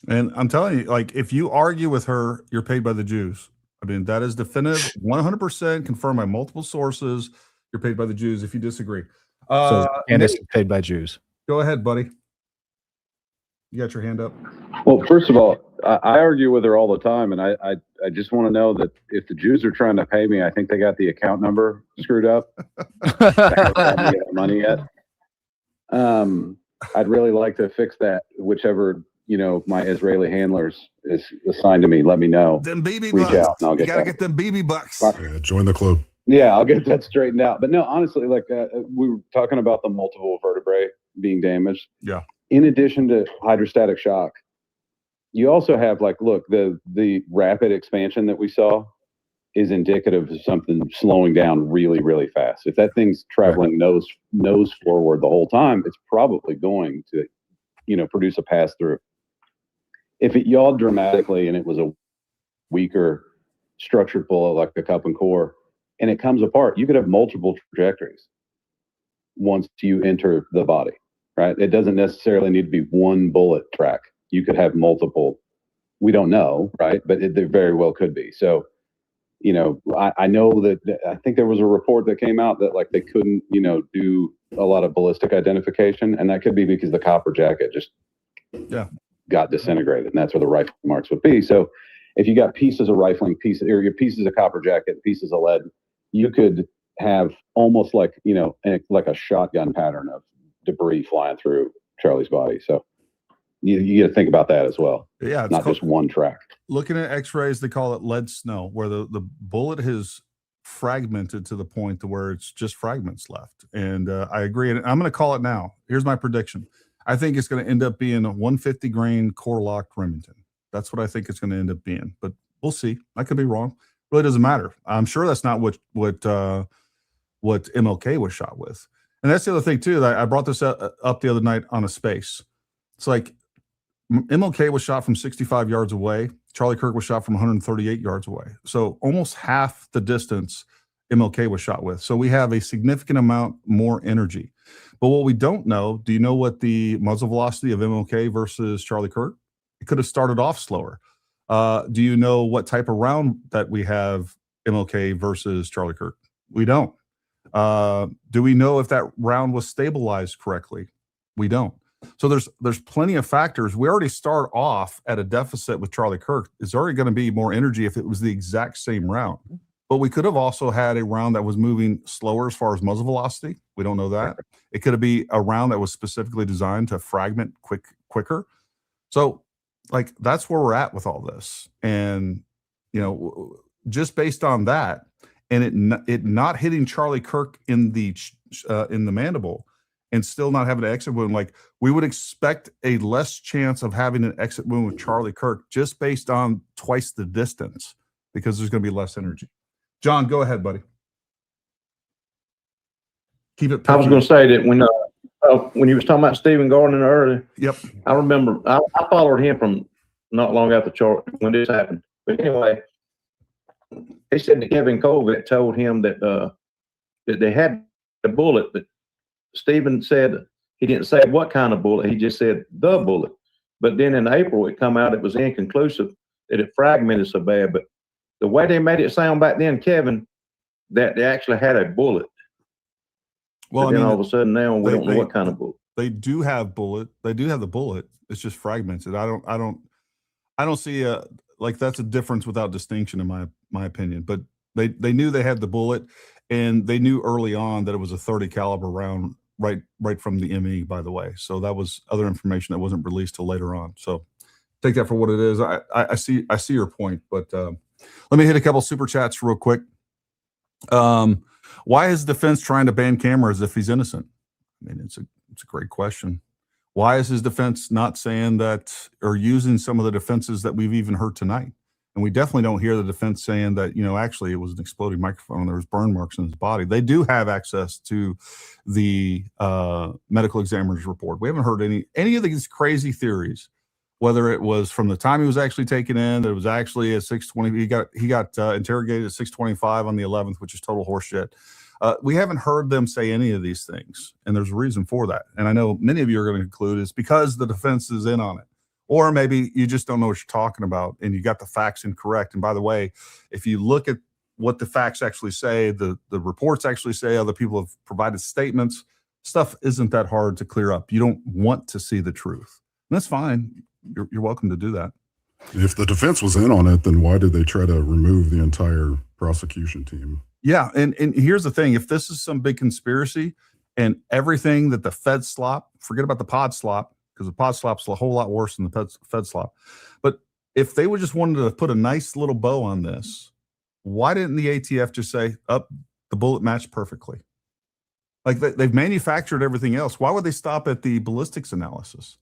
And I'm telling you, like, if you argue with her, you're paid by the Jews. I mean, that is definitive, 100% confirmed by multiple sources. You're paid by the Jews if you disagree. So Candace is paid by Jews. Go ahead, buddy. You got your hand up. Well, first of all, I argue with her all the time, and I just want to know that if the Jews are trying to pay me, I think they got the account number screwed up. I haven't gotten the money yet. I'd really like to fix that. Whichever my Israeli handlers is assigned to me, let me know. Them BB Reach bucks. out, and I'll get You gotta that. get them BB bucks. Yeah, join the club. Yeah, I'll get that straightened out. But no, honestly, like we were talking about the multiple vertebrae being damaged. Yeah. In addition to hydrostatic shock, you also have look, the rapid expansion that we saw is indicative of something slowing down really, really fast. If that thing's traveling nose forward the whole time, it's probably going to, produce a pass through. If it yawed dramatically and it was a weaker structured bullet like a cup and core, and it comes apart, you could have multiple trajectories once you enter the body, right? It doesn't necessarily need to be one bullet track. You could have multiple. We don't know, right? But there very well could be. So, I know that I think there was a report that came out that they couldn't, do a lot of ballistic identification, and that could be because the copper jacket just got disintegrated, and that's where the rifle marks would be. So, if you got pieces of rifling, or your pieces of copper jacket, pieces of lead, you could have almost like a shotgun pattern of debris flying through Charlie's body. So you got to think about that as well. Yeah, it's not just one track. Looking at X-rays, they call it lead snow, where the bullet has fragmented to the point to where it's just fragments left. And I agree, and I'm going to call it now. Here's my prediction. I think it's going to end up being a 150 grain core locked Remington. That's what I think it's going to end up being, but we'll see. I could be wrong. Really doesn't matter. I'm sure that's not what MLK was shot with. And that's the other thing too. That I brought this up the other night on a space. It's like MLK was shot from 65 yards away. Charlie Kirk was shot from 138 yards away. So almost half the distance MLK was shot with. So we have a significant amount more energy. But what we don't know, do you know what the muzzle velocity of MLK versus Charlie Kirk? It could have started off slower. Do you know what type of round that we have MLK versus Charlie Kirk? We don't. Do we know if that round was stabilized correctly? We don't. So there's plenty of factors. We already start off at a deficit with Charlie Kirk. It's already going to be more energy if it was the exact same round. But we could have also had a round that was moving slower as far as muzzle velocity. We don't know that. It could be a round that was specifically designed to fragment quicker. So that's where we're at with all this. And, just based on that and it not hitting Charlie Kirk in the mandible and still not having an exit wound, we would expect a less chance of having an exit wound with Charlie Kirk just based on twice the distance because there's going to be less energy. John, go ahead, buddy. Keep it. I was going to say that when he was talking about Stephen Gardner earlier. Yep. I remember I followed him from not long after when this happened. But anyway, they said that Kevin Colvett told him that that they had a bullet, but Stephen said he didn't say what kind of bullet. He just said the bullet. But then in April, it come out it was inconclusive, that it fragmented so bad. But the way they made it sound back then, Kevin, that they actually had a bullet. Well, then all of a sudden now we don't know what kind of bullet. They do have bullet. They do have the bullet. It's just fragmented. I don't see like that's a difference without distinction in my opinion. But they knew they had the bullet, and they knew early on that it was a 30 caliber round right from the ME, by the way. So that was other information that wasn't released till later on. So take that for what it is. I see your point, but let me hit a couple super chats real quick. Why is defense trying to ban cameras if he's innocent? I mean, it's a great question. Why is his defense not saying that, or using some of the defenses that we've even heard tonight? And we definitely don't hear the defense saying that, actually it was an exploding microphone and there was burn marks in his body. They do have access to the medical examiner's report. We haven't heard any of these crazy theories, whether it was from the time he was actually taken in, that it was actually at 6:20. He got interrogated at 6:25 on the 11th, which is total horseshit. We haven't heard them say any of these things, and there's a reason for that. And I know many of you are going to conclude it's because the defense is in on it. Or maybe you just don't know what you're talking about and you got the facts incorrect. And by the way, if you look at what the facts actually say, the reports actually say, other people have provided statements, stuff isn't that hard to clear up. You don't want to see the truth. And that's fine. You're welcome to do that. If the defense was in on it, then why did they try to remove the entire prosecution team? Yeah. And here's the thing. If this is some big conspiracy and everything that the Fed slop, forget about the pod slop, because the pod slop's a whole lot worse than the Fed slop. But if they would just wanted to put a nice little bow on this, why didn't the ATF just say, the bullet matched perfectly? Like they've manufactured everything else. Why would they stop at the ballistics analysis?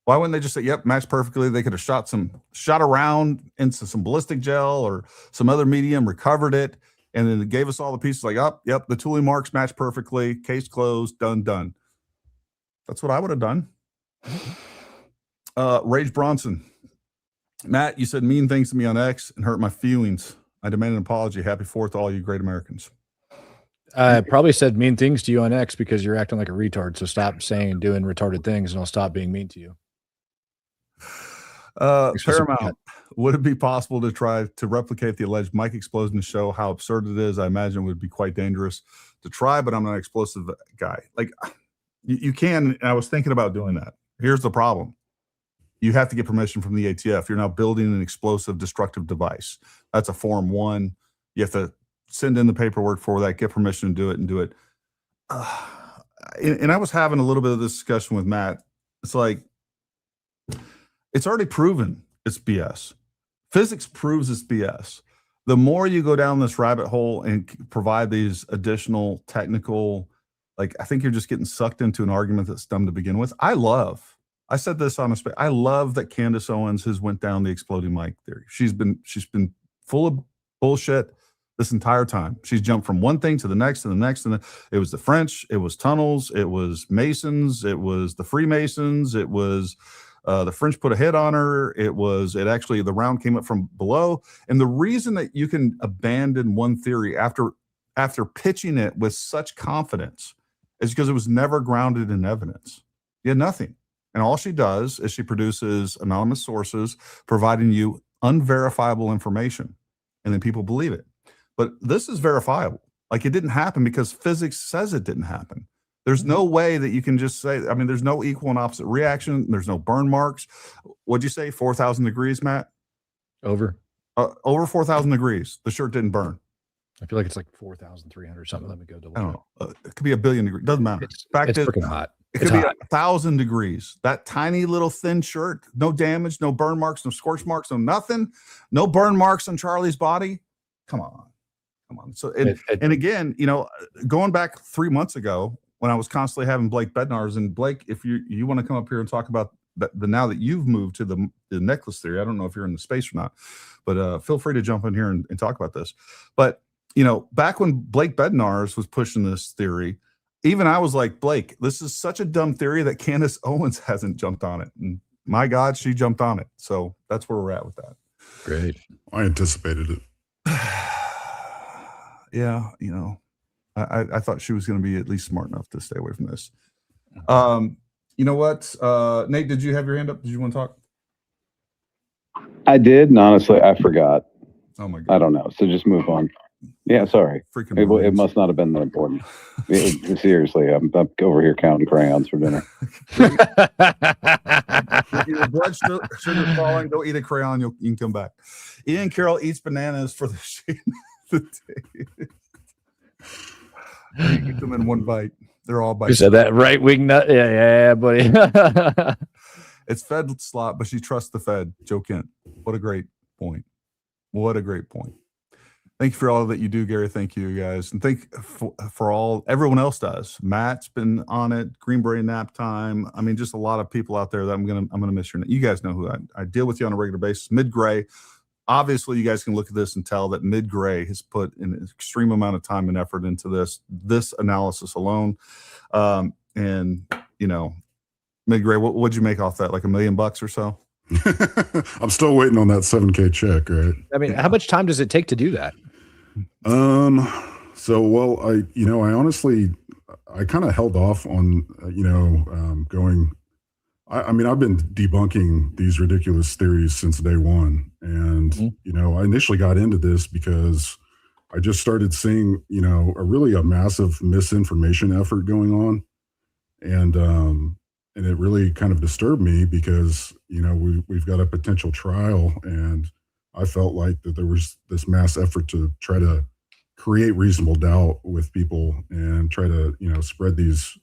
Why wouldn't they just say, yep, matched perfectly? They could have shot around into some ballistic gel or some other medium, recovered it, and then it gave us all the pieces like, yep, the tooling marks match perfectly, case closed, done. That's what I would have done. Rage Bronson. Matt, you said mean things to me on X and hurt my feelings. I demand an apology. Happy 4th to all you great Americans. I probably said mean things to you on X because you're acting like a retard. So stop saying and doing retarded things and I'll stop being mean to you. Paramount, would it be possible to try to replicate the alleged mic explosion to show how absurd it is? I imagine it would be quite dangerous to try, but I'm not an explosive guy. Like you can, and I was thinking about doing that. Here's the problem. You have to get permission from the ATF. You're now building an explosive destructive device. That's a Form 1. You have to send in the paperwork for that, get permission to do it. And I was having a little bit of this discussion with Matt. It's like, it's already proven it's BS. Physics proves it's BS. The more you go down this rabbit hole and provide these additional technical, like, I think you're just getting sucked into an argument that's dumb to begin with. I said this on I love that Candace Owens has went down the exploding mic theory. She's been full of bullshit this entire time. She's jumped from one thing to the next and the next. And it was the French, it was tunnels, it was Masons, it was the Freemasons, it was the French put a hit on her. It actually, the round came up from below. And the reason that you can abandon one theory after pitching it with such confidence is because it was never grounded in evidence. You had nothing. And all she does is she produces anonymous sources providing you unverifiable information. And then people believe it. But this is verifiable. Like, it didn't happen because physics says it didn't happen. There's no way that you can just say, I mean, there's no equal and opposite reaction. There's no burn marks. What'd you say? 4,000 degrees, Matt? Over 4,000 degrees. The shirt didn't burn. I feel like it's like 4,300 or something. Let me go double check. I don't know. It could be 1 billion degrees. Doesn't matter. It's freaking hot. It could be 1,000 degrees. That tiny little thin shirt, no damage, no burn marks, no scorch marks, no nothing, no burn marks on Charlie's body. Come on. So, and again, going back 3 months ago when I was constantly having Blake Bednar's, and Blake, if you want to come up here and talk about the now that you've moved to the necklace theory, I don't know if you're in the space or not, but feel free to jump in here and talk about this. But, back when Blake Bednar's was pushing this theory, even I was like, Blake, this is such a dumb theory that Candace Owens hasn't jumped on it. And my God, she jumped on it. So that's where we're at with that. Great. I anticipated it. Yeah, you know, I thought she was going to be at least smart enough to stay away from this. You know what, Nate? Did you have your hand up? Did you want to talk? I did, and honestly, I forgot. Oh my god! I don't know. So just move on. Yeah, sorry. Freaking It must not have been that important. Seriously, I'm over here counting crayons for dinner. Your blood sugar falling. Go eat a crayon. You can come back. Ian Carroll eats bananas for the shade of the day. You eat them in one bite. They're all bites. You said that right wing nut. Yeah, buddy. It's Fed slot, but she trusts the Fed. Joe Kent. What a great point. What a great point. Thank you for all that you do, Gary. Thank you, guys. And thank for all everyone else does. Matt's been on it. Green Bray Nap Time. I mean, just a lot of people out there that I'm gonna miss your name. You guys know who I deal with you on a regular basis. Mid Gray. Obviously, you guys can look at this and tell that Mid Gray has put an extreme amount of time and effort into this analysis alone. And you know, Mid Gray, what'd you make off that? Like $1 million or so? I'm still waiting on that 7K check, right? I mean, how much time does it take to do that? So, well, I honestly, I kind of held off on, going, I mean, I've been debunking these ridiculous theories since day one. And, I initially got into this because I just started seeing, a massive misinformation effort going on. And it really kind of disturbed me because, we've got a potential trial, and I felt like that there was this mass effort to try to create reasonable doubt with people and try to, spread these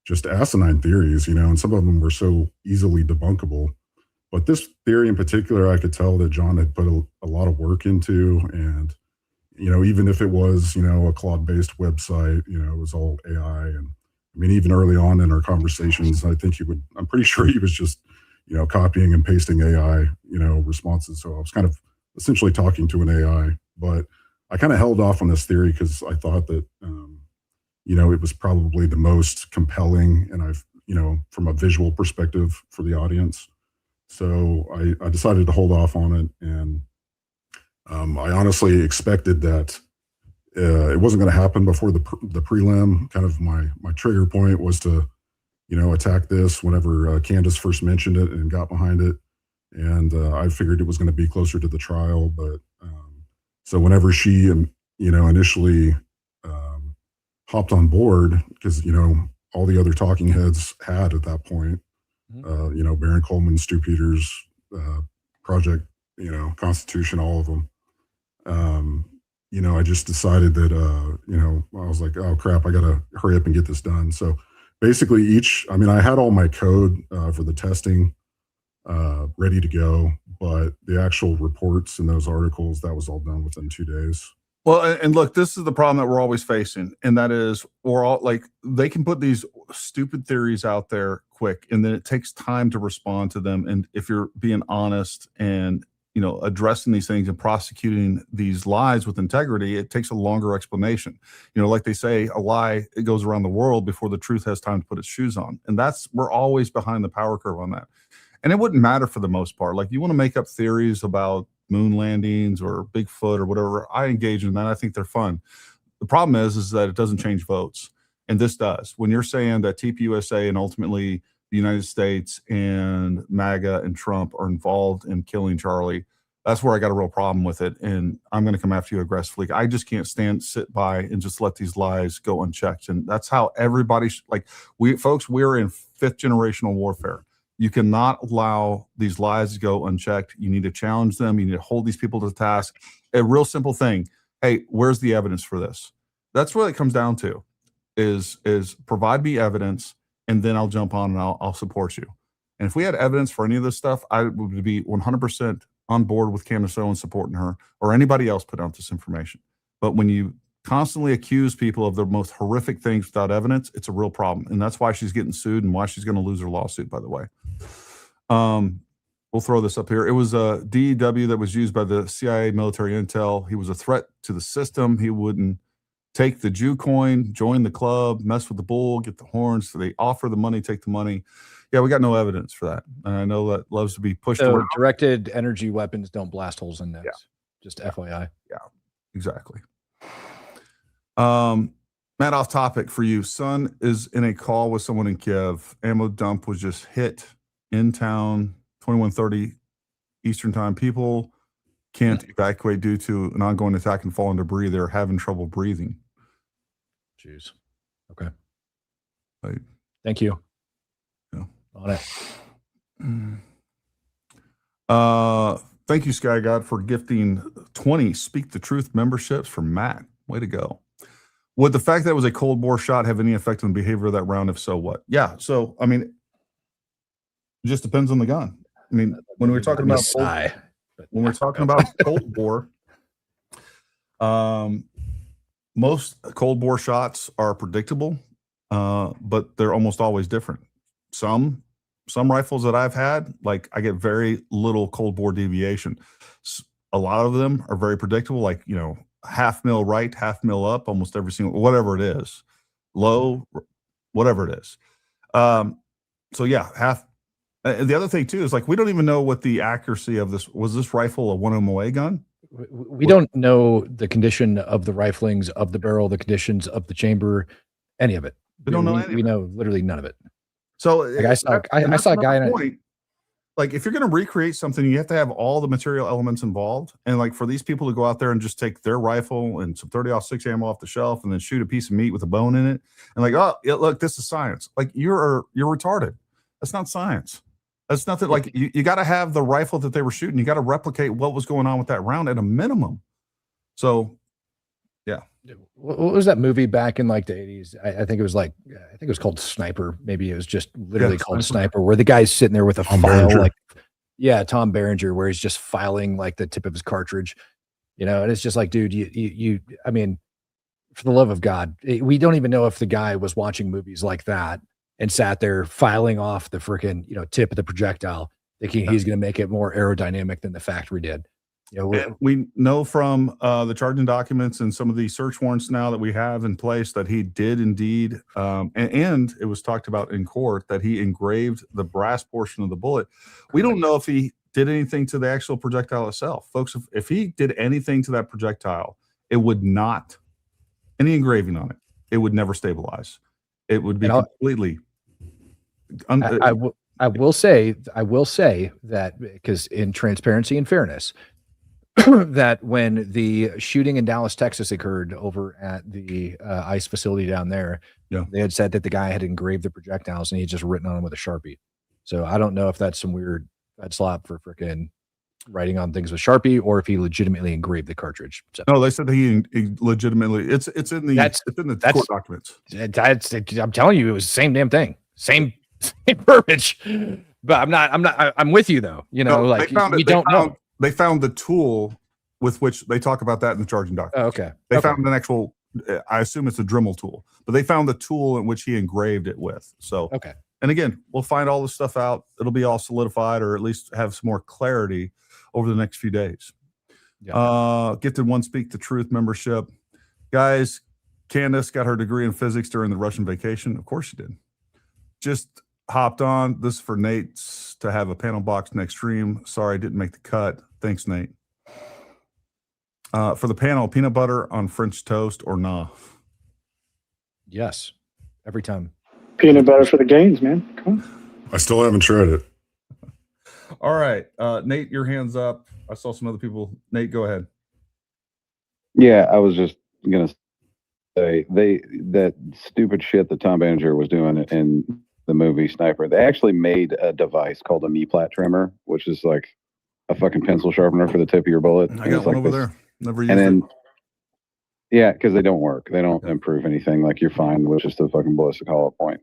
just asinine theories, and some of them were so easily debunkable. But this theory in particular, I could tell that John had put a lot of work into. And, even if it was, a Claude-based website, it was all AI. And I mean, even early on in our conversations, I think I'm pretty sure he was just, copying and pasting AI, responses. So I was kind of essentially talking to an AI, but I kind of held off on this theory because I thought that, it was probably the most compelling, and from a visual perspective for the audience. So I decided to hold off on it. And I honestly expected that it wasn't going to happen before the prelim. Kind of my trigger point was to, attack this whenever Candace first mentioned it and got behind it. And I figured it was going to be closer to the trial. But so whenever she, initially hopped on board, because, all the other talking heads had at that point, Baron Coleman, Stu Peters, Project, Constitution, all of them. I just decided that, I was like, oh crap, I got to hurry up and get this done. So basically I had all my code for the testing ready to go, but the actual reports and those articles, that was all done within 2 days. Well, and look, this is the problem that we're always facing. And that is, we're all like, they can put these stupid theories out there quick, and then it takes time to respond to them. And if you're being honest and, addressing these things and prosecuting these lies with integrity, it takes a longer explanation. Like they say, a lie, it goes around the world before the truth has time to put its shoes on. And we're always behind the power curve on that. And it wouldn't matter for the most part. Like, you want to make up theories about moon landings or Bigfoot or whatever, I engage in that. I think they're fun. The problem is that it doesn't change votes. And this does. When you're saying that TPUSA and ultimately the United States and MAGA and Trump are involved in killing Charlie, that's where I got a real problem with it. And I'm going to come after you aggressively. I just can't sit by and just let these lies go unchecked. And that's how everybody, we're in 5th generational warfare. You cannot allow these lies to go unchecked. You need to challenge them. You need to hold these people to task. A real simple thing. Hey, where's the evidence for this? That's what it comes down to, is provide me evidence, and then I'll jump on and I'll support you. And if we had evidence for any of this stuff, I would be 100% on board with Candace Owens supporting her, or anybody else put out this information. But when you constantly accuse people of the most horrific things without evidence, it's a real problem. And that's why she's getting sued and why she's going to lose her lawsuit, by the way. We'll throw this up here. It was a DEW that was used by the CIA military intel. He was a threat to the system. He wouldn't take the Jew coin, join the club, mess with the bull, get the horns. So they offer the money, take the money. Yeah, we got no evidence for that. And I know that loves to be pushed So around. directed energy weapons don't blast holes in necks. Yeah. Just FYI. Yeah, exactly. Matt, off topic for you. Son is in a call with someone in Kiev. Ammo dump was just hit in town, 21:30 Eastern time. People can't evacuate due to an ongoing attack and falling debris. They're having trouble breathing. Jeez. Okay. Right. Thank you. Yeah. On it. Thank you, Sky God, for gifting 20 Speak the Truth memberships for Matt. Way to go. Would the fact that it was a cold bore shot have any effect on the behavior of that round? If so, what? Yeah. So, I mean, it just depends on the gun. I mean, when we're talking about cold bore, most cold bore shots are predictable, but they're almost always different. Some rifles that I've had, like I get very little cold bore deviation. A lot of them are very predictable, like, you know, half mil right, half mil up, almost every single, whatever it is, low, whatever it is. So yeah, half. The other thing too is, like, we don't even know what the accuracy of this was. This rifle a 1MOA gun? We don't know the condition of the riflings, of the barrel, the conditions of the chamber, any of it. We don't know any of we it. know literally none of it. So like I saw a guy in point. Like, if you're going to recreate something, you have to have all the material elements involved. And like, for these people to go out there and just take their rifle and some 30-06 ammo off the shelf and then shoot a piece of meat with a bone in it, and like, oh, yeah, look, this is science. Like, you're retarded. That's not science. That's nothing. Like, you got to have the rifle that they were shooting. You got to replicate what was going on with that round at a minimum. So, yeah. What was that movie back in like the 80s? I think it was like, I think it was called Sniper. Maybe it was just literally called Sniper, where the guy's sitting there with a file, like, yeah, Tom Berenger, where he's just filing like the tip of his cartridge, you know, and it's just like, dude, you I mean, for the love of God, we don't even know if the guy was watching movies like that and sat there filing off the freaking, you know, tip of the projectile, thinking he's going to make it more aerodynamic than the factory did. You know, and we know from the charging documents and some of the search warrants now that we have in place that he did indeed, and it was talked about in court that he engraved the brass portion of the bullet. We don't know if he did anything to the actual projectile itself. Folks, if he did anything to that projectile, it would not, any engraving on it, it would never stabilize. It would be completely... I will say that, because in transparency and fairness, that when the shooting in Dallas, Texas occurred over at the ICE facility down there, they had said that the guy had engraved the projectiles and he had just written on them with a Sharpie. So I don't know if that's some weird slap for freaking writing on things with Sharpie, or if he legitimately engraved the cartridge. So. No, they said that he legitimately. It's in the court documents. I'm telling you, it was the same damn thing, same verbiage. But I'm with you though. You know, like we don't know. They found the tool with which they talk about that in the charging documents. Oh, okay. They found an actual, I assume it's a Dremel tool, but they found the tool in which he engraved it with. So, okay. And again, we'll find all this stuff out. It'll be all solidified, or at least have some more clarity over the next few days. Yeah. Gifted one Speak the Truth membership. Guys, Candace got her degree in physics during the Russian vacation. Of course she did. Just hopped on. This is for Nate to have a panel box next stream. Sorry, I didn't make the cut. Thanks, Nate. For the panel, peanut butter on French toast or nah? Yes, every time. Peanut butter for the gains, man. Come on. I still haven't tried it. All right, Nate, your hand's up. I saw some other people. Nate, go ahead. Yeah, I was just gonna say that stupid shit that Tom Berenger was doing in the movie Sniper. They actually made a device called a me-plat trimmer, which is like a fucking pencil sharpener for the tip of your bullet. I got one over there. Never used it. Yeah, because they don't work. They don't improve anything. Like, you're fine with just a fucking ballistic hollow point.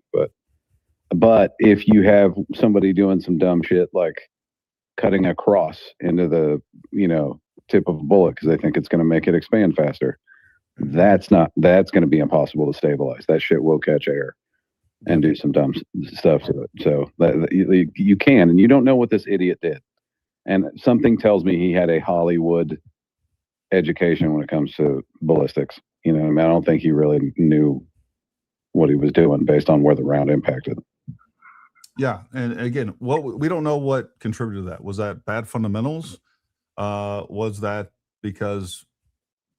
But if you have somebody doing some dumb shit like cutting a cross into the, you know, tip of a bullet because they think it's going to make it expand faster, that's going to be impossible to stabilize. That shit will catch air and do some dumb stuff to it. So you can, and you don't know what this idiot did. And something tells me he had a Hollywood education when it comes to ballistics. You know, I mean, I don't think he really knew what he was doing based on where the round impacted. Yeah, and again, we don't know what contributed to that. Was that bad fundamentals? Was that because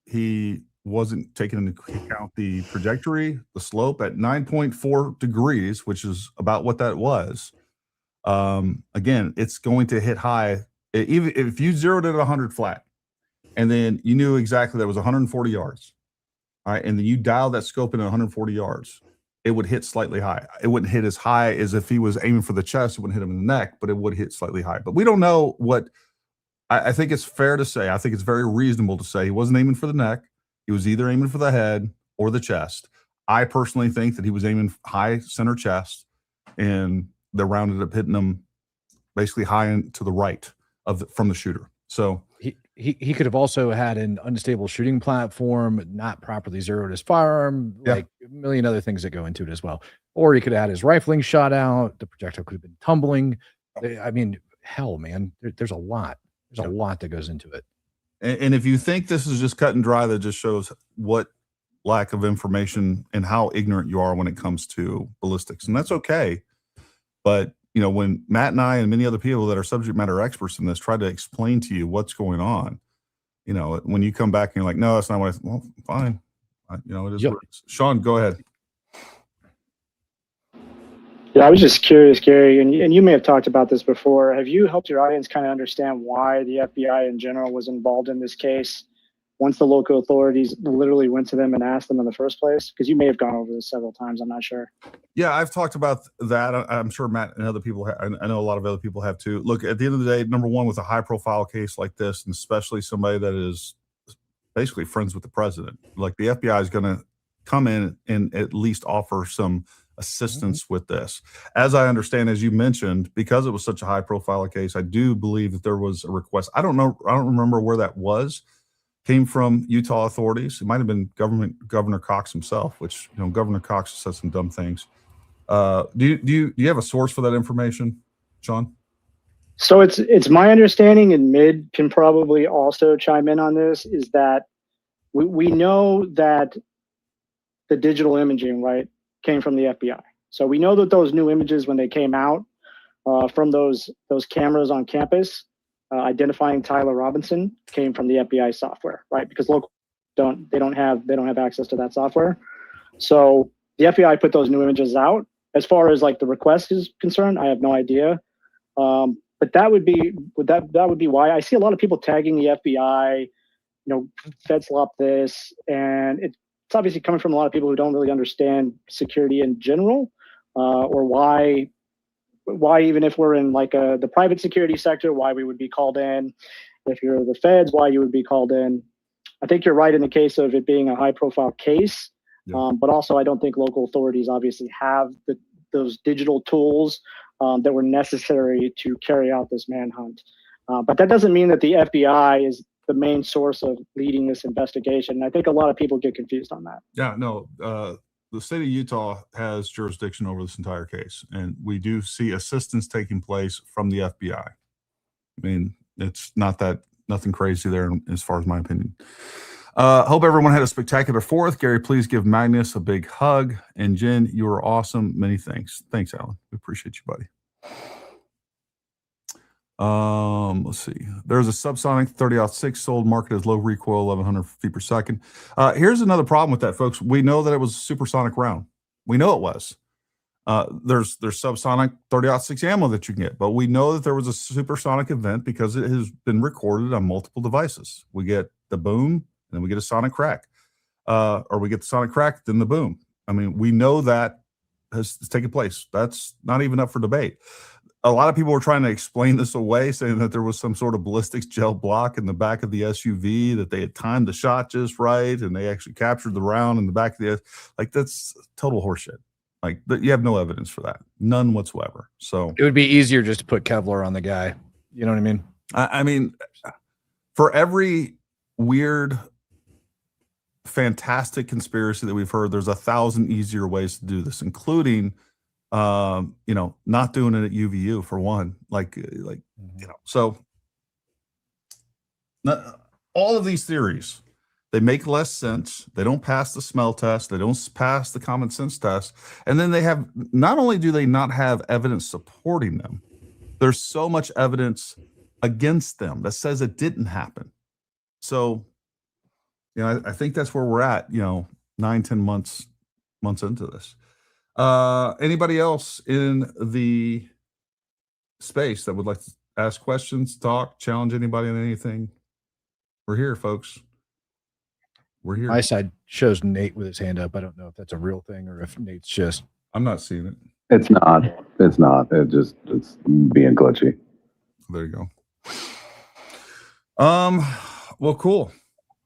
he wasn't taking into account the trajectory, the slope at 9.4 degrees, which is about what that was? Again, it's going to hit high. Even if you zeroed it at 100 flat, and then you knew exactly that was 140 yards, all right, and then you dialed that scope in at 140 yards, it would hit slightly high. It wouldn't hit as high as if he was aiming for the chest. It wouldn't hit him in the neck, but it would hit slightly high. But we don't know what. I think it's fair to say. I think it's very reasonable to say he wasn't aiming for the neck. He was either aiming for the head or the chest. I personally think that he was aiming high center chest, and the round ended up hitting him basically high and to the right from the shooter. So he could have also had an unstable shooting platform, not properly zeroed his firearm, like a million other things that go into it as well. Or he could have had his rifling shot out. The projectile could have been tumbling. I mean, hell, man, there's a lot. There's a lot that goes into it. And if you think this is just cut and dry, that just shows what lack of information and how ignorant you are when it comes to ballistics. And that's okay. But, you know, when Matt and I and many other people that are subject matter experts in this try to explain to you what's going on, you know, when you come back and you're like, no, that's not what well, fine. You know, it is. What it is. Sean, go ahead. Yeah, I was just curious, Gary, and you may have talked about this before. Have you helped your audience kind of understand why the FBI in general was involved in this case once the local authorities literally went to them and asked them in the first place? Because you may have gone over this several times. I'm not sure. Yeah, I've talked about that. I'm sure Matt and other people, I know a lot of other people have too. Look, at the end of the day, number one, with a high profile case like this, and especially somebody that is basically friends with the president, like the FBI is going to come in and at least offer some assistance with this. As I understand, as you mentioned, because it was such a high profile case, I do believe that there was a request. I don't remember where that was. Came from Utah authorities. It might have been Governor Cox himself, which, you know, Governor Cox said some dumb things. Do you have a source for that information, Sean? So it's my understanding, and Mid can probably also chime in on this, is that we know that the digital imaging, right, came from the FBI. So we know that those new images, when they came out from those cameras on campus, identifying Tyler Robinson, came from the FBI software, right? Because local don't have access to that software. So the FBI put those new images out. As far as like the request is concerned, I have no idea. But that would be why I see a lot of people tagging the FBI, you know, FedSlop this, and it's obviously coming from a lot of people who don't really understand security in general, or why even if we're in like the private security sector, why we would be called in. If you're the feds, why you would be called in. I think you're right in the case of it being a high profile case, but also I don't think local authorities obviously have those digital tools that were necessary to carry out this manhunt. But that doesn't mean that the FBI is the main source of leading this investigation. And I think a lot of people get confused on that. Yeah, no, the state of Utah has jurisdiction over this entire case, and we do see assistance taking place from the FBI. I mean, it's nothing crazy there as far as my opinion. Hope everyone had a spectacular 4th. Gary, please give Magnus a big hug. And Jen, you were awesome. Many thanks. Thanks, Alan. We appreciate you, buddy. Let's see. There's a subsonic 30-06 sold, marketed as low recoil, 1,100 feet per second. Here's another problem with that, folks. We know that it was a supersonic round. We know it was. There's subsonic 30-06 ammo that you can get, but we know that there was a supersonic event because it has been recorded on multiple devices. We get the boom, and then we get a sonic crack, or we get the sonic crack, then the boom. I mean, we know that has taken place. That's not even up for debate. A lot of people were trying to explain this away, saying that there was some sort of ballistics gel block in the back of the SUV, that they had timed the shot just right, and they actually captured the round in the back of the, like, that's total horseshit. Like, you have no evidence for that, none whatsoever. So it would be easier just to put Kevlar on the guy. You know what I mean? I mean, for every weird, fantastic conspiracy that we've heard, there's 1,000 easier ways to do this, including you know, not doing it at UVU for one, like you know. So all of these theories They make less sense. They don't pass the smell test. They don't pass the common sense test. And then they have, not only do they not have evidence supporting them, there's so much evidence against them that says it didn't happen. So, I think that's where we're at, 9-10 months into this. Anybody else in the space that would like to ask questions, talk, challenge anybody on anything? We're here, folks. We're here. My side shows Nate with his hand up. I don't know if that's a real thing or if Nate's just. I'm not seeing it. It's not. It's not. It's being glitchy. There you go. Well, cool.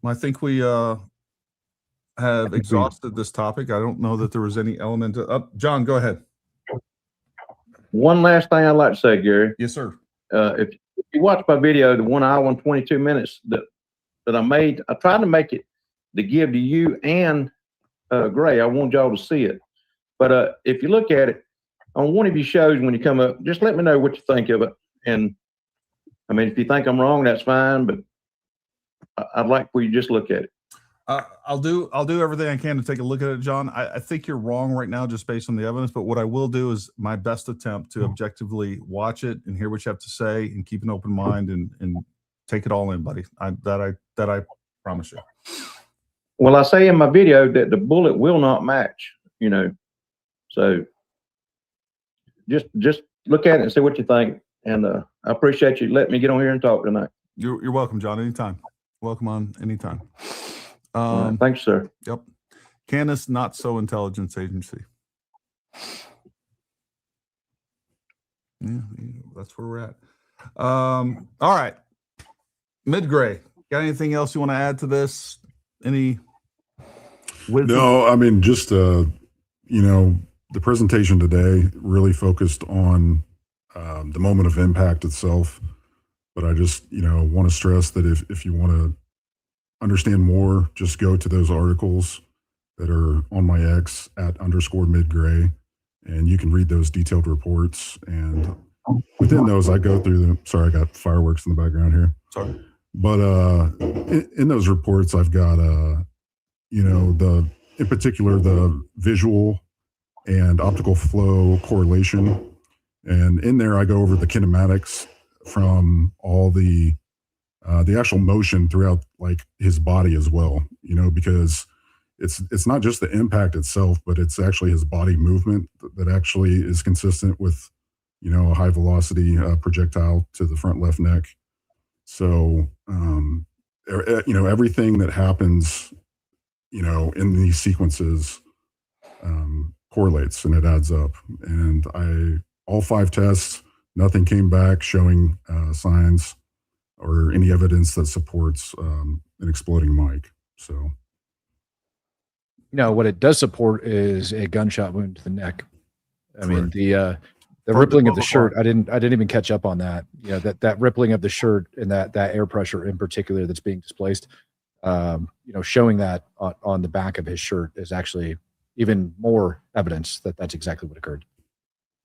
I think we have exhausted this topic. I don't know that there was any element of John, go ahead. One last thing I'd like to say, Gary. Yes, sir. If you watch my video, the 1 hour and 22 minutes that I made, I tried to make it to give to you and Gray. I want y'all to see it. But if you look at it on one of your shows when you come up, just let me know what you think of it. And I mean, if you think I'm wrong, that's fine. But I'd like for you to just look at it. I'll do everything I can to take a look at it, John. I think you're wrong right now just based on the evidence, but what I will do is my best attempt to objectively watch it and hear what you have to say and keep an open mind and take it all in, buddy. That I promise you. Well, I say in my video that the bullet will not match, so just look at it and see what you think. And I appreciate you letting me get on here and talk tonight. You're welcome, John. Anytime. Welcome on anytime. Right, thanks, sir. Yep. Canis Not So Intelligence Agency. Yeah, that's where we're at. All right. Mid-Gray, got anything else you want to add to this? Any wisdom? No, I mean, just, the presentation today really focused on the moment of impact itself. But I just, want to stress that if you want to understand more, just go to those articles that are on my X @_midgray, and you can read those detailed reports. And within those, I go through them. Sorry, I got fireworks in the background here. Sorry. But in those reports, I've got, in particular, the visual and optical flow correlation. And in there, I go over the kinematics from all the actual motion throughout like his body as well, because it's not just the impact itself, but it's actually his body movement that actually is consistent with, a high velocity projectile to the front left neck. So, everything that happens, in these sequences correlates and it adds up. And all 5 tests, nothing came back showing signs or any evidence that supports an exploding mic. So, what it does support is a gunshot wound to the neck. I mean, the rippling of the shirt, I didn't even catch up on that. That rippling of the shirt and that air pressure in particular that's being displaced, showing that on the back of his shirt is actually even more evidence that that's exactly what occurred.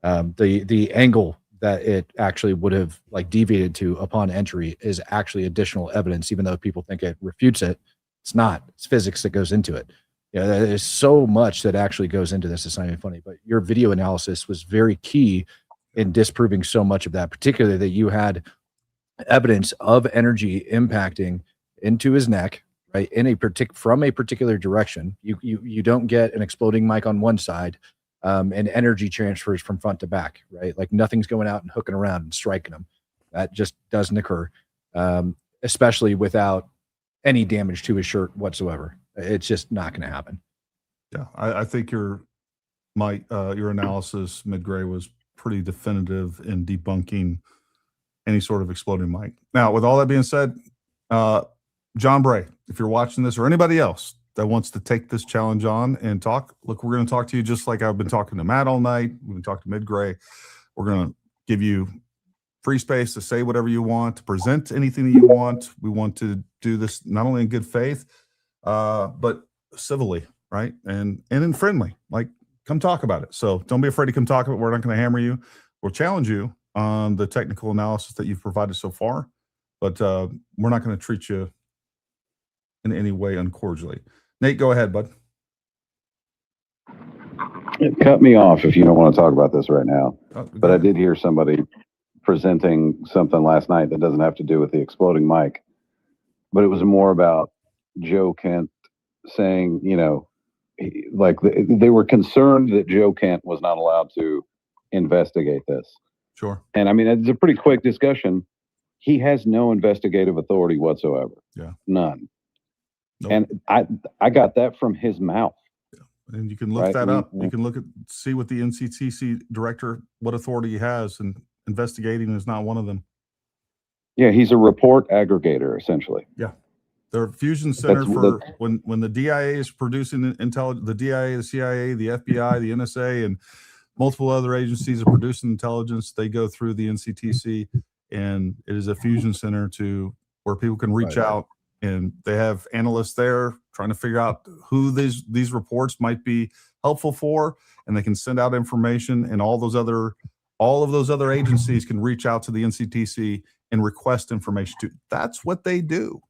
The angle that it actually would have like deviated to upon entry is actually additional evidence, even though people think it refutes it. It's not. It's physics that goes into it. There's so much that actually goes into this. It's not even funny, but your video analysis was very key in disproving so much of that, particularly that you had evidence of energy impacting into his neck, right? From a particular direction. You don't get an exploding mic on one side. And energy transfers from front to back, right? Like nothing's going out and hooking around and striking them. That just doesn't occur, especially without any damage to his shirt whatsoever. It's just not going to happen. Yeah, I think your analysis, Mid-Gray, was pretty definitive in debunking any sort of exploding mic. Now, with all that being said, John Bray, if you're watching this or anybody else that wants to take this challenge on and talk, look, we're going to talk to you just like I've been talking to Matt all night. We've been talking to Mid-Gray. We're going to give you free space to say whatever you want, to present anything that you want. We want to do this not only in good faith, but civilly, right? And in friendly, like come talk about it. So don't be afraid to come talk about it. We're not going to hammer you. We'll challenge you on the technical analysis that you've provided so far, but we're not going to treat you in any way uncordially. Nate, go ahead, bud. Cut me off if you don't want to talk about this right now. Go But I ahead. did hear somebody presenting something last night that doesn't have to do with the exploding mic, but it was more about Joe Kent saying, you know, like they were concerned that Joe Kent was not allowed to investigate this. Sure. And I mean, it's a pretty quick discussion. He has no investigative authority whatsoever. Yeah. None. Nope. And I got that from his mouth. And you can look Right. that up. You can look at, see what the NCTC director, what authority he has, and investigating is not one of them. Yeah, he's a report aggregator, essentially. They're a fusion center That's- for when the DIA is producing intelligence, the DIA, the CIA, the FBI, the NSA, and multiple other agencies are producing intelligence. They go through the NCTC, and it is a fusion center to where people can reach Right. out, and they have analysts there trying to figure out who these reports might be helpful for, and they can send out information, and all of those other agencies can reach out to the NCTC and request information too. That's what they do.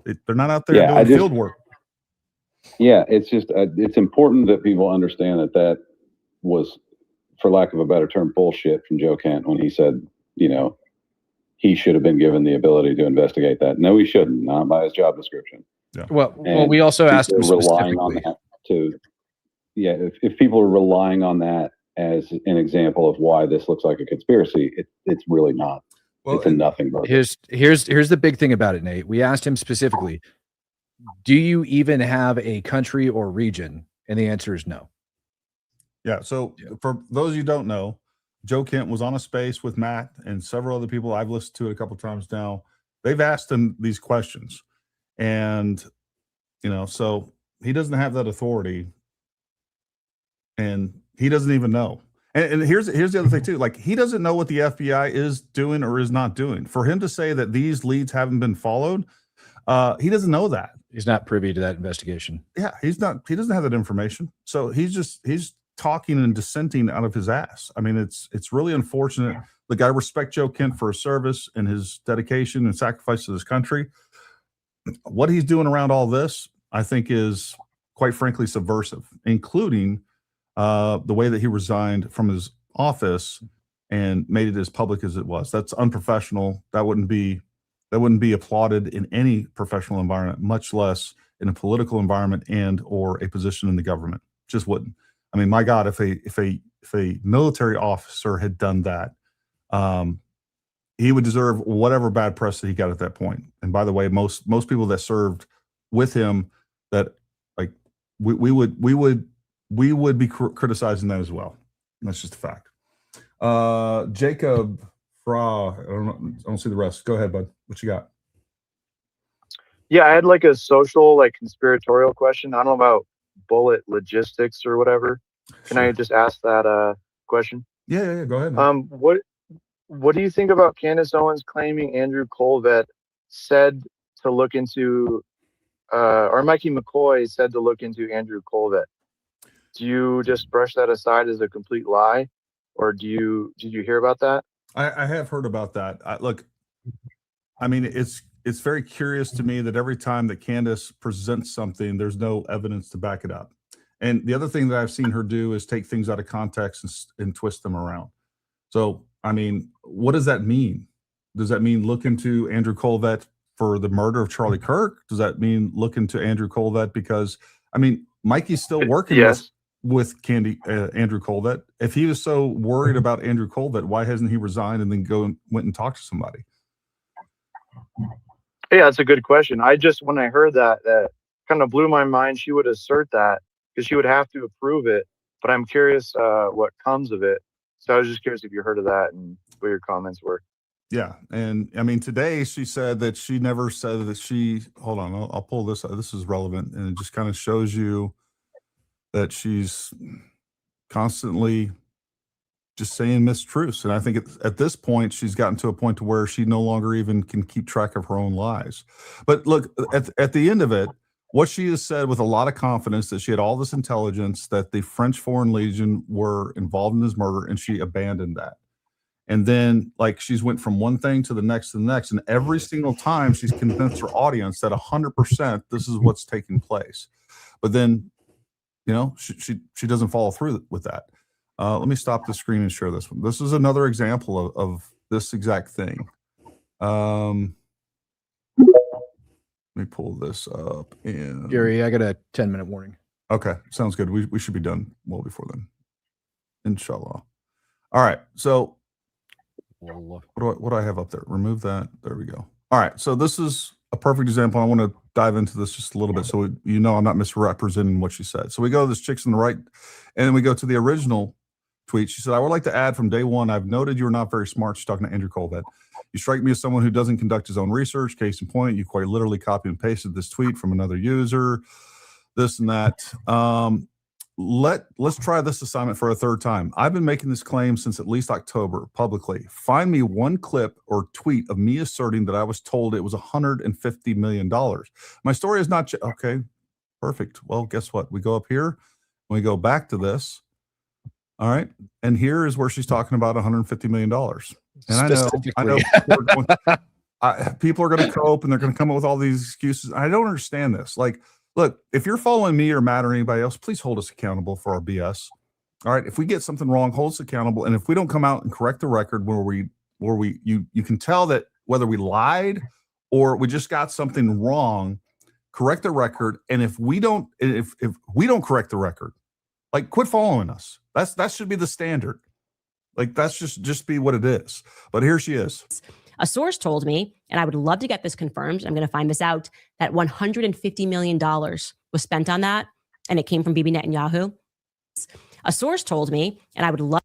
They're not out there Yeah, doing field work. Yeah, it's just it's important that people understand that was, for lack of a better term, bullshit from Joe Kent when he said, you know, he should have been given the ability to investigate that. No, he shouldn't, not by his job description. Well, And we also asked him people are relying on specifically. that to, yeah, if people are relying on that as an example of why this looks like a conspiracy, it's really not. Well, It's a nothing burger. Here's the big thing about it, Nate. We asked him specifically, do you even have a country or region? And the answer is no. yeah. So for those of you who don't know, Joe Kent was on a space with Matt and several other people. I've listened to it a couple times now. They've asked him these questions, and you know, so he doesn't have that authority, and he doesn't even know. And here's the other thing too. Like, he doesn't know what the FBI is doing or is not doing. For him to say that these leads haven't been followed, he doesn't know that. He's not privy to that investigation. Yeah, he's not. He doesn't have that information. So he's talking and dissenting out of his ass. I mean, it's really unfortunate. Like, I respect Joe Kent for his service and his dedication and sacrifice to this country. What he's doing around all this, I think, is quite frankly subversive, including the way that he resigned from his office and made it as public as it was. That's unprofessional. That wouldn't be applauded in any professional environment, much less in a political environment and or a position in the government. Just wouldn't. I mean, my God, if a military officer had done that, he would deserve whatever bad press that he got at that point. And by the way, most people that served with him, that like we would be criticizing that as well. And that's just a fact. Jacob Fra, I don't see the rest. Go ahead, bud. What you got? Yeah, I had like a social, like conspiratorial question. I don't know about bullet logistics or whatever. Can I just ask that question? Yeah. Go ahead, man. What do you think about Candace Owens claiming Andrew Colvett said to look into, or Mikey McCoy said to look into Andrew Colvett? Do you just brush that aside as a complete lie, or did you hear about that? I have heard about that. Look, I mean, it's very curious to me that every time that Candace presents something, there's no evidence to back it up. And the other thing that I've seen her do is take things out of context and twist them around. So, I mean, what does that mean? Does that mean look into Andrew Colvett for the murder of Charlie Kirk? Does that mean look into Andrew Colvett because, I mean, Mikey's still working with Andrew Colvett. If he was so worried about Andrew Colvett, why hasn't he resigned and then went and talked to somebody? Yeah, that's a good question. When I heard that kind of blew my mind. She would assert that because she would have to approve it. But I'm curious what comes of it. So I was just curious if you heard of that and what your comments were. Yeah. And I mean, today she said that she never said that she, hold on, I'll pull this up. This is relevant. And it just kind of shows you that she's constantly just saying mistruths. And I think at this point, she's gotten to a point to where she no longer even can keep track of her own lies. But look, at the end of it, what she has said with a lot of confidence that she had all this intelligence that the French Foreign Legion were involved in his murder, and she abandoned that. And then like she's went from one thing to the next to the next. And every single time she's convinced her audience that 100% this is what's taking place. But then, you know, she doesn't follow through with that. Let me stop the screen and share this one. This is another example of this exact thing. Let me pull this up. And Gary, I got a 10-minute warning. okay, sounds good. We should be done well before then, inshallah. All right, so what do I have up there? Remove that. There we go. All right, so this is a perfect example. I want to dive into this just a little bit so you know I'm not misrepresenting what she said. So we go to this chick's on the right, and then we go to the original tweet. She said, I would like to add from day one, I've noted you're not very smart. She's talking to Andrew Colvett. You strike me as someone who doesn't conduct his own research. Case in point, you quite literally copy and pasted this tweet from another user, this and that. Let's try this assignment for a third time. I've been making this claim since at least October publicly. Find me one clip or tweet of me asserting that I was told it was $150 million. My story is not, okay, perfect. Well, guess what? We go up here, we go back to this. All right. And here is where she's talking about $150 million. And I know people are going to cope and they're going to come up with all these excuses. I don't understand this. Like, look, if you're following me or Matt or anybody else, please hold us accountable for our BS. All right. If we get something wrong, hold us accountable. And if we don't come out and correct the record you can tell that whether we lied or we just got something wrong, correct the record. And if we don't correct the record, like quit following us. That should be the standard. Like that's just be what it is. But here she is. A source told me, and I would love to get this confirmed, I'm going to find this out, that $150 million was spent on that, and it came from Bibi Netanyahu. A source told me, and I would love.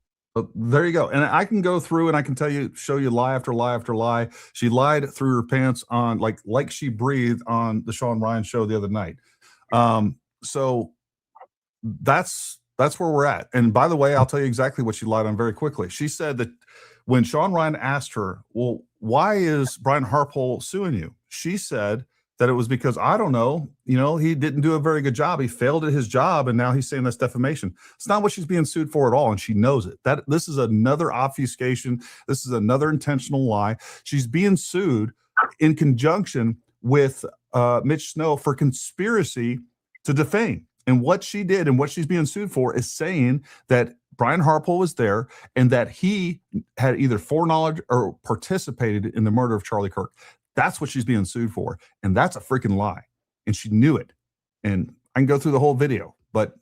There you go. And I can go through and I can show you lie after lie after lie. She lied through her pants on like she breathed on the Sean Ryan show the other night. So that's where we're at. And by the way, I'll tell you exactly what she lied on very quickly. She said that when Sean Ryan asked her, well, why is Brian Harpole suing you? She said that it was because, I don't know, he didn't do a very good job. He failed at his job. And now he's saying that's defamation. It's not what she's being sued for at all. And she knows it. That this is another obfuscation. This is another intentional lie. She's being sued in conjunction with Mitch Snow for conspiracy to defame. And what she did and what she's being sued for is saying that Brian Harpole was there and that he had either foreknowledge or participated in the murder of Charlie Kirk. That's what she's being sued for. And that's a freaking lie. And she knew it. And I can go through the whole video, but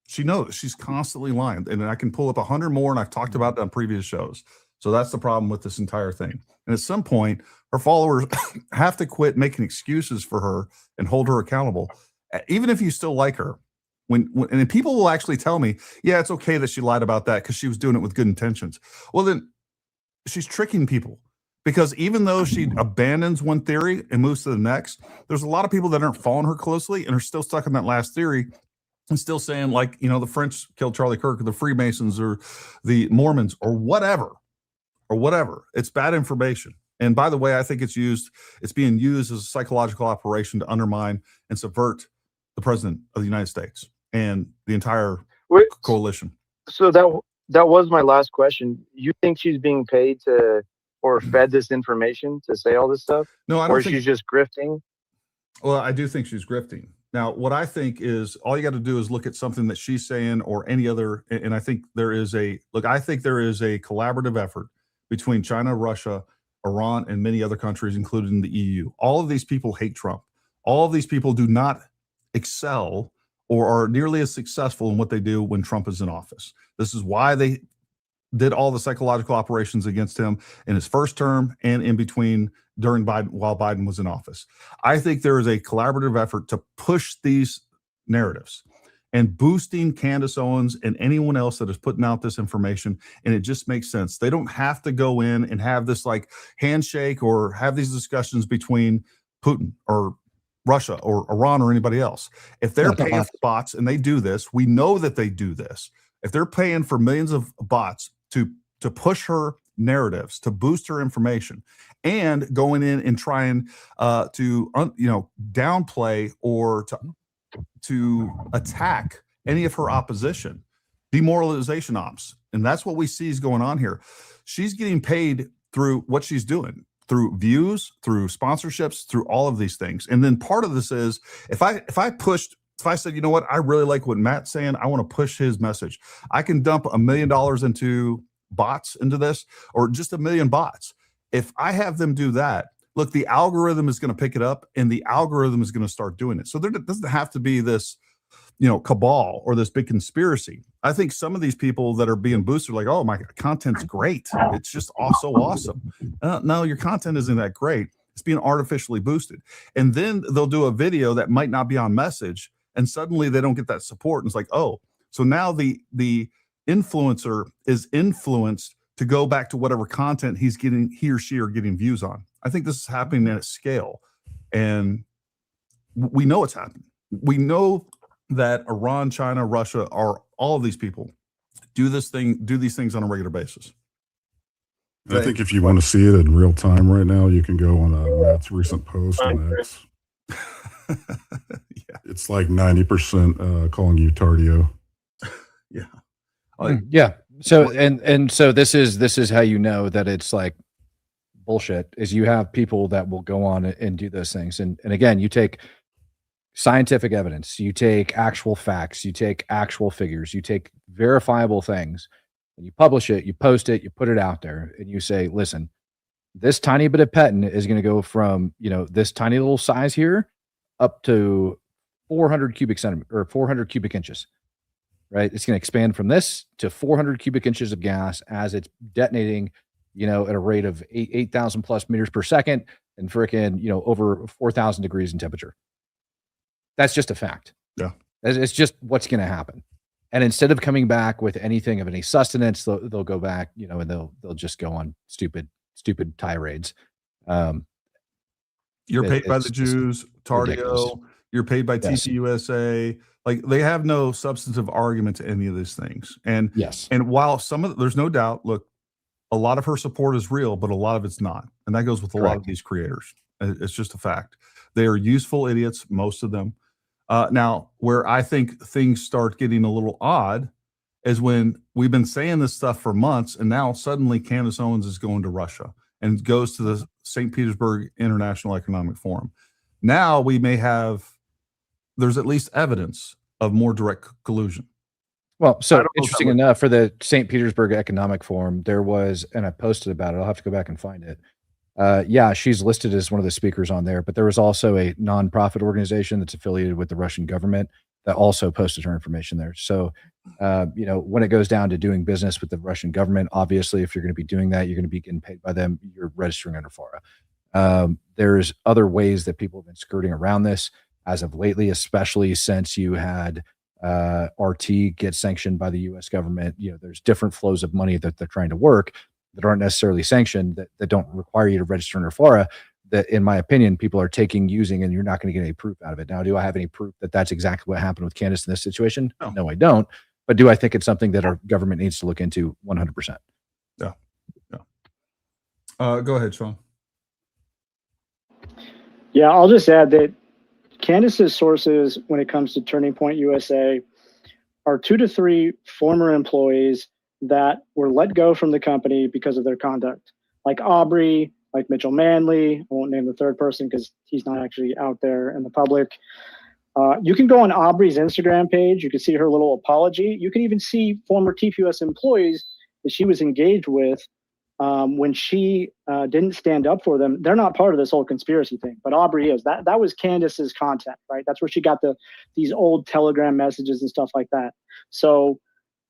she knows she's constantly lying. And I can pull up 100 more, and I've talked about that on previous shows. So that's the problem with this entire thing. And at some point, her followers have to quit making excuses for her and hold her accountable. Even if you still like her, and people will actually tell me, yeah, it's okay that she lied about that because she was doing it with good intentions. Well, then she's tricking people, because even though she abandons one theory and moves to the next, there's a lot of people that aren't following her closely and are still stuck in that last theory and still saying the French killed Charlie Kirk or the Freemasons or the Mormons or whatever. It's bad information. And by the way, I think it's being used as a psychological operation to undermine and subvert the president of the United States and the entire coalition. So that was my last question. You think she's being paid or fed this information to say all this stuff? No, I don't think she's just grifting? Well, I do think she's grifting. Now, what I think is all you got to do is look at something that she's saying or any other. And I think there is a collaborative effort between China, Russia, Iran, and many other countries, including the EU. All of these people hate Trump. All of these people do not excel or are nearly as successful in what they do when Trump is in office. This is why they did all the psychological operations against him in his first term and in between while Biden was in office. I think there is a collaborative effort to push these narratives and boosting Candace Owens and anyone else that is putting out this information. And it just makes sense. They don't have to go in and have this handshake or have these discussions between Putin or Russia or Iran or anybody else. If they're paying for bots, and they do this, we know that they do this. If they're paying for millions of bots to push her narratives, to boost her information, and going in and trying to downplay or to attack any of her opposition, demoralization ops, And that's what we see is going on here. She's getting paid through what she's doing, through views, through sponsorships, through all of these things. And then part of this is if I said, you know what, I really like what Matt's saying, I want to push his message, I can dump $1 million into bots into this, or just 1 million bots. If I have them do that, look, the algorithm is going to pick it up and the algorithm is going to start doing it. So there doesn't have to be this, cabal or this big conspiracy. I think some of these people that are being boosted, like, oh, my content's great, it's just so awesome. No, your content isn't that great. It's being artificially boosted. And then they'll do a video that might not be on message, and suddenly they don't get that support. And it's like, oh, so now the influencer is influenced to go back to whatever content he or she are getting views on. I think this is happening at a scale, and we know it's happening. We know that Iran, China, Russia, are all of these people do these things on a regular basis. I think if you want to see it in real time right now, you can go on Matt's recent post on X. Yeah. It's like 90% calling you Tardio. Yeah. Yeah. So so this is how you know that it's like bullshit, is you have people that will go on and do those things. And again, you take scientific evidence, you take actual facts, you take actual figures, you take verifiable things, and you publish it, you post it, you put it out there, and you say, listen, this tiny bit of pettin is going to go from, this tiny little size here up to 400 cubic centimeters or 400 cubic inches, right? It's going to expand from this to 400 cubic inches of gas as it's detonating, at a rate of 8,000 plus meters per second and frickin', over 4,000 degrees in temperature. That's just a fact. Yeah. It's just what's going to happen. And instead of coming back with anything of any sustenance, they'll go back, and they'll just go on stupid tirades. You're paid by the Jews, Tardio. Ridiculous. You're paid by Yes. TPUSA. Like, they have no substantive argument to any of these things. And Yes. and while there's no doubt, look, a lot of her support is real, but a lot of it's not. And that goes with a lot of Correct. these creators. It's just a fact. They are useful idiots, most of them. Now, where I think things start getting a little odd is when we've been saying this stuff for months, and now suddenly Candace Owens is going to Russia and goes to the St. Petersburg International Economic Forum. Now there's at least evidence of more direct collusion. Well, I so don't know if interesting that enough, for the St. Petersburg Economic Forum, there was, and I posted about it, I'll have to go back and find it. Yeah, she's listed as one of the speakers on there, but there was also a nonprofit organization that's affiliated with the Russian government that also posted her information there. So, when it goes down to doing business with the Russian government, obviously, if you're going to be doing that, you're going to be getting paid by them. You're registering under FARA. There's other ways that people have been skirting around this as of lately, especially since you had RT get sanctioned by the U.S. government. There's different flows of money that they're trying to work that aren't necessarily sanctioned, that don't require you to register under FARA, that, in my opinion, people are using, and you're not going to get any proof out of it. Now, do I have any proof that that's exactly what happened with Candace in this situation? No, I don't. But do I think it's something that our government needs to look into? 100%. Yeah. Go ahead, Sean. Yeah, I'll just add that Candace's sources when it comes to Turning Point USA are 2 to 3 former employees that were let go from the company because of their conduct, like Aubrey, like Mitchell Manley. I won't name the third person because he's not actually out there in the public. You can go on Aubrey's Instagram page. You can see her little apology. You can even see former TPUS employees that she was engaged with when she didn't stand up for them. They're not part of this whole conspiracy thing, but Aubrey is. That was Candace's content, right? That's where she got these old Telegram messages and stuff like that. So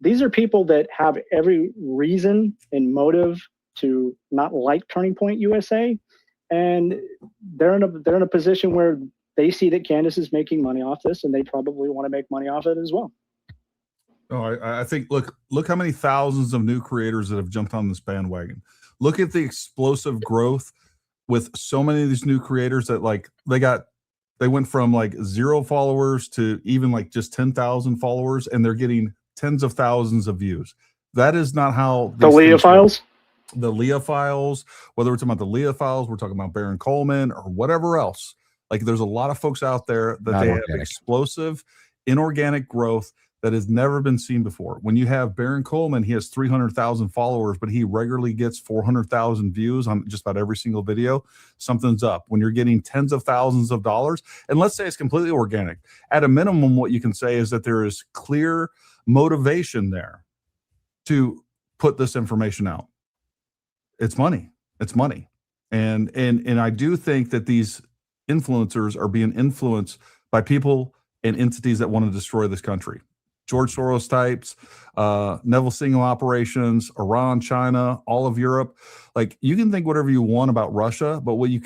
these are people that have every reason and motive to not like Turning Point USA, and they're in a position where they see that Candace is making money off this, and they probably want to make money off it as well. Oh, I think look how many thousands of new creators that have jumped on this bandwagon. Look at the explosive growth with so many of these new creators that they went from like 0 followers to even like just 10,000 followers, and they're getting tens of thousands of views. That is not how The Leah Files. The Leah Files, whether we're talking about the Leah Files, we're talking about Baron Coleman or whatever else. Like, there's a lot of folks out there that Not they organic. have explosive, inorganic growth. that has never been seen before. When you have Baron Coleman, he has 300,000 followers, but he regularly gets 400,000 views on just about every single video. Something's up. When you're getting tens of thousands of dollars, and let's say it's completely organic, at a minimum, what you can say is that there is clear motivation there to put this information out. It's money. It's money. And I do think that these influencers are being influenced by people and entities that want to destroy this country. George Soros types, Neville Single operations, Iran, China, all of Europe. Like, you can think whatever you want about Russia, but what you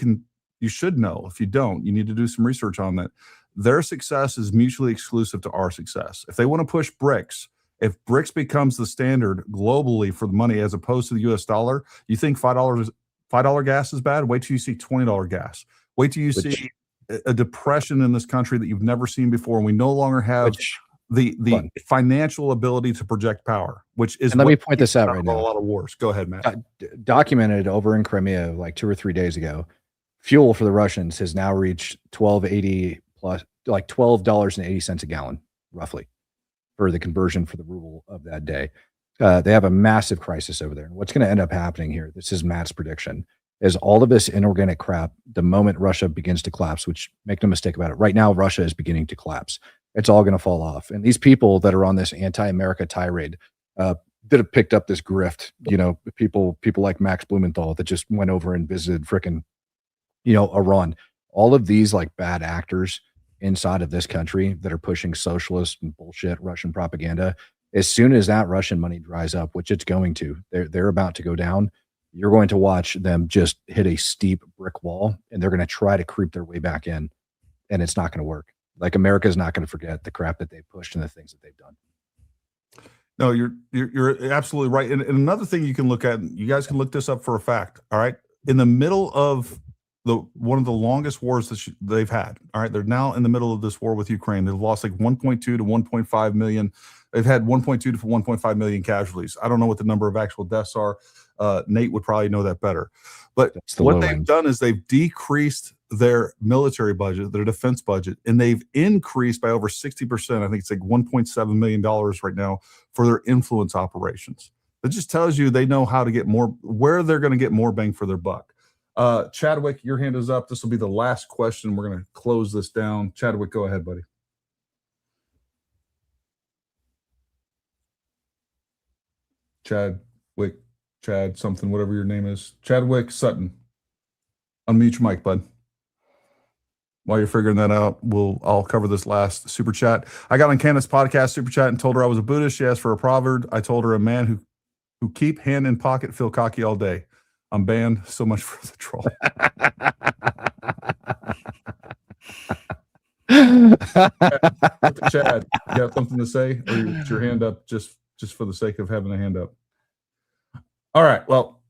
should know, if you don't, you need to do some research on that. Their success is mutually exclusive to our success. If they want to push BRICS, if BRICS becomes the standard globally for the money as opposed to the US dollar, you think $5 gas is bad? Wait till you see $20 gas. Wait till you see a depression in this country that you've never seen before, and we no longer have the financial ability to project power, which is. And let me point this out right now. A lot of wars. Go ahead, Matt. Documented over in Crimea like 2 or 3 days ago, fuel for the Russians has now reached $12.80 plus, like $12.80 a gallon, roughly, for the conversion for the ruble of that day. They have a massive crisis over there. And what's going to end up happening here, this is Matt's prediction, is all of this inorganic crap, the moment Russia begins to collapse, which, make no mistake about it, right now Russia is beginning to collapse. It's all going to fall off. And these people that are on this anti-America tirade that have picked up this grift, you know, people like Max Blumenthal that just went over and visited frickin', you know, Iran. All of these like bad actors inside of this country that are pushing socialist and bullshit Russian propaganda, as soon as that Russian money dries up, which it's going to, they're about to go down, you're going to watch them just hit a steep brick wall, and they're going to try to creep their way back in, and it's not going to work. Like, America is not going to forget the crap that they've pushed and the things that they've done. No, you're absolutely right. And another thing you can look at, you guys can look this up for a fact. All right, in the middle of one of the longest wars that they've had. All right, they're now in the middle of this war with Ukraine. They've lost like 1.2 to 1.5 million. They've had 1.2 to 1.5 million casualties. I don't know what the number of actual deaths are. Nate would probably know that better. But what they've done is they've decreased their military budget, their defense budget, and they've increased by over 60%. I think it's like $1.7 million right now for their influence operations. That just tells you they know how to get more, where they're going to get more bang for their buck. Chadwick, your hand is up. This will be the last question. We're going to close this down. Chadwick, go ahead, buddy. Chadwick, Chad something, whatever your name is. Chadwick Sutton. Unmute your mic, bud. While you're figuring that out, I'll cover this last super chat. I got on Candace's podcast super chat and told her I was a Buddhist. She asked for a proverb. I told her a man who keep hand in pocket feel cocky all day. I'm banned. So much for the troll. Chad, you got something to say, or is your hand up just for the sake of having a hand up? All right. Well,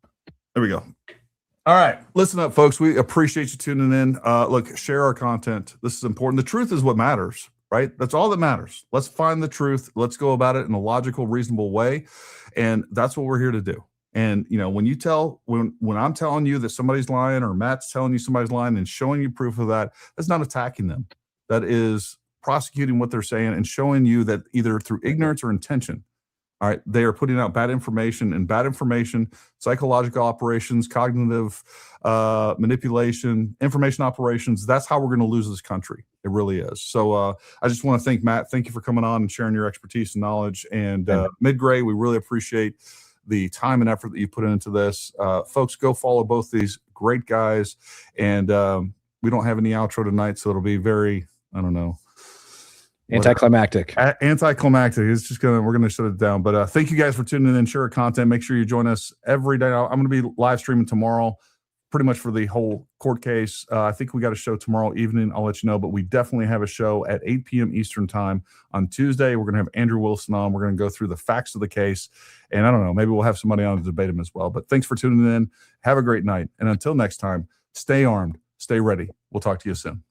there we go. All right. Listen up, folks. We appreciate you tuning in. Look, share our content. This is important. The truth is what matters, right? That's all that matters. Let's find the truth. Let's go about it in a logical, reasonable way. And that's what we're here to do. And, you know, when I'm telling you that somebody's lying, or Matt's telling you somebody's lying and showing you proof of that, that's not attacking them. That is prosecuting what they're saying and showing you that either through ignorance or intention, all right, they are putting out bad information, and bad information, psychological operations, cognitive manipulation, information operations. That's how we're going to lose this country. It really is. So I just want to thank Matt. Thank you for coming on and sharing your expertise and knowledge. And Mid-Gray, we really appreciate the time and effort that you put into this. Folks, go follow both these great guys. And we don't have any outro tonight, so it'll be very, I don't know, anticlimactic. It's just we're gonna shut it down. But thank you guys for tuning in. Share our content. Make sure you join us every day. I'm gonna be live streaming tomorrow, pretty much for the whole court case. I think we got a show tomorrow evening. I'll let you know, but we definitely have a show at 8 p.m. Eastern time on Tuesday. We're gonna have Andrew Wilson on. We're gonna go through the facts of the case, and I don't know, maybe we'll have somebody on to debate him as well. But thanks for tuning in. Have a great night, and until next time, stay armed, stay ready. We'll talk to you soon.